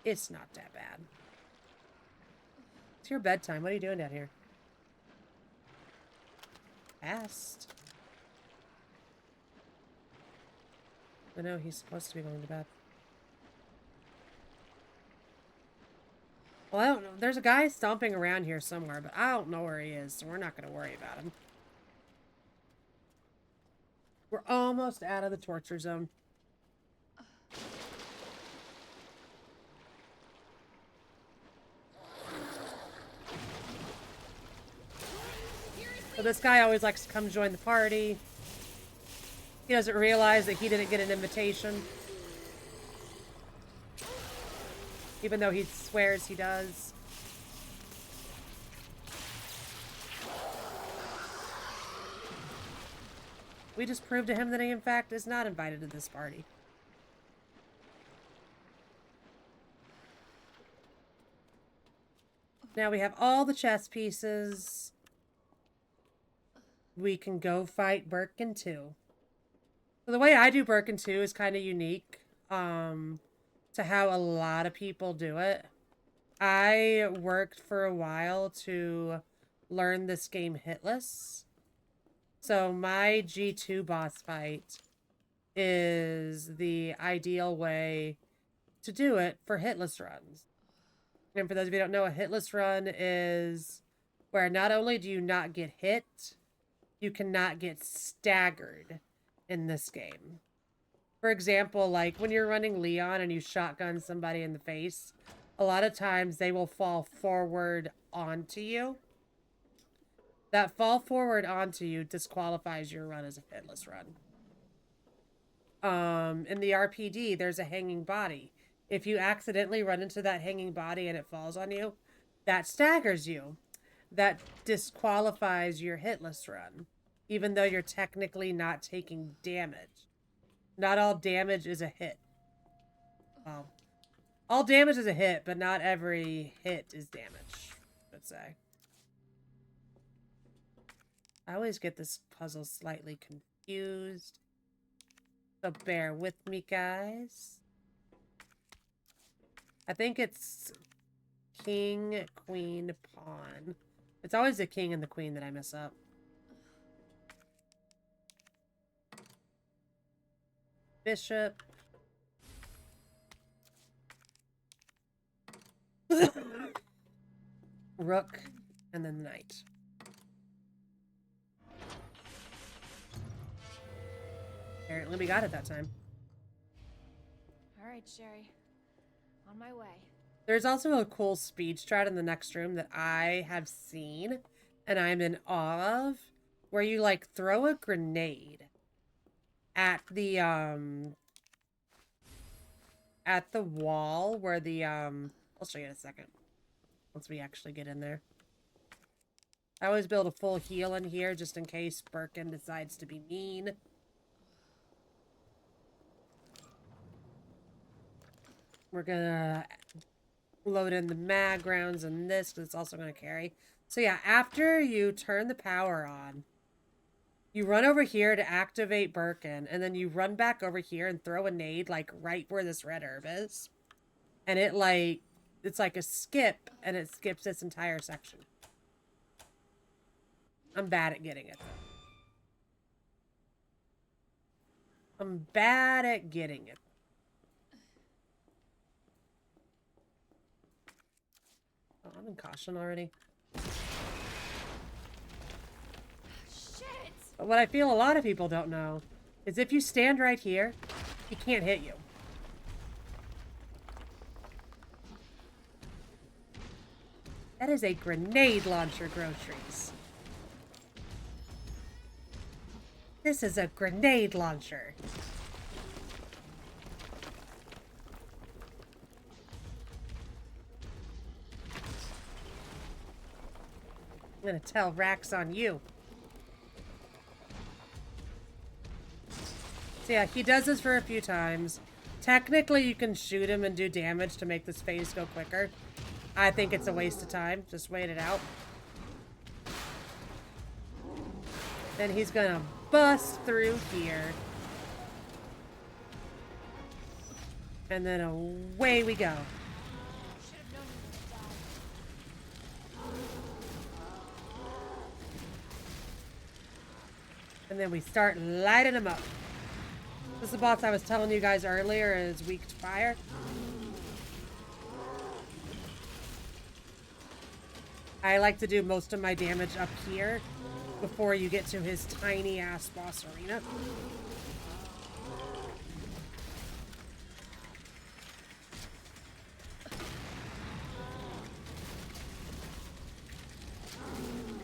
it's not that bad. It's your bedtime. What are you doing down here? Fast. But no, he's supposed to be going to bed. Well, I don't know. There's a guy stomping around here somewhere, but I don't know where he is, so we're not going to worry about him. We're almost out of the torture zone. So this guy always likes to come join the party. He doesn't realize that he didn't get an invitation. Even though he swears he does. We just proved to him that he, in fact, is not invited to this party. Now we have all the chess pieces. We can go fight Birkin 2. So the way I do Birkin 2 is kind of unique. To to how a lot of people do it. I worked for a while to learn this game hitless. So my G2 boss fight is the ideal way to do it for hitless runs. And for those of you who don't know, a hitless run is where not only do you not get hit, you cannot get staggered in this game. For example, like when you're running Leon and you shotgun somebody in the face, a lot of times they will fall forward onto you. That fall forward onto you disqualifies your run as a hitless run. In the RPD, there's a hanging body. If you accidentally run into that hanging body and it falls on you, that staggers you. That disqualifies your hitless run, even though you're technically not taking damage. Not all damage is a hit. Well, all damage is a hit, but not every hit is damage, let's say. I always get this puzzle slightly confused. So bear with me, guys. I think it's king, queen, pawn. It's always the king and the queen that I mess up. Bishop. Rook. And then the knight. Apparently we got it that time. All right, Sherry. On my way. There's also a cool speed strat in the next room that I have seen and I'm in awe of, where you like throw a grenade at the wall where the I'll show you in a second once we actually get in there. I always build a full heal in here just in case Birkin decides to be mean. We're gonna load in the mag rounds and this, because it's also going to carry. So yeah, after you turn the power on, you run over here to activate Birkin, and then you run back over here and throw a nade, like, right where this red herb is. And it, like, it's like a skip, and it skips this entire section. I'm bad at getting it, though. I'm bad at getting it. Oh, I'm in caution already. Shit! But what I feel a lot of people don't know is if you stand right here, he can't hit you. That is a grenade launcher, groceries. This is a grenade launcher. I'm gonna tell Rax on you. So yeah, he does this for a few times. Technically, you can shoot him and do damage to make this phase go quicker. I think it's a waste of time. Just wait it out. Then he's gonna bust through here. And then away we go. Should have known you would die. And then we start lighting them up. This is the boss I was telling you guys earlier is weak to fire. I like to do most of my damage up here before you get to his tiny ass boss arena.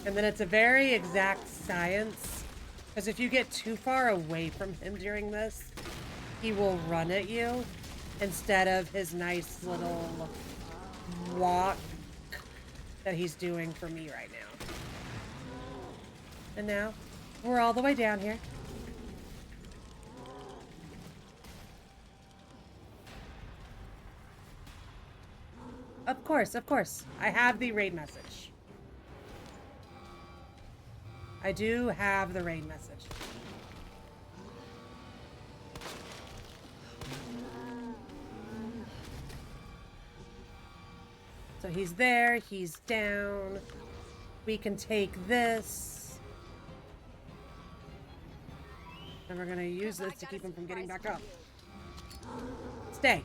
And then it's a very exact science, because if you get too far away from him during this, he will run at you instead of his nice little walk that he's doing for me right now. And now, we're all the way down here. Of course, I have the raid message. I do have the raid message. he's there. He's down. We can take this. And we're gonna use this to keep him from getting back up. Stay.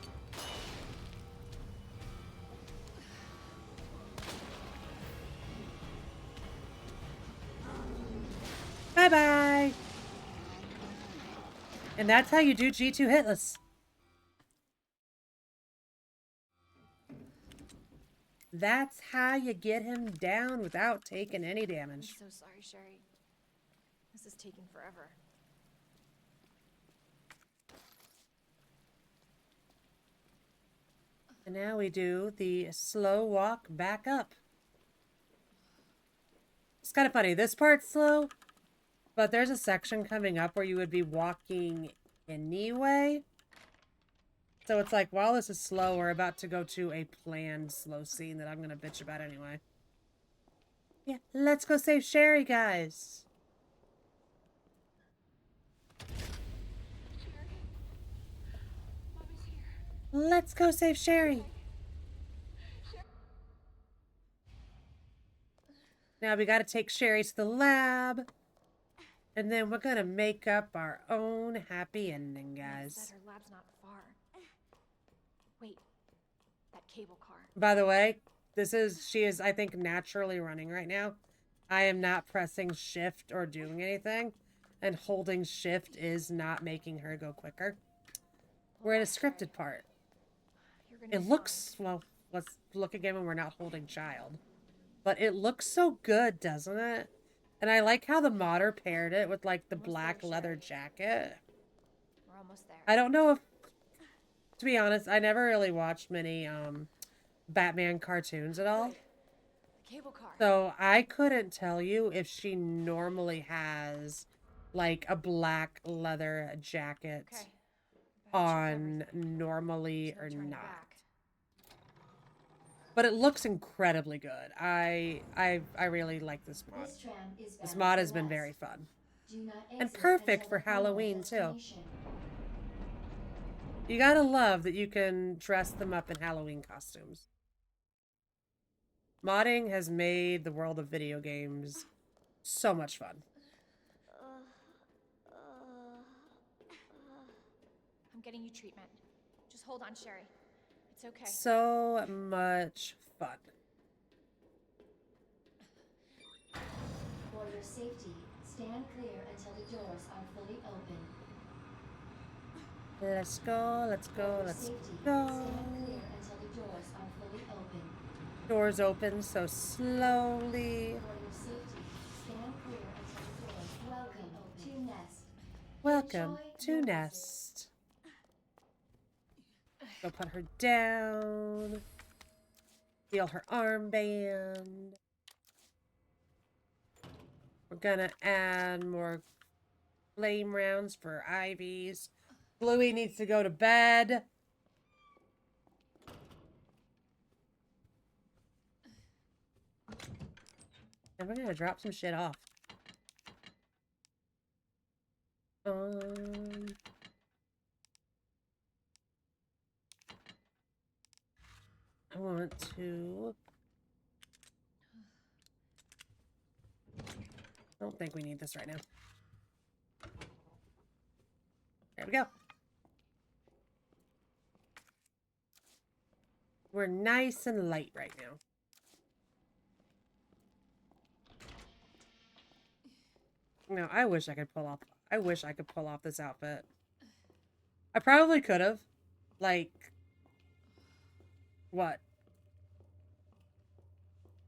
Bye-bye. And that's how you do G2 hitless. That's how you get him down without taking any I'm damage. so sorry, Sherry. This is taking forever. And now we do the slow walk back up. It's kind of funny. This part's slow, but there's a section coming up where you would be walking anyway. So it's like, while this is slow, we're about to go to a planned slow scene that I'm going to bitch about anyway. Yeah, let's go save Sherry, guys. Let's go save Sherry. Now we got to take Sherry to the lab. And then we're going to make up our own happy ending, Ned guys. said her lab's not far. Wait, that cable car. By the way, she is, I think, naturally running right now. I am not pressing shift or doing anything. And holding shift is not making her go quicker. We're in a scripted part. You're gonna It be looks, well, let's look again when we're not holding child. But it looks so good, doesn't it? And I like how the modder paired it with, like, the Almost black there, leather Sherry. jacket. We're almost there. I don't know if, to be honest, I never really watched many, Batman cartoons at all. Good. The cable car. So I couldn't tell you if she normally has, like, a black leather jacket Okay. Better check on everything. normally There's no or turning not. back. But it looks incredibly good. I really like this mod. This tram is This bound mod for has been west. very fun. Do not And exit perfect until for the final Halloween, too. destination. You gotta love that you can dress them up in Halloween costumes. Modding has made the world of video games so much fun. I'm getting you treatment. Just hold on, Sherry. It's okay. So much fun. For your safety, stand clear until the doors are fully open. Let's go, let's For go, your let's safety, go. stand clear until the doors are fully open. Doors open so slowly. For your safety, stand clear until the doors are fully open. To Nest. Welcome Enjoy to your Nest. Go put her down. Steal her armband. We're gonna add more flame rounds for Ivy's. Bluey needs to go to bed. And we're gonna drop some shit off. I want to... I don't think we need this right now. There we go. We're nice and light right now. No, I wish I could pull off this outfit. I probably could have. Like, what?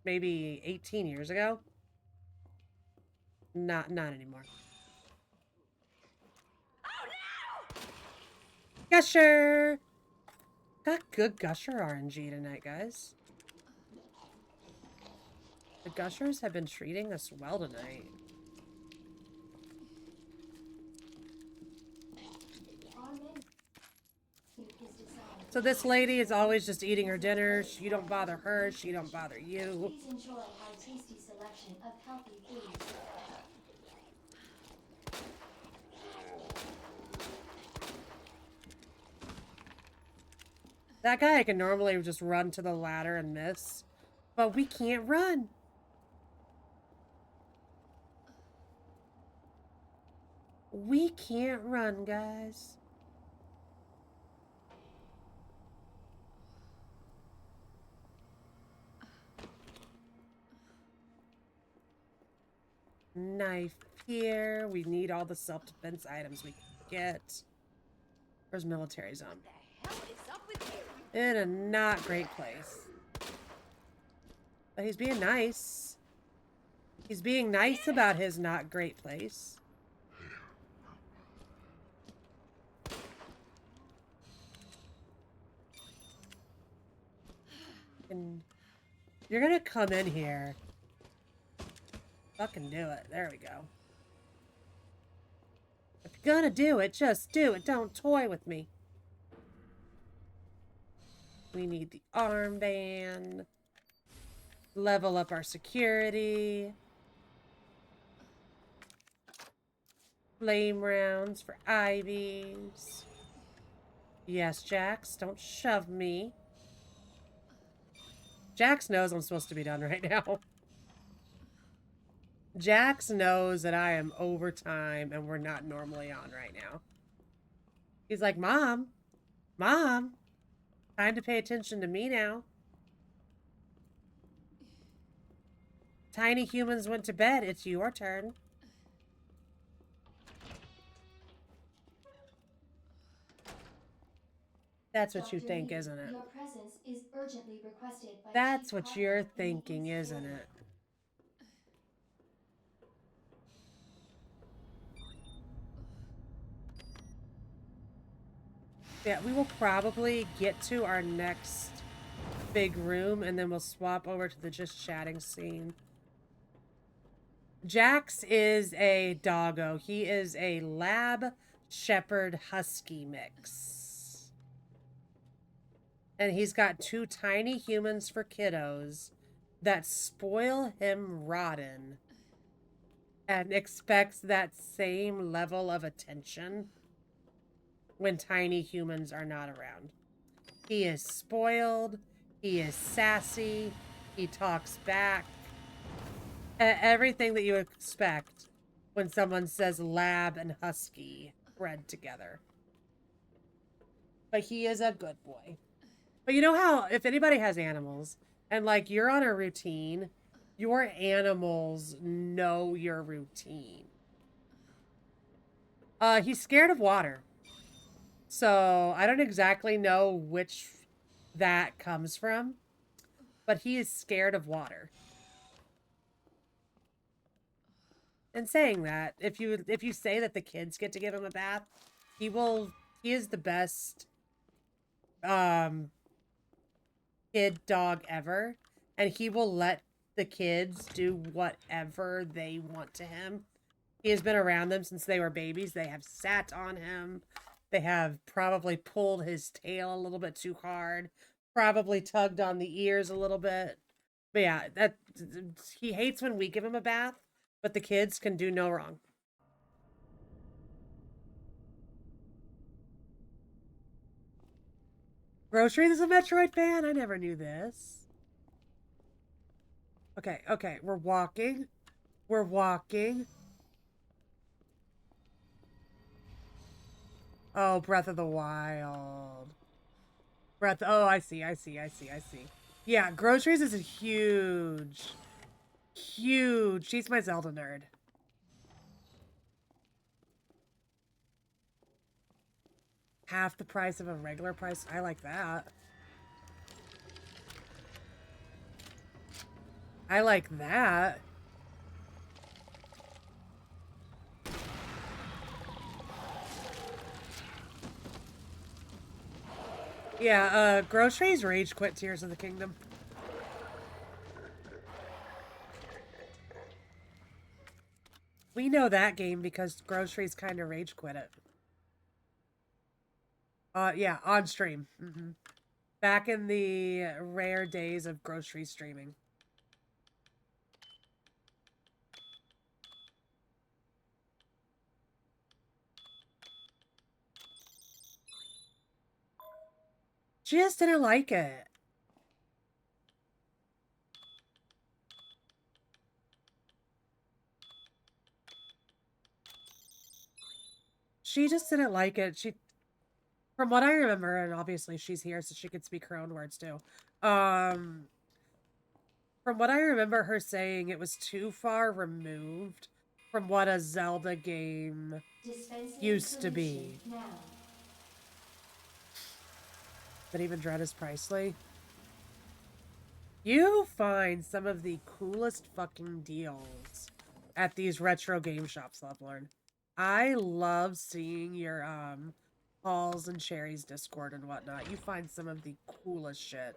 Maybe 18 years ago? Not anymore. Oh no! Gusher! Got good Gusher RNG tonight, guys. The Gushers have been treating us well tonight. So this lady is always just eating her dinner. You don't bother her. She don't bother you. Please enjoy our tasty selection of healthy foods. That guy I can normally just run to the ladder and miss. But we can't run. We can't run, guys. Knife here. We need all the self-defense items we can get. Where's military zone? What the hell is up with you? In a not great place. But he's being nice. He's being nice about his not great place. And you're gonna come in here. Fucking do it. There we go. If you're gonna do it, just do it. Don't toy with me. We need the armband. Level up our security. Flame rounds for Ivies. Yes, Jax, don't shove me. Jax knows I'm supposed to be done right now. Jax knows that I am overtime and we're not normally on right now. He's like, Mom, Mom, time to pay attention to me now. Tiny humans went to bed. It's your turn. That's what you Dr. think, Lee, isn't it? Your presence is urgently requested by That's Chief what Harper you're in thinking, Lincoln's isn't Quarter. it? Yeah, we will probably get to our next big room and then we'll swap over to the just chatting scene. Jax is a doggo. He is a lab shepherd husky mix. And he's got two tiny humans for kiddos that spoil him rotten and expects that same level of attention when tiny humans are not around. He is spoiled. He is sassy. He talks back. Everything that you expect when someone says lab and husky bred together. But he is a good boy. But you know how, if anybody has animals, and like you're on a routine, your animals know your routine. He's scared of water. So I don't exactly know which that comes from, but he is scared of water. And saying that, if you say that the kids get to give him a bath, he is the best kid dog ever, and he will let the kids do whatever they want to him. He has been around them since they were babies. They have sat on him. They have probably pulled his tail a little bit too hard, probably tugged on the ears a little bit. But yeah, he hates when we give him a bath, but the kids can do no wrong. Groceries is a Metroid fan? I never knew this. Okay, we're walking. We're walking. Oh, Breath of the Wild. Oh, I see. Yeah, groceries is a huge. She's my Zelda nerd. Half the price of a regular price. I like that. I like that. Yeah, groceries rage quit Tears of the Kingdom. We know that game because groceries kind of rage quit it. Yeah, on stream. Back in the rare days of grocery streaming. She just didn't like it. she just didn't like it. From what I remember, and obviously she's here so she could speak her own words too. From what I remember her saying, it was too far removed from what a Zelda game Dispensing used to be. solution now. But even Dread is pricely. You find some of the coolest fucking deals at these retro game shops, Lovelorn. I love seeing your Paul's and Cherry's Discord and whatnot. You find some of the coolest shit.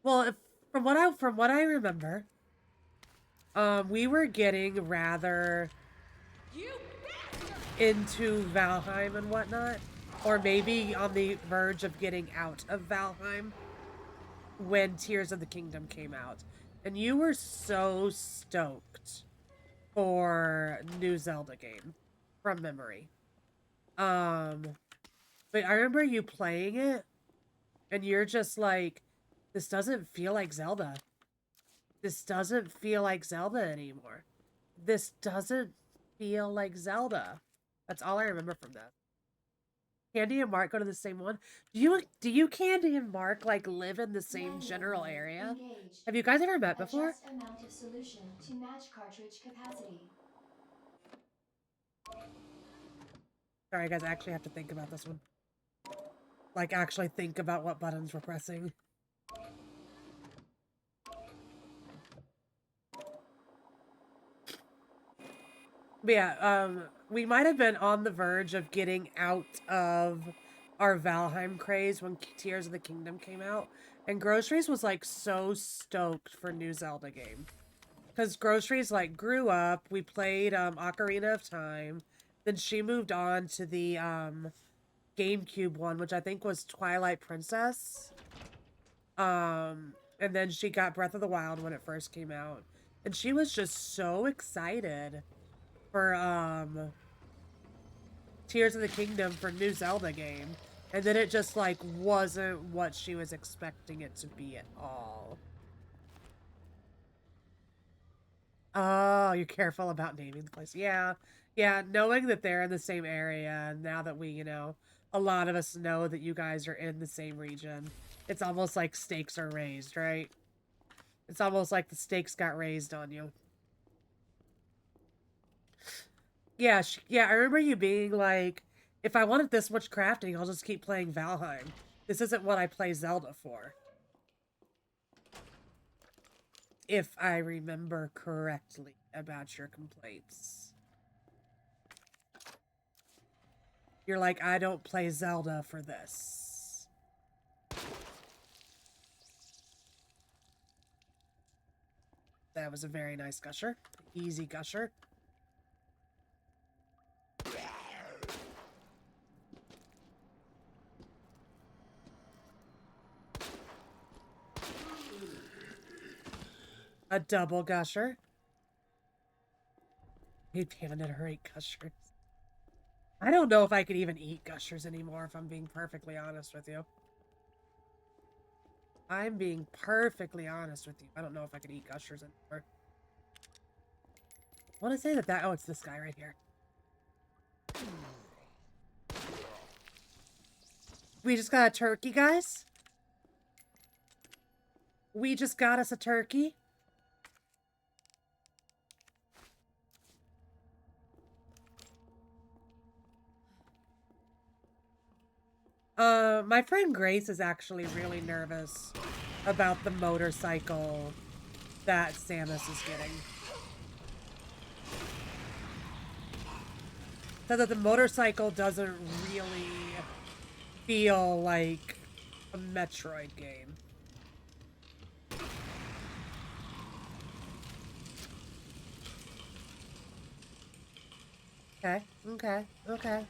Well, from what I remember, we were getting rather into Valheim and whatnot, or maybe on the verge of getting out of Valheim when Tears of the Kingdom came out, and you were so stoked for new Zelda game from memory. But I remember you playing it, and you're just like, this doesn't feel like Zelda. This doesn't feel like Zelda anymore. This doesn't feel like Zelda. That's all I remember from that. Candy and Mark go to the same one. Do you Candy and Mark like live in the same general area? Engaged. Have you guys ever met before? Adjust amount of solution to match cartridge capacity. Sorry guys, I actually have to think about this one. Like actually think about what buttons we're pressing. But yeah, we might have been on the verge of getting out of our Valheim craze when Tears of the Kingdom came out. And Groceries was like so stoked for new Zelda game. Because Groceries like grew up, we played Ocarina of Time. Then she moved on to the GameCube one, which I think was Twilight Princess. And then she got Breath of the Wild when it first came out. And she was just so excited for Tears of the Kingdom for new Zelda game. And then it just like wasn't what she was expecting it to be at all. Oh, you're careful about naming the place. Yeah. Yeah, knowing that they're in the same area, now that we, a lot of us know that you guys are in the same region, it's almost like stakes are raised, right? It's almost like the stakes got raised on you. Yeah, I remember you being like, if I wanted this much crafting, I'll just keep playing Valheim. This isn't what I play Zelda for. If I remember correctly about your complaints. You're like, I don't play Zelda for this. That was a very nice gusher. Easy gusher. A double gusher. He handed her 8 gushers. I don't know if I could even eat gushers anymore, if I'm being perfectly honest with you. I'm being perfectly honest with you. I don't know if I could eat gushers anymore. I want to say that oh, it's this guy right here. We just got a turkey, guys. We just got us a turkey. My friend Grace is actually really nervous about the motorcycle that Samus is getting. So that the motorcycle doesn't really feel like a Metroid game. Okay.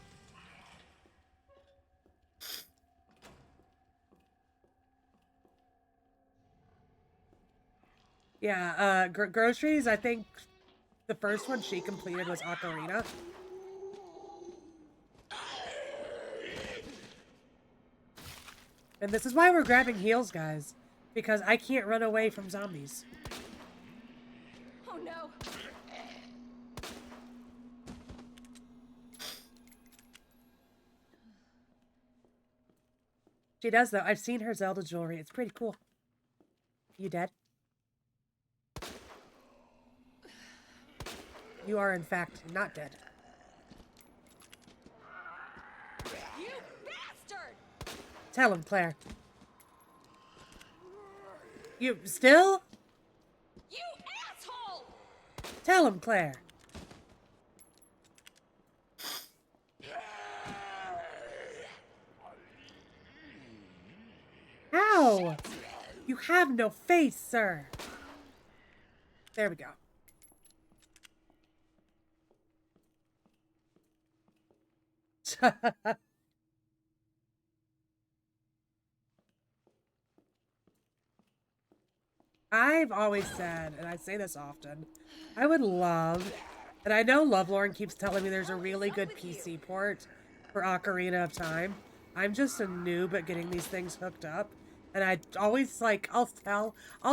Yeah, Groceries, I think the first one she completed was Ocarina. And this is why we're grabbing heals, guys. Because I can't run away from zombies. Oh no! She does, though. I've seen her Zelda jewelry. It's pretty cool. You dead? You are, in fact, not dead. You bastard! Tell him, Claire. You still? You asshole! Tell him, Claire. Ow! You have no face, sir. There we go. I've always said, and I say this often, I would love, and I know Lovelorn keeps telling me there's a really good PC port for Ocarina of Time. I'm just a noob at getting these things hooked up, and I always like, I'll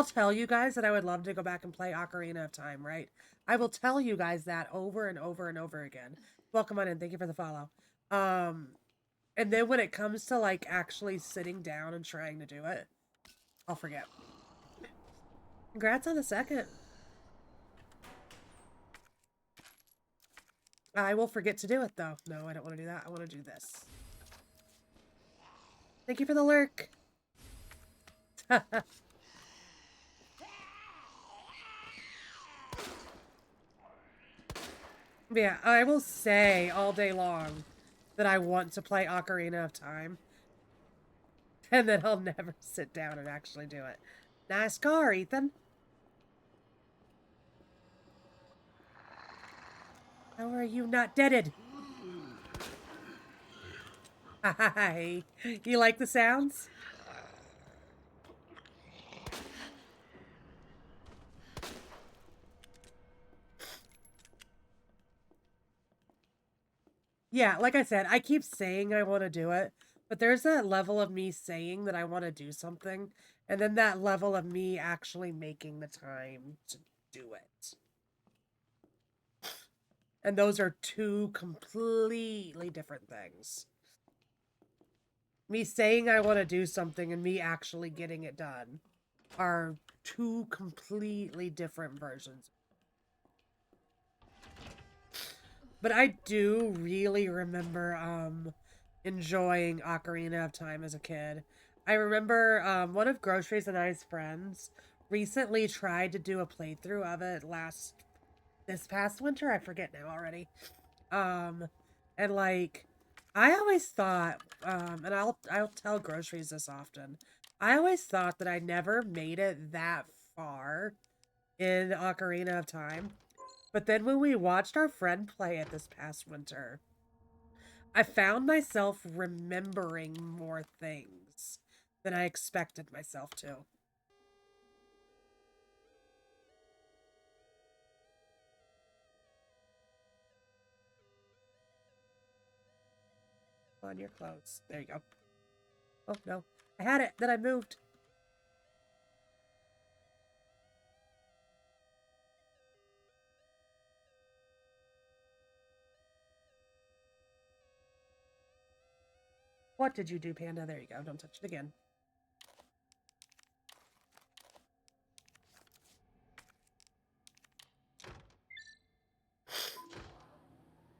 tell you guys that I would love to go back and play Ocarina of Time, right? I will tell you guys that over and over and over again. Welcome on in, thank you for the follow. And then when it comes to like actually sitting down and trying to do it, I'll forget. Congrats on the second. I will forget to do it, though. No, I don't want to do that. I want to do this. Thank you for the lurk. Yeah, I will say all day long that I want to play Ocarina of Time. And then I'll never sit down and actually do it. Nice car, Ethan. How are you not deaded? Hi. You like the sounds? Yeah, like I said, I keep saying I want to do it, but there's that level of me saying that I want to do something, and then that level of me actually making the time to do it. And those are two completely different things. Me saying I want to do something and me actually getting it done are two completely different versions. But I do really remember enjoying Ocarina of Time as a kid. I remember one of Groceries and I's friends recently tried to do a playthrough of it this past winter. I forget now already. And like I always thought, and I'll tell Groceries this often. I always thought that I never made it that far in Ocarina of Time. But then when we watched our friend play it this past winter, I found myself remembering more things than I expected myself to. On your clothes. There you go. Oh, no. I had it. Then I moved. What did you do, Panda? There you go. Don't touch it again.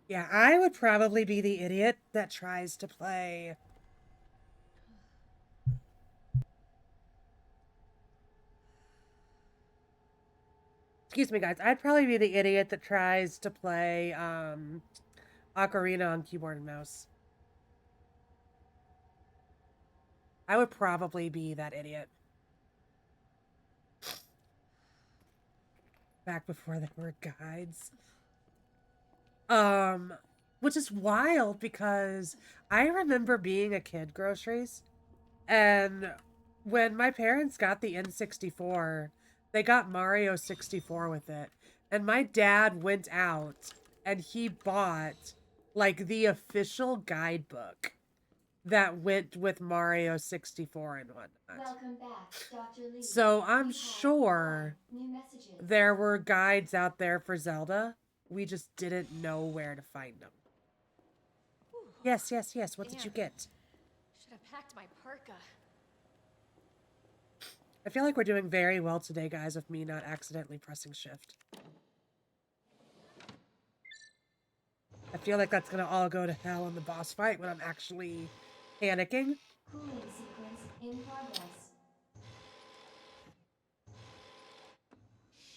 Yeah, I would probably be the idiot that tries to play... Excuse me, guys. I'd probably be the idiot that tries to play, Ocarina on keyboard and mouse. I would probably be that idiot. Back before there were guides. Which is wild because I remember being a kid, Groceries, and when my parents got the N64, they got Mario 64 with it. And my dad went out and he bought like the official guidebook that went with Mario 64 and whatnot. Welcome back, Dr. Lee. So I'm We have sure 5 new messages. there were guides out there for Zelda. We just didn't know where to find them. Yes, yes, yes. What did you get? Should have packed my parka. I feel like we're doing very well today, guys, with me not accidentally pressing shift. I feel like that's gonna all go to hell in the boss fight when I'm actually panicking. Cooling sequence in progress.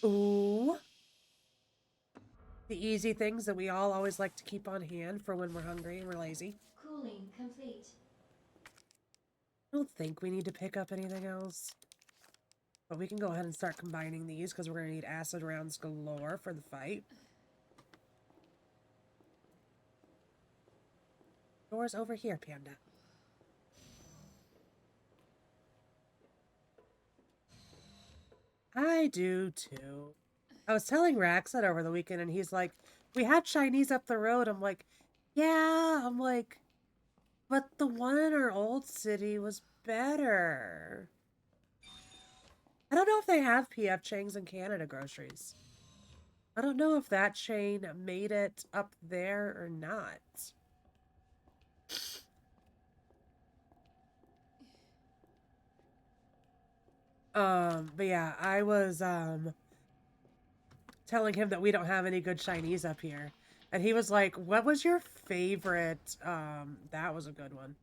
Ooh. The easy things that we all always like to keep on hand for when we're hungry and we're lazy. Cooling complete. I don't think we need to pick up anything else. But we can go ahead and start combining these because we're going to need acid rounds galore for the fight. Door's over here, Panda. I do too. I was telling Rax that over the weekend and he's like, we had Chinese up the road. I'm like, yeah. I'm like, but the one in our old city was better. I don't know if they have P.F. Chang's in Canada groceries. I don't know if that chain made it up there or not. But yeah, I was, telling him that we don't have any good Chinese up here. And he was like, what was your favorite, that was a good one.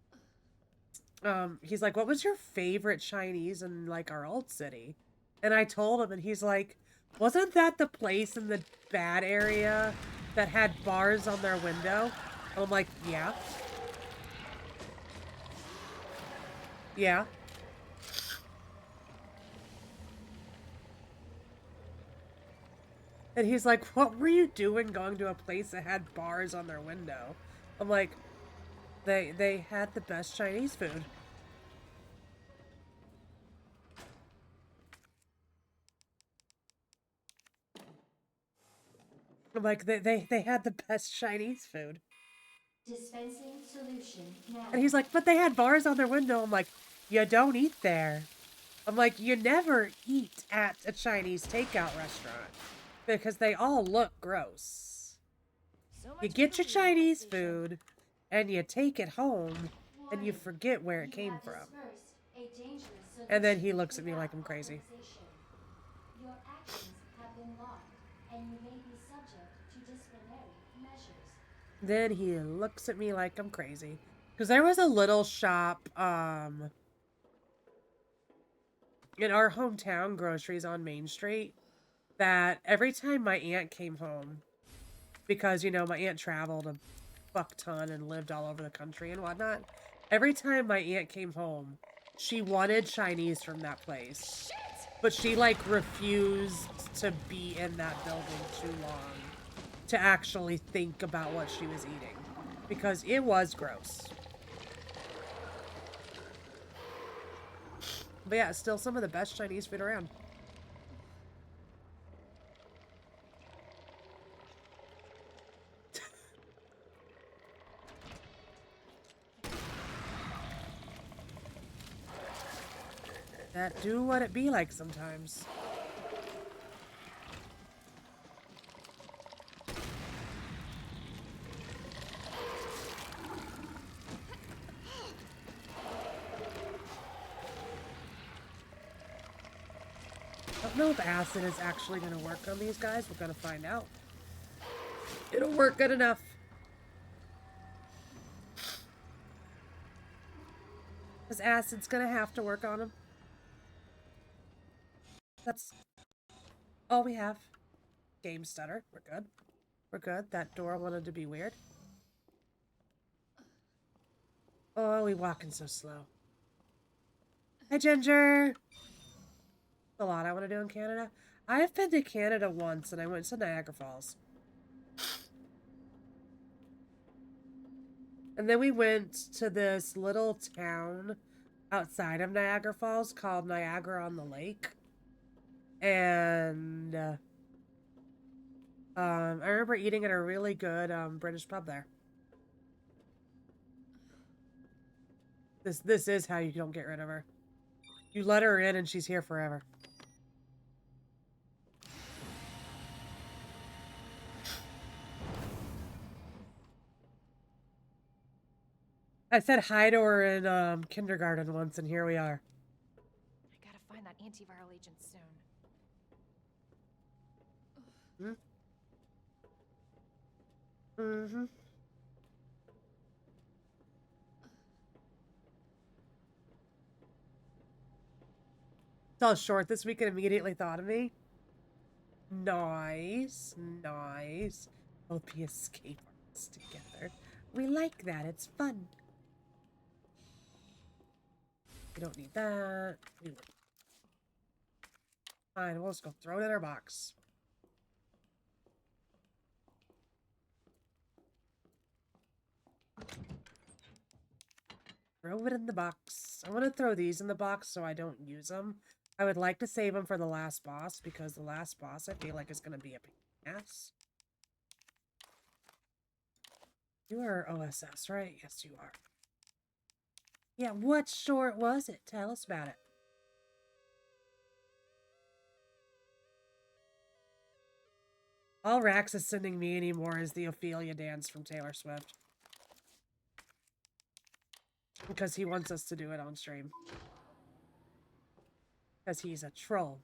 He's like, what was your favorite Chinese in, like, our old city? And I told him, and he's like, wasn't that the place in the bad area that had bars on their window? And I'm like, yeah. Yeah. And he's like, what were you doing going to a place that had bars on their window? I'm like, they had the best Chinese food. I'm like, they had the best Chinese food. Dispensing solution now. And he's like, but they had bars on their window. I'm like, you don't eat there. I'm like, you never eat at a Chinese takeout restaurant because they all look gross. So much You get for your the Chinese relaxation. food and you take it home and you Warning. forget where it You came have from. dispersed a dangerous And then he solution looks at me like without I'm crazy. authorization. Your actions have been logged, and you may be subject to disciplinary measures. Then he looks at me like I'm crazy. Because there was a little shop, in our hometown groceries on Main Street that every time my aunt came home, because, you know, my aunt traveled a fuck ton and lived all over the country and whatnot, every time my aunt came home, she wanted Chinese from that place. But she, like, refused to be in that building too long to actually think about what she was eating. Because it was gross. But yeah, still some of the best Chinese food around. That do what it be like sometimes. I don't know if acid is actually going to work on these guys. We're going to find out. It'll work good enough. Because acid's going to have to work on them. That's all we have. Game stutter. We're good. We're good. That door wanted to be weird. Oh, we walking so slow. Hi, Ginger. A lot I want to do in Canada. I've been to Canada once, and I went to Niagara Falls. And then we went to this little town outside of Niagara Falls called Niagara on the Lake. And I remember eating at a really good British pub there. This is how you don't get rid of her. You let her in and she's here forever. I said hi to her in kindergarten once, and here we are. I gotta find that antiviral agent soon. Mm-hmm. Fell short this week and immediately thought of me. Nice, nice. We'll be escape artists together. We like that. It's fun. We don't need that. Fine, we'll just go throw it in our box. Throw it in the box. I want to throw these in the box so I don't use them. I would like to save them for the last boss because the last boss I feel like is going to be a pain in the ass. You are OSS, right? Yes, you are. Yeah, what short was it? Tell us about it. All Rax is sending me anymore is the Ophelia dance from Taylor Swift. Because he wants us to do it on stream. Because he's a troll.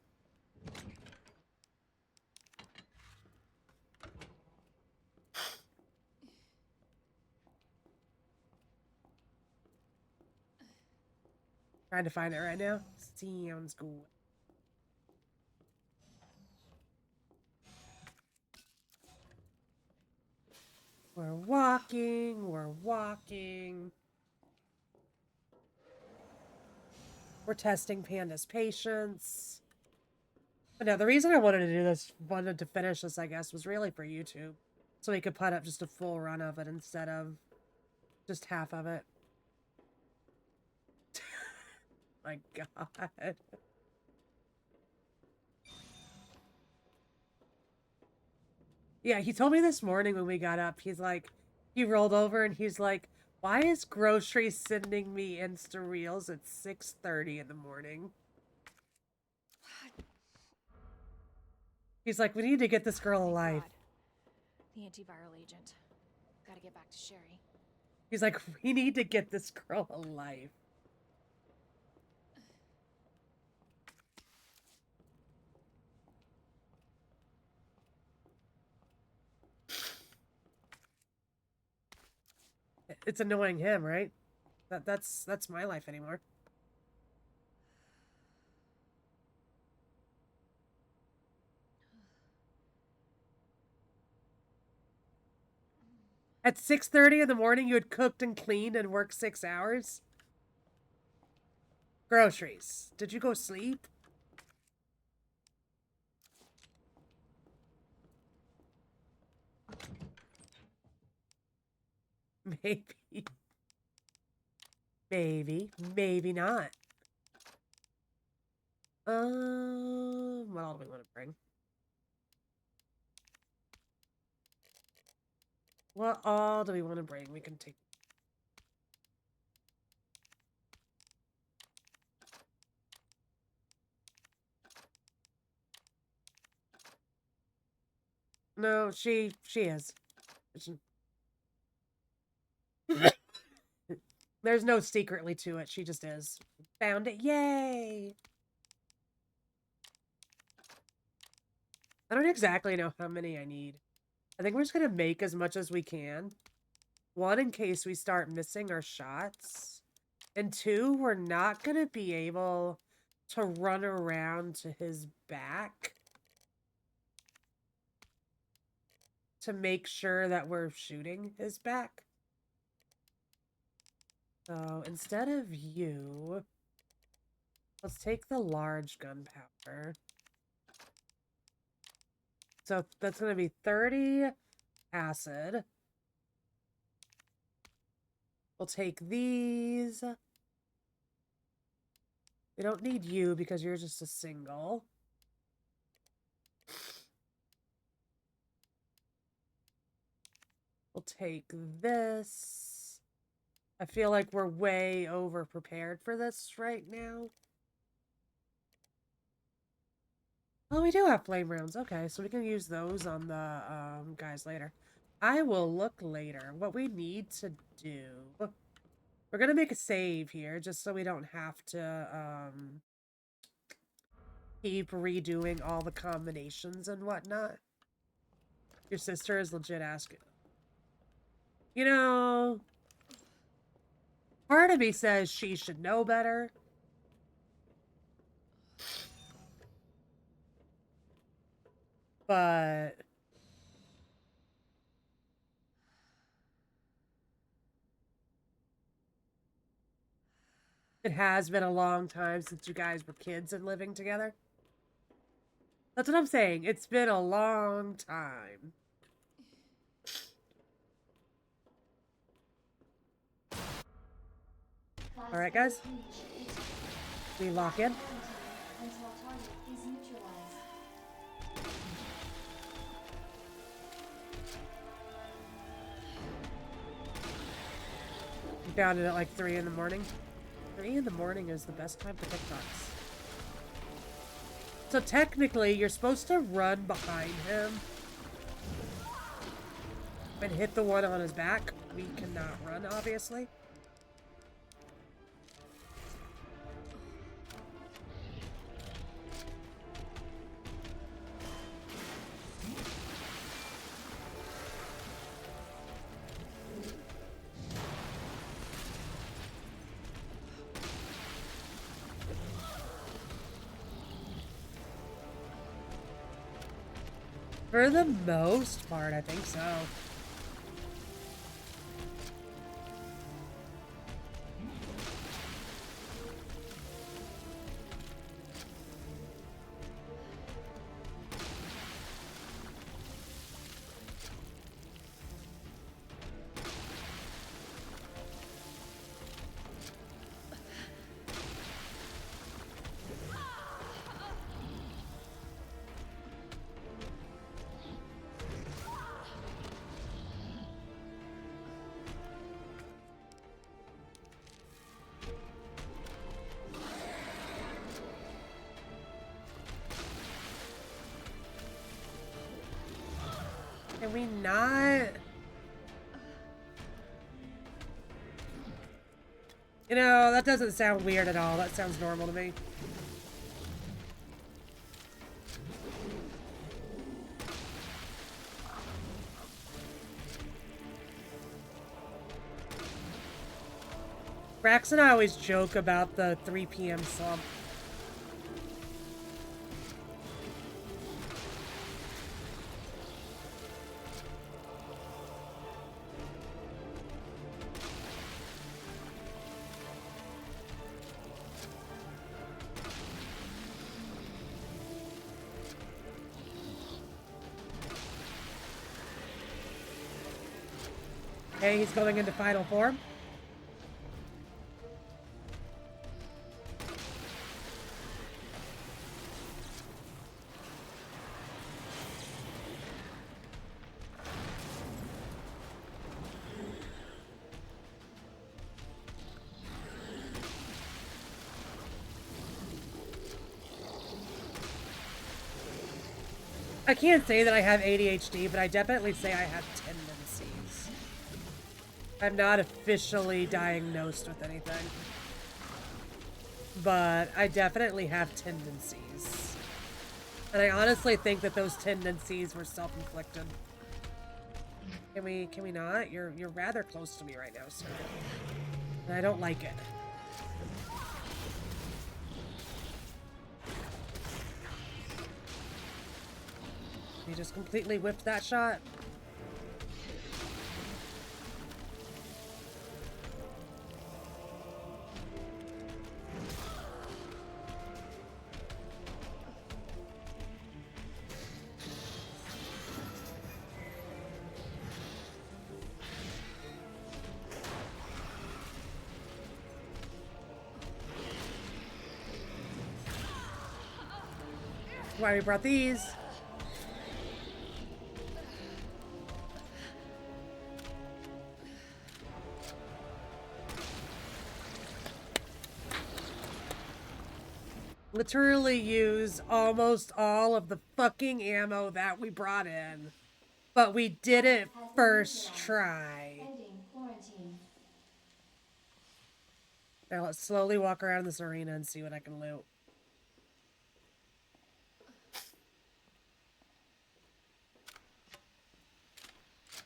Trying to find it right now. Sounds good. We're walking. We're walking. We're testing Panda's patience. But no, the reason I wanted to do this, wanted to finish this, I guess, was really for YouTube. So we could put up just a full run of it instead of just half of it. My God. Yeah, he told me this morning when we got up, he's like, he rolled over and he's like, why is Grocery sending me Insta Reels at 6:30 in the morning? He's like, we need to get this girl Thank alive. God. The antiviral agent. Gotta get back to Sherry. He's like, we need to get this girl alive. It's annoying him, right? That's my life anymore. At 6:30 in the morning, you had cooked and cleaned and worked 6 hours? Groceries. Did you go sleep? Maybe. Maybe not. What all do we want to bring? What all do we want to bring? We can take... No, she is. There's no secretly to it. She just is. Found it. Yay! I don't exactly know how many I need. I think we're just going to make as much as we can. One, in case we start missing our shots. And two, we're not going to be able to run around to his back to make sure that we're shooting his back. So instead of you, let's take the large gunpowder. So that's going to be 30 acid. We'll take these. We don't need you because you're just a single. We'll take this. I feel like we're way over prepared for this right now. Oh, we do have flame rounds. Okay, so we can use those on the guys later. I will look later. What we need to do We're gonna make a save here just so we don't have to keep redoing all the combinations and whatnot. Your sister is legit asking. You know, part of me says she should know better. But it has been a long time since you guys were kids and living together. That's what I'm saying. It's been a long time. All right, guys. We lock in. Until target is neutralized. We found it at like 3 in the morning. 3 in the morning is the best time for TikToks. So technically, you're supposed to run behind him and hit the one on his back. We cannot run, obviously. For the most part, I think so. Can we not? You know, that doesn't sound weird at all. That sounds normal to me. Brax and I always joke about the 3 p.m. slump. Okay, he's going into final form. I can't say that I have ADHD, but I definitely say I have tendencies. I'm not officially diagnosed with anything. But I definitely have tendencies. And I honestly think that those tendencies were self-inflicted. Can we not? You're rather close to me right now, sir. And I don't like it. You just completely whiffed that shot. Why we brought these. Literally use almost all of the fucking ammo that we brought in. But we did it first try. Ending quarantine. Now let's slowly walk around this arena and see what I can loot.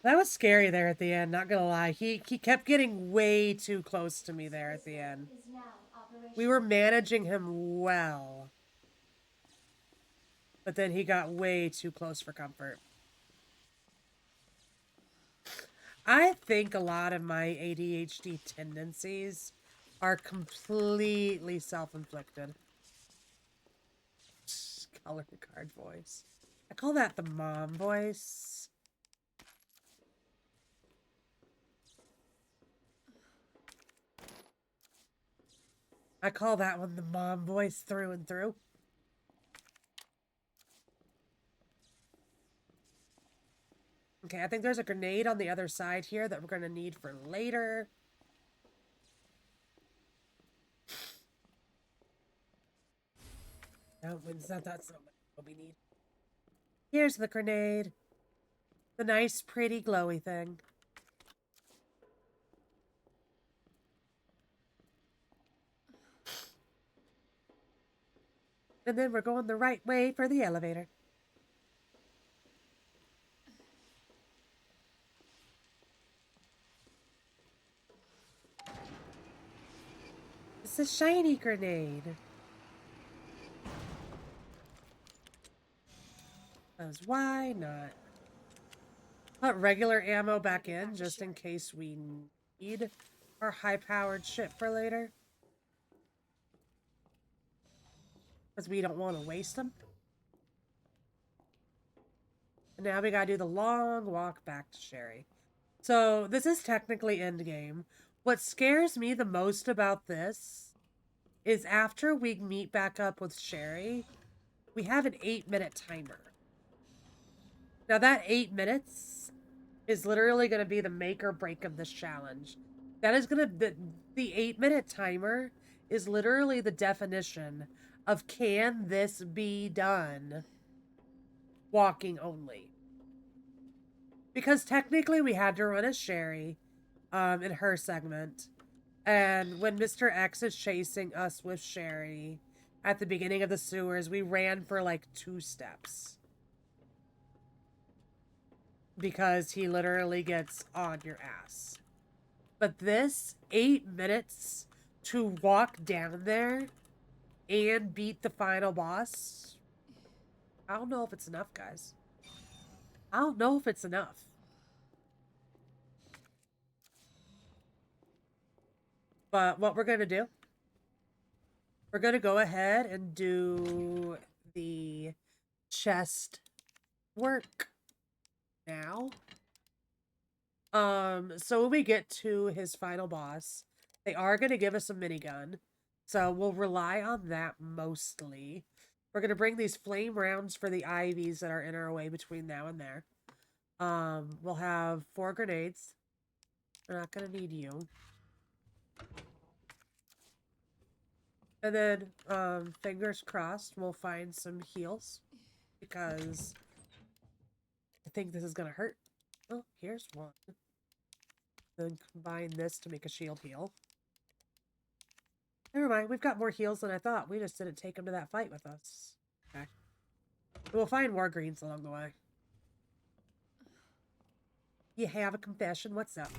That was scary there at the end, not gonna lie. He kept getting way too close to me there at the end. Is now We were operational. managing him well. But then he got way too close for comfort. I think a lot of my ADHD tendencies are completely self-inflicted. Color card voice. I call that the mom voice. I call that one the mom voice through and through. Okay, I think there's a grenade on the other side here that we're going to need for later. No, that's not what we need. Here's the grenade. The nice, pretty, glowy thing. And then we're going the right way for the elevator. It's a shiny grenade. Because why not? Put regular ammo back in just in case we need our high-powered shit for later. Because we don't want to waste them. And now we gotta do the long walk back to Sherry. So this is technically endgame. What scares me the most about this is after we meet back up with Sherry, we have an 8-minute timer. Now that 8 minutes is literally going to be the make or break of this challenge. That is going to, the 8-minute timer is literally the definition of can this be done walking only. Because technically we had to run as Sherry in her segment. And when Mr. X is chasing us with Sherry at the beginning of the sewers, we ran for like 2 steps. Because he literally gets on your ass. But this 8 minutes to walk down there and beat the final boss, I don't know if it's enough, guys. I don't know if it's enough. But what we're going to do, we're going to go ahead and do the chest work now. So when we get to his final boss, they are going to give us a minigun. So we'll rely on that mostly. We're going to bring these flame rounds for the IVs that are in our way between now and there. We'll have 4 grenades. We're not going to need you. And then, fingers crossed, we'll find some heals. Because I think this is going to hurt. Oh, here's one. Then combine this to make a shield heal. Never mind, we've got more heals than I thought. We just didn't take them to that fight with us. Okay. We'll find more greens along the way. You have a confession? What's up?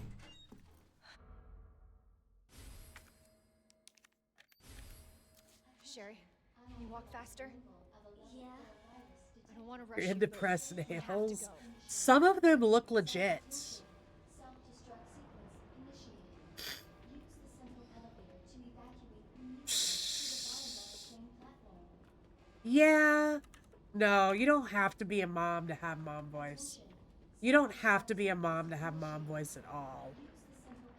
Sherry, can you walk faster? Yeah. I don't want to rush Your you, but depressed we have to nails. go. Some of them look legit. Self-destruct sequence initiated. Use the central elevator to evacuate immediately to the bottom level train platform. Yeah. No, you don't have to be a mom to have mom voice. You don't have to be a mom to have mom voice at all. Use the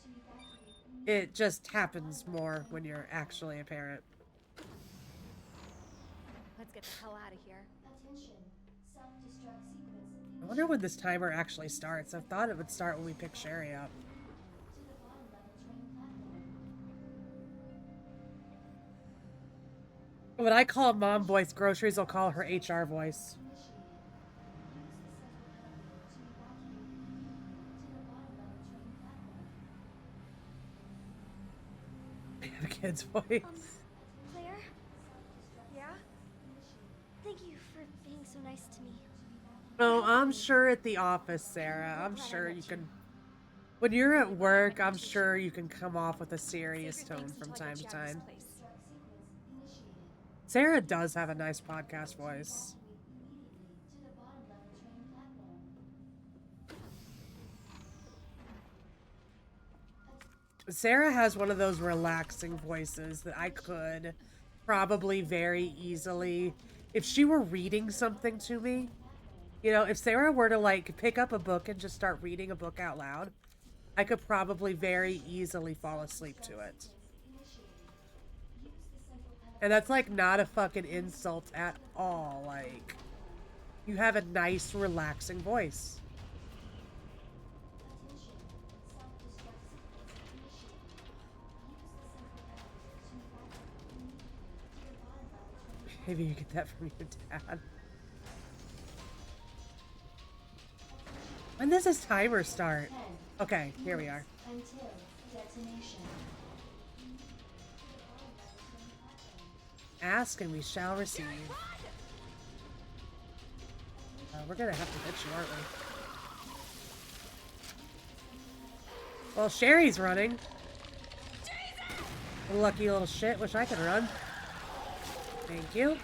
central elevator to evacuate It just happens more when you're actually a parent. Let's get the hell out of here. Attention. Self-destruct sequence I wonder when this timer actually starts. I thought it would start when we pick Sherry up. to the bottom level train platform. When I call mom voice, groceries will call her HR voice. Initiated. Use the central elevator to evacuate immediately to the bottom level train platform. I have a kid's voice. Claire? Yeah? Thank you for being so nice to me. No, I'm sure at the office, Sarah. I'm sure you can. When you're at work, I'm sure you can come off with a serious tone from time to time. Sarah does have a nice podcast voice. Immediately to the bottom level train platform. Sarah has one of those relaxing voices that I could probably very easily, if she were reading something to me, you know, if Sarah were to like pick up a book and just start reading a book out loud, I could probably very easily fall asleep to it. And that's like not a fucking insult at all. Like, you have a nice, relaxing voice. Maybe you get that from your dad. When does this timer start? Okay, here we are. Until detonation. Ask and we shall receive. We're gonna have to hit you, aren't we? Well, Sherry's running. Lucky little shit. Wish I could run. Thank you.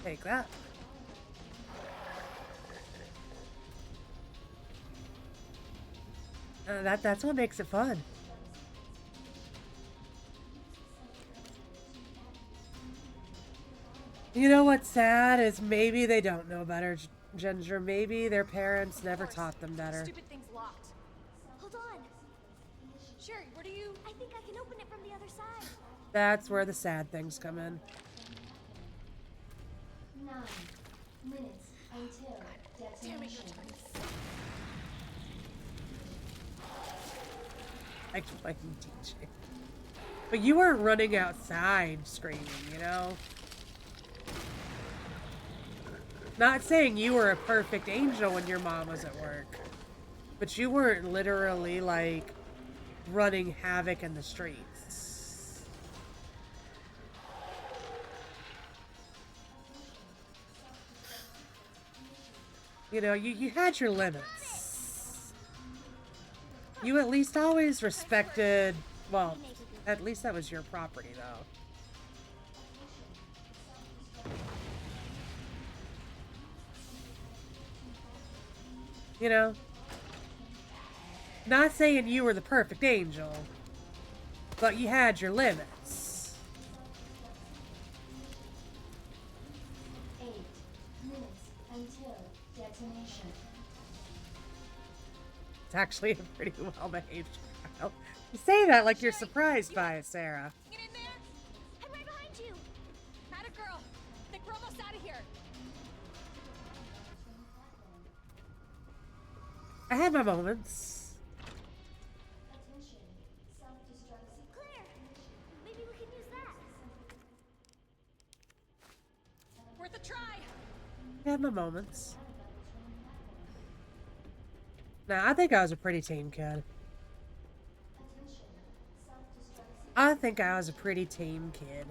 Take that. That's what makes it fun. You know what's sad is maybe they don't know better, Ginger. Maybe their parents never taught them better. Stupid thing's locked. Hold on. Sherry, where do you... I think I can open it from the other side. That's where the sad things come in. 9 minutes until detonation. I can play DJ. But you weren't running outside screaming, you know? Not saying you were a perfect angel when your mom was at work. But you weren't literally, like, running havoc in the streets. You know, you had your limits. You at least always respected, well, at least that was your property, though. You know? Not saying you were the perfect angel, but you had your limits. 8 minutes until detonation. It's actually a pretty well-behaved child. You say that like you're surprised by it, Sarah. Get in there! I'm right behind you! Atta girl! I think we're almost out of here! I had my moments. Attention. Self-destruct Claire! Maybe we can use that. Worth a try! I had my moments. Nah, I think I was a pretty tame kid. I think I was a pretty tame kid.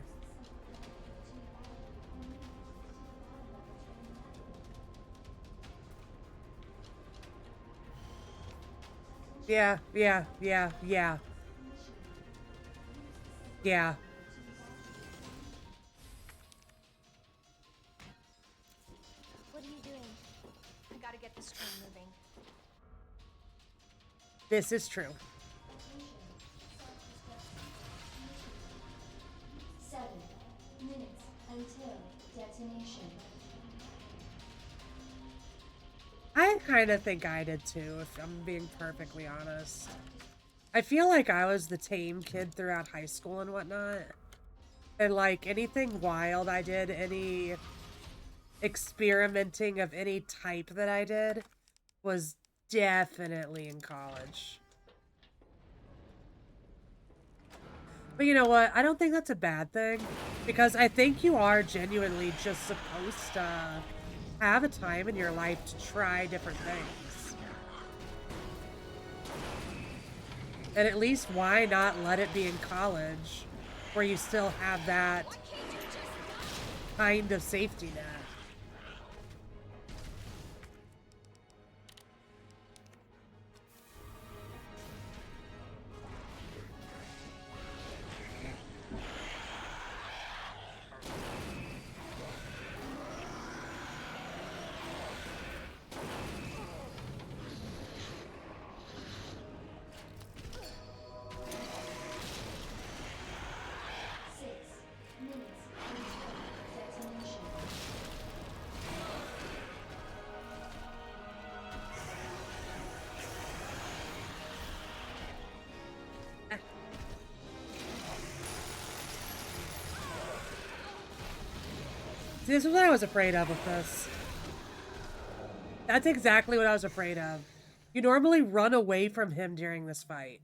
Yeah. Yeah. What are you doing? I gotta get this train moving. This is true. 7 minutes until detonation. I kind of think I did too, if I'm being perfectly honest. I feel like I was the tame kid throughout high school and whatnot. And like anything wild I did, any experimenting of any type that I did, was definitely in college. But you know what? I don't think that's a bad thing, because I think you are genuinely just supposed to have a time in your life to try different things. And at least why not let it be in college where you still have that kind of safety net. See, this is what I was afraid of with this. That's exactly what I was afraid of. You normally run away from him during this fight.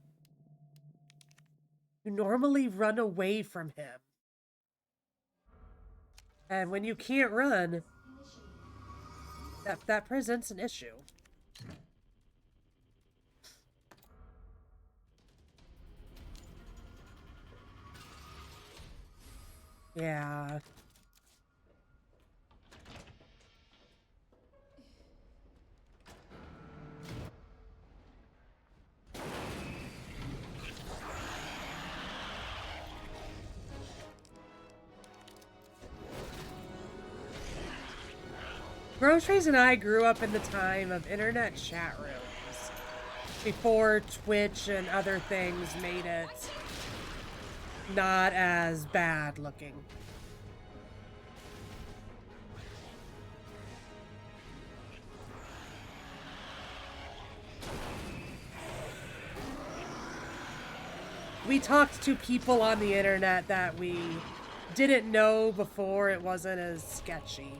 You normally run away from him. And when you can't run, that presents an issue. Yeah. Groceries and I grew up in the time of internet chat rooms before Twitch and other things made it not as bad looking. We talked to people on the internet that we didn't know before it wasn't as sketchy.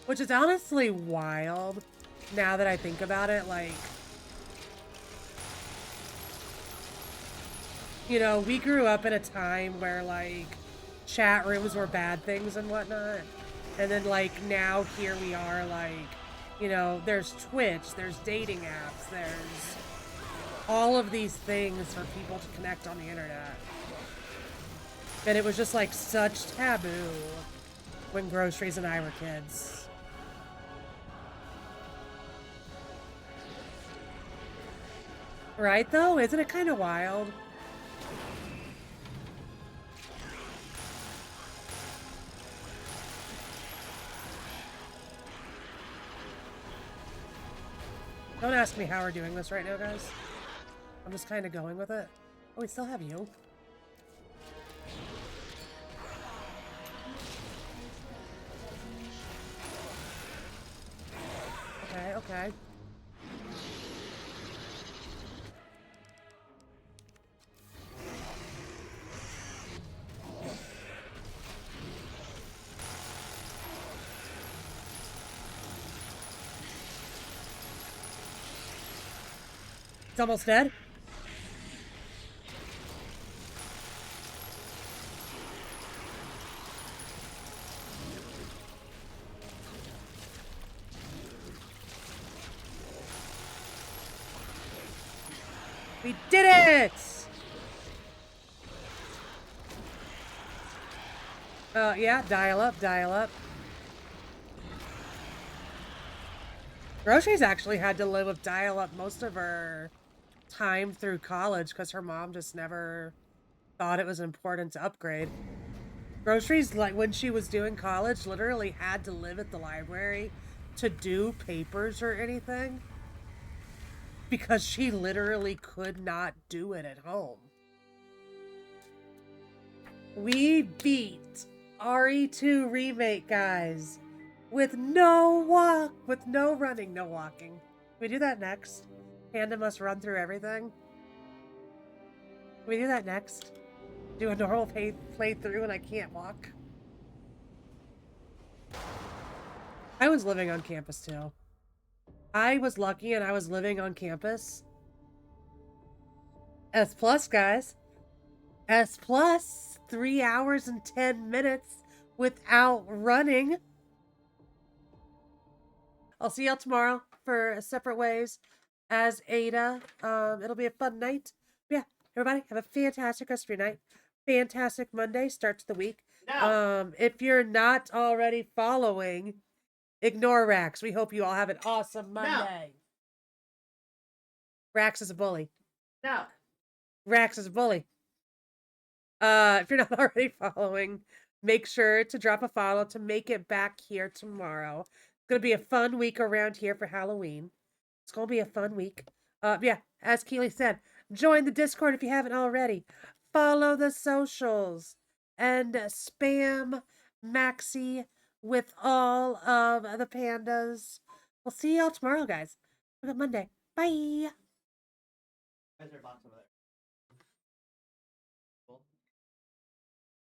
Which is honestly wild now that I think about it. Like, you know, we grew up in a time where, like, chat rooms were bad things and whatnot. And then, like, now here we are, like, you know, there's Twitch, there's dating apps, there's all of these things for people to connect on the internet. And it was just, like, such taboo when Groceries and I were kids. Right, though? Isn't it kind of wild? Don't ask me how we're doing this right now, guys. I'm just kind of going with it. Oh, we still have you. Okay, okay. It's almost dead. We did it! Yeah, dial up, dial up. Groceries actually had to live with dial up most of her time through college because her mom just never thought it was important to upgrade. Groceries, like when she was doing college, literally had to live at the library to do papers or anything because she literally could not do it at home. We beat RE2 Remake, guys, with no running, no walking. Can we do that next? Panda must run through everything. Can we do that next? Do a normal playthrough and I can't walk? I was living on campus too. I was lucky and I was living on campus. S plus, guys. S plus, 3 hours and 10 minutes without running. I'll see y'all tomorrow for separate ways as Ada. It'll be a fun night. Yeah, everybody have a fantastic rest of your night. Fantastic Monday start to the week. No. If you're not already following, ignore Rax. We hope you all have an awesome Monday. Rax is a bully. No. Rax is a bully. If you're not already following, make sure to drop a follow to make it back here tomorrow. It's gonna be a fun week around here for Halloween. It's gonna be a fun week. Yeah, as Keely said, join the Discord if you haven't already. Follow the socials and spam Maxie with all of the pandas. We'll see y'all tomorrow, guys. Have a good Monday. Bye. Why is there a box over there?